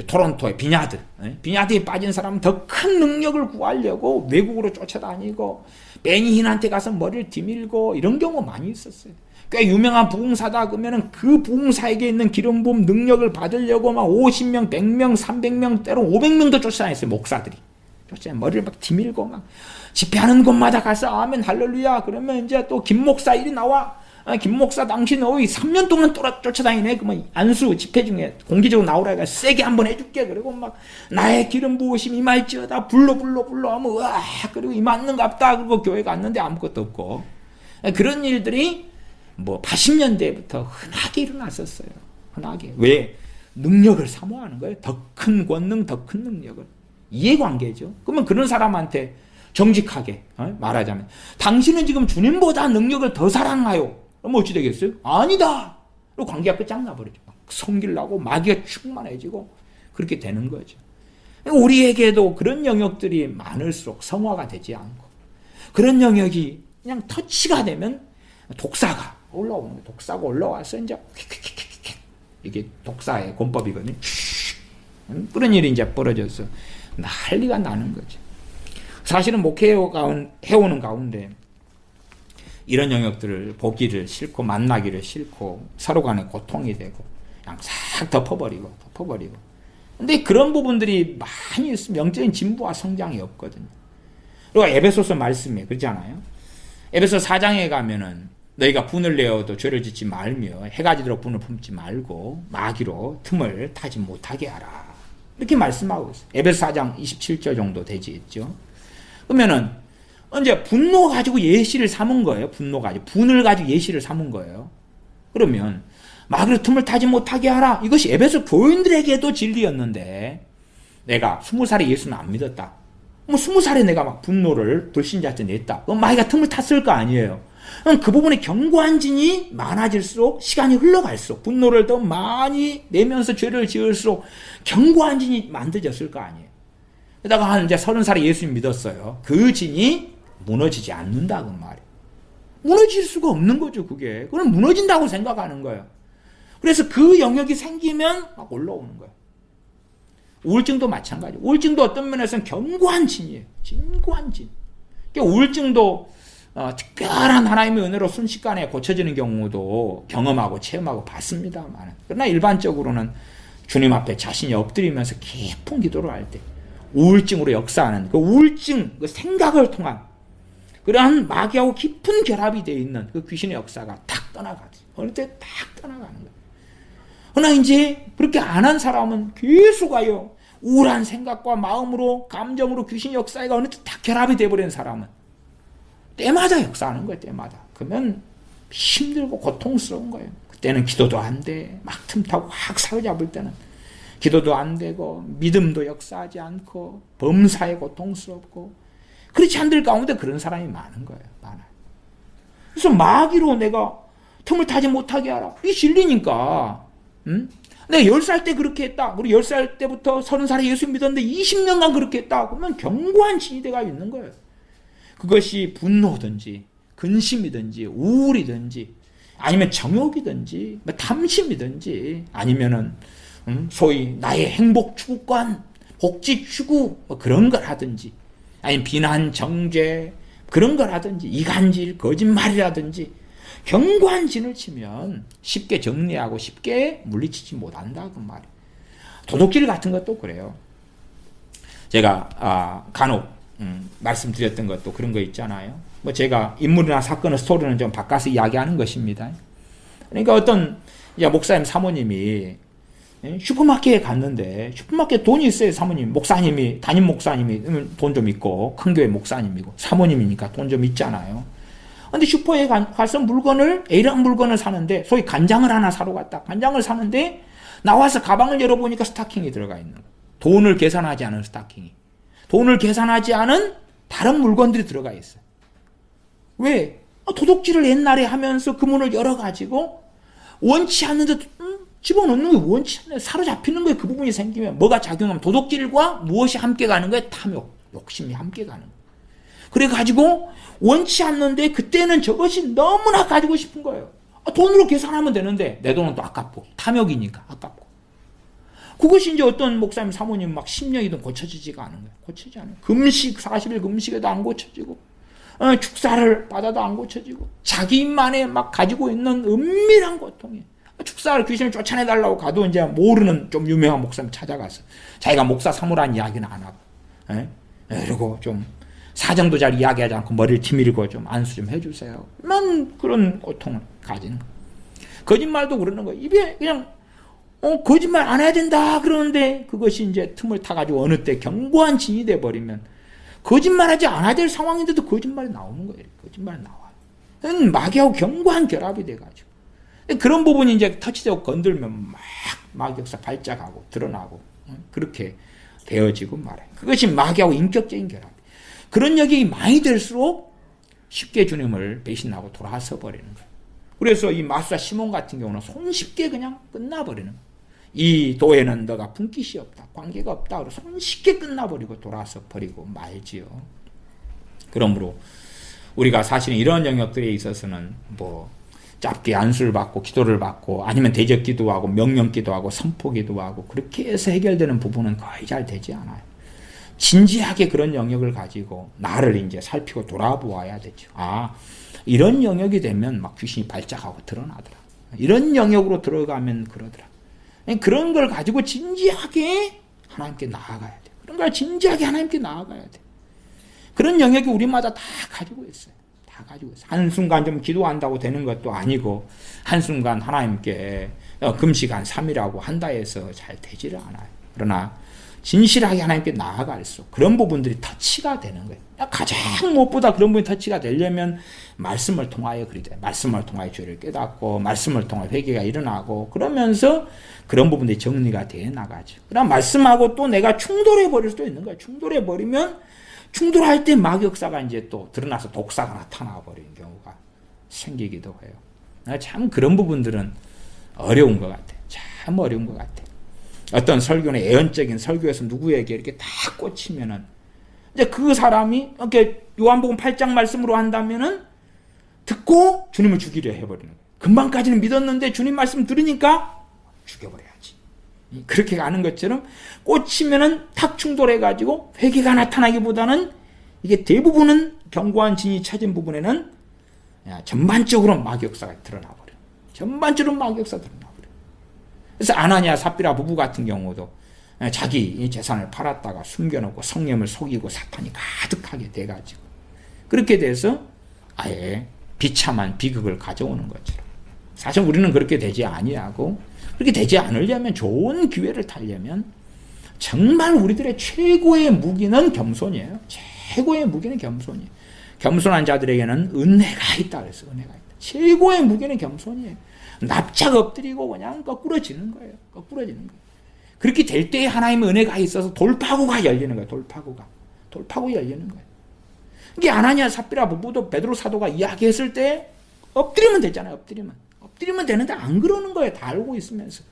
토론토의 비냐드에 빠진 사람은 더 큰 능력을 구하려고 외국으로 쫓아다니고 베니힌한테 가서 머리를 뒤밀고 이런 경우 많이 있었어요. 꽤 유명한 부흥사다 그러면은 그 부흥사에게 있는 기름 부음 능력을 받으려고 막 50명, 100명, 300명, 때로 500명도 쫓아다녔어요. 목사들이. 머리를 막 뒤밀고 막 집회하는 곳마다 가서 아멘 할렐루야 그러면 이제 또 김 목사 일이 나와. 김 목사 당신 3년 동안 쫓아다니네. 그러면 안수 집회 중에 공개적으로 나오라 해가 세게 한번 해줄게. 그리고 막 나의 기름 부으심 임할지어다 불러 하면 와 그리고 임하는갑다. 그리고 교회 갔는데 아무것도 없고. 그런 일들이 80년대부터 흔하게 일어났었어요. 흔하게. 왜? 능력을 사모하는 거예요. 더 큰 권능, 더 큰 능력을. 이해관계죠. 그러면 그런 사람한테 정직하게 말하자면 당신은 지금 주님보다 능력을 더 사랑하요. 그럼 어찌 되겠어요? 아니다. 그리고 관계가 끝장나버리죠. 성질나고 마귀가 충만해지고 그렇게 되는 거죠. 우리에게도 그런 영역들이 많을수록 성화가 되지 않고, 그런 영역이 그냥 터치가 되면 독사가 올라오는 거예요. 독사가 올라와서 이제 이게 독사의 권법이거든요. 그런 일이 이제 벌어져서 난리가 나는 거죠. 사실은 목회해오는 가운데 이런 영역들을 보기를 싫고 만나기를 싫고 서로 간에 고통이 되고 그냥 싹 덮어버리고 근데 그런 부분들이 많이 있으면 영적인 진보와 성장이 없거든요. 그리고 에베소서 말씀에 그렇잖아요. 에베소 4장에 가면은 너희가 분을 내어도 죄를 짓지 말며 해가 지도록 분을 품지 말고 마귀로 틈을 타지 못하게 하라. 이렇게 말씀하고 있어요. 에베소 4장 27절 정도 되지 있죠. 그러면은 이제 분노 가지고 예시를 삼은 거예요. 분을 가지고 예시를 삼은 거예요. 그러면 마귀로 틈을 타지 못하게 하라. 이것이 에베소 교인들에게도 진리였는데 내가 20살에 예수는 안 믿었다. 20살에 내가 막 분노를 불신자한테 냈다. 그럼 마귀가 틈을 탔을 거 아니에요. 그 부분에 견고한 진이 많아질수록 시간이 흘러갈수록 분노를 더 많이 내면서 죄를 지을수록 견고한 진이 만들어졌을 거 아니에요. 그러다가 한 이제 30살에 예수님 믿었어요. 그 진이 무너지지 않는다 그 말이에요. 무너질 수가 없는 거죠 그게. 그건 무너진다고 생각하는 거예요. 그래서 그 영역이 생기면 막 올라오는 거예요. 우울증도 마찬가지예요. 우울증도 어떤 면에서는 견고한 진이에요. 견고한 진. 그러니까 우울증도 특별한 하나님의 은혜로 순식간에 고쳐지는 경우도 경험하고 체험하고 봤습니다만, 그러나 일반적으로는 주님 앞에 자신이 엎드리면서 깊은 기도를 할 때 우울증으로 역사하는 그 우울증, 그 생각을 통한 그러한 마귀하고 깊은 결합이 되어 있는 그 귀신의 역사가 탁 떠나가지. 어느 때 탁 떠나가는 거예요. 그러나 이제 그렇게 안 한 사람은 계속하여 우울한 생각과 마음으로 감정으로 귀신 역사가 어느 때 탁 결합이 되어버린 사람은 때마다 역사하는 거예요. 때마다. 그러면 힘들고 고통스러운 거예요. 그때는 기도도 안 돼. 막 틈타고 확 사로잡을 때는 기도도 안 되고 믿음도 역사하지 않고 범사에 고통스럽고 그렇지 않들 가운데 그런 사람이 많은 거예요. 많아요. 그래서 마귀로 내가 틈을 타지 못하게 하라. 이게 진리니까. 응? 내가 10살 때 그렇게 했다. 우리 10살 때부터 30살에 예수 믿었는데 20년간 그렇게 했다. 그러면 견고한 진리대가 있는 거예요. 그것이 분노든지 근심이든지 우울이든지 아니면 정욕이든지 탐심이든지 아니면은 소위 나의 행복 추구관, 복지 추구 그런 걸 하든지 아니면 비난 정죄 그런 걸 하든지 이간질 거짓말이라든지 견고한 진을 치면 쉽게 정리하고 쉽게 물리치지 못한다 그 말이에요. 도둑질 같은 것도 그래요. 제가 간혹 말씀드렸던 것도 그런 거 있잖아요. 뭐 제가 인물이나 사건의 스토리는 좀 바꿔서 이야기하는 것입니다. 그러니까 어떤 목사님 사모님이 슈퍼마켓에 갔는데 슈퍼마켓 돈이 있어요. 사모님 목사님이 담임 목사님이 돈 좀 있고 큰 교회 목사님이고 사모님이니까 돈 좀 있잖아요. 근데 슈퍼에 가서 물건을 A라는 물건을 사는데 소위 간장을 하나 사러 갔다. 간장을 사는데 나와서 가방을 열어보니까 스타킹이 들어가 있는 거예요. 돈을 계산하지 않은 스타킹이. 돈을 계산하지 않은 다른 물건들이 들어가 있어요. 왜? 도둑질을 옛날에 하면서 그 문을 열어가지고 원치 않는데 집어넣는 게 원치 않는데 사로잡히는 거예요. 그 부분이 생기면 뭐가 작용하면 도둑질과 무엇이 함께 가는 거예요? 탐욕, 욕심이 함께 가는 거예요. 그래가지고 원치 않는데 그때는 저것이 너무나 가지고 싶은 거예요. 돈으로 계산하면 되는데 내 돈은 또 아깝고 탐욕이니까 아깝고. 그것이 이제 어떤 목사님 사모님 막 10년이든 고쳐지지가 않은 거예요. 고쳐지지 않아요. 금식 40일 금식에도 안 고쳐지고 축사를 받아도 안 고쳐지고 자기만의 막 가지고 있는 은밀한 고통이에요. 축사를 귀신을 쫓아내달라고 가도 이제 모르는 좀 유명한 목사님 찾아가서 자기가 목사 사모라는 이야기는 안 하고 그리고 좀 사정도 잘 이야기하지 않고 머리를 치밀고 좀 안수 좀 해주세요. 난 그런 고통을 가지는 거예요. 거짓말도 그러는 거예요. 입에 그냥 거짓말 안 해야 된다 그러는데 그것이 이제 틈을 타가지고 어느 때 견고한 진이 돼버리면 거짓말하지 않아야 될 상황인데도 거짓말이 나오는 거예요. 거짓말이 나와요. 마귀하고 견고한 결합이 돼가지고 그런 부분이 이제 터치되고 건들면 막 마귀 역사 발작하고 드러나고 그렇게 되어지고 말해요. 그것이 마귀하고 인격적인 결합. 그런 영역이 많이 될수록 쉽게 주님을 배신하고 돌아서 버리는 거예요. 그래서 이 마수사 시몬 같은 경우는 손쉽게 그냥 끝나버리는 거예요. 이 도에는 너가 분깃이 없다, 관계가 없다, 그래서 손쉽게 끝나버리고 돌아서 버리고 말지요. 그러므로 우리가 사실은 이런 영역들에 있어서는 뭐 짧게 안수를 받고 기도를 받고 아니면 대적 기도하고 명령 기도하고 선포 기도하고 그렇게 해서 해결되는 부분은 거의 잘 되지 않아요. 진지하게 그런 영역을 가지고 나를 이제 살피고 돌아보아야 되죠. 이런 영역이 되면 막 귀신이 발작하고 드러나더라. 이런 영역으로 들어가면 그러더라. 그런 걸 가지고 진지하게 하나님께 나아가야 돼. 그런 걸 진지하게 하나님께 나아가야 돼. 그런 영역이 우리마다 다 가지고 있어요. 다 가지고 있어요. 한순간 좀 기도한다고 되는 것도 아니고 한순간 하나님께 금식 한 3일하고 한다 해서 잘 되지를 않아요. 그러나 진실하게 하나님께 나아갈수록 그런 부분들이 터치가 되는 거예요. 가장 무엇보다 그런 부분이 터치가 되려면 말씀을 통하여 그리죠. 말씀을 통하여 죄를 깨닫고 말씀을 통하여 회개가 일어나고 그러면서 그런 부분들이 정리가 되어 나가죠. 그럼 말씀하고 또 내가 충돌해 버릴 수도 있는 거예요. 충돌해 버리면 충돌할 때 마귀 역사가 이제 또 드러나서 독사가 나타나 버리는 경우가 생기기도 해요. 참 그런 부분들은 어려운 것 같아요. 참 어려운 것 같아요. 어떤 설교는 예언적인 설교에서 누구에게 이렇게 다 꽂히면은 이제 그 사람이 이렇게 요한복음 8장 말씀으로 한다면은 듣고 주님을 죽이려 해버리는 거예요. 금방까지는 믿었는데 주님 말씀 들으니까 죽여버려야지. 그렇게 가는 것처럼 꽂히면은 탁 충돌해가지고 회개가 나타나기보다는 이게 대부분은 견고한 진이 찾은 부분에는 전반적으로 마귀역사가 드러나버려요. 전반적으로 마귀역사가 드러나버려요. 그래서 아나니아 삽비라 부부 같은 경우도 자기 재산을 팔았다가 숨겨놓고 성령을 속이고 사탄이 가득하게 돼가지고 그렇게 돼서 아예 비참한 비극을 가져오는 것처럼 사실 우리는 그렇게 되지 아니하고 그렇게 되지 않으려면 좋은 기회를 타려면 정말 우리들의 최고의 무기는 겸손이에요. 최고의 무기는 겸손이에요. 겸손한 자들에게는 은혜가 있다 그래서 은혜가 있다. 최고의 무기는 겸손이에요. 납작 엎드리고 그냥 거꾸러지는 거예요. 거꾸러지는 거예요. 그렇게 될 때에 하나님의 은혜가 있어서 돌파구가 열리는 거예요. 돌파구가 열리는 거예요. 이게 아나니아 삽비라 부부도 베드로 사도가 이야기했을 때 엎드리면 되잖아요. 엎드리면 되는데 안 그러는 거예요. 다 알고 있으면서.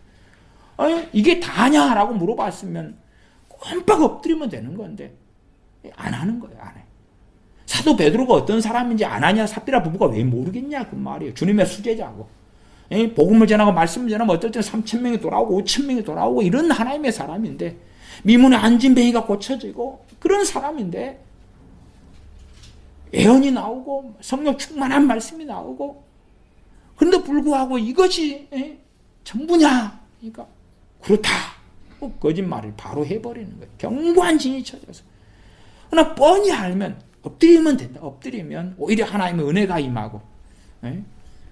이게 다냐라고 물어봤으면 꼼빡 엎드리면 되는 건데 안 하는 거예요. 안 해요. 사도 베드로가 어떤 사람인지 아나니아 삽비라 부부가 왜 모르겠냐 그 말이에요. 주님의 수제자고. 복음을 전하고 말씀을 전하면 어떨 때는 3,000명이 돌아오고 5,000명이 돌아오고 이런 하나님의 사람인데 미문에 앉은 뱅이가 고쳐지고 그런 사람인데 예언이 나오고 성령 충만한 말씀이 나오고 그런데 불구하고 이것이 전부냐? 그러니까 그렇다. 거짓말을 바로 해버리는 거예요. 견고한 진이 쳐져서. 그러나 뻔히 알면 엎드리면 된다. 엎드리면 오히려 하나님의 은혜가 임하고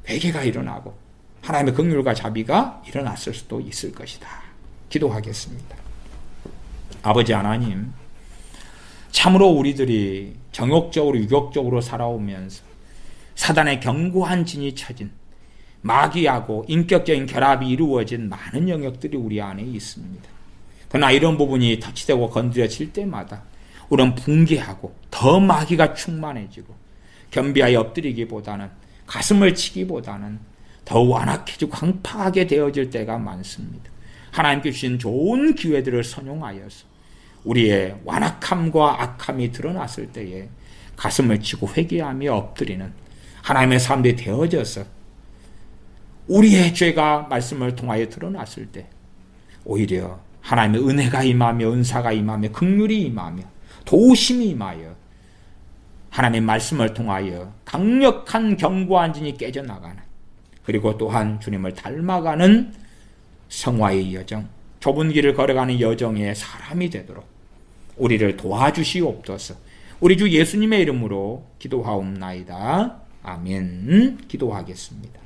회개가 일어나고 하나님의 긍휼과 자비가 일어났을 수도 있을 것이다. 기도하겠습니다. 아버지 하나님, 참으로 우리들이 정욕적으로 유격적으로 살아오면서 사단의 견고한 진이 쳐진 마귀하고 인격적인 결합이 이루어진 많은 영역들이 우리 안에 있습니다. 그러나 이런 부분이 터치되고 건드려질 때마다 우리는 붕괴하고 더 마귀가 충만해지고 겸비하여 엎드리기보다는 가슴을 치기보다는 더 완악해지고 강팍하게 되어질 때가 많습니다. 하나님께 주신 좋은 기회들을 선용하여서 우리의 완악함과 악함이 드러났을 때에 가슴을 치고 회개하며 엎드리는 하나님의 사람들이 되어져서 우리의 죄가 말씀을 통하여 드러났을 때 오히려 하나님의 은혜가 임하며 은사가 임하며 긍휼이 임하며 도우심이 임하여 하나님의 말씀을 통하여 강력한 견고한 진이 깨져나가는 그리고 또한 주님을 닮아가는 성화의 여정, 좁은 길을 걸어가는 여정의 사람이 되도록 우리를 도와주시옵소서. 우리 주 예수님의 이름으로 기도하옵나이다. 아멘. 기도하겠습니다.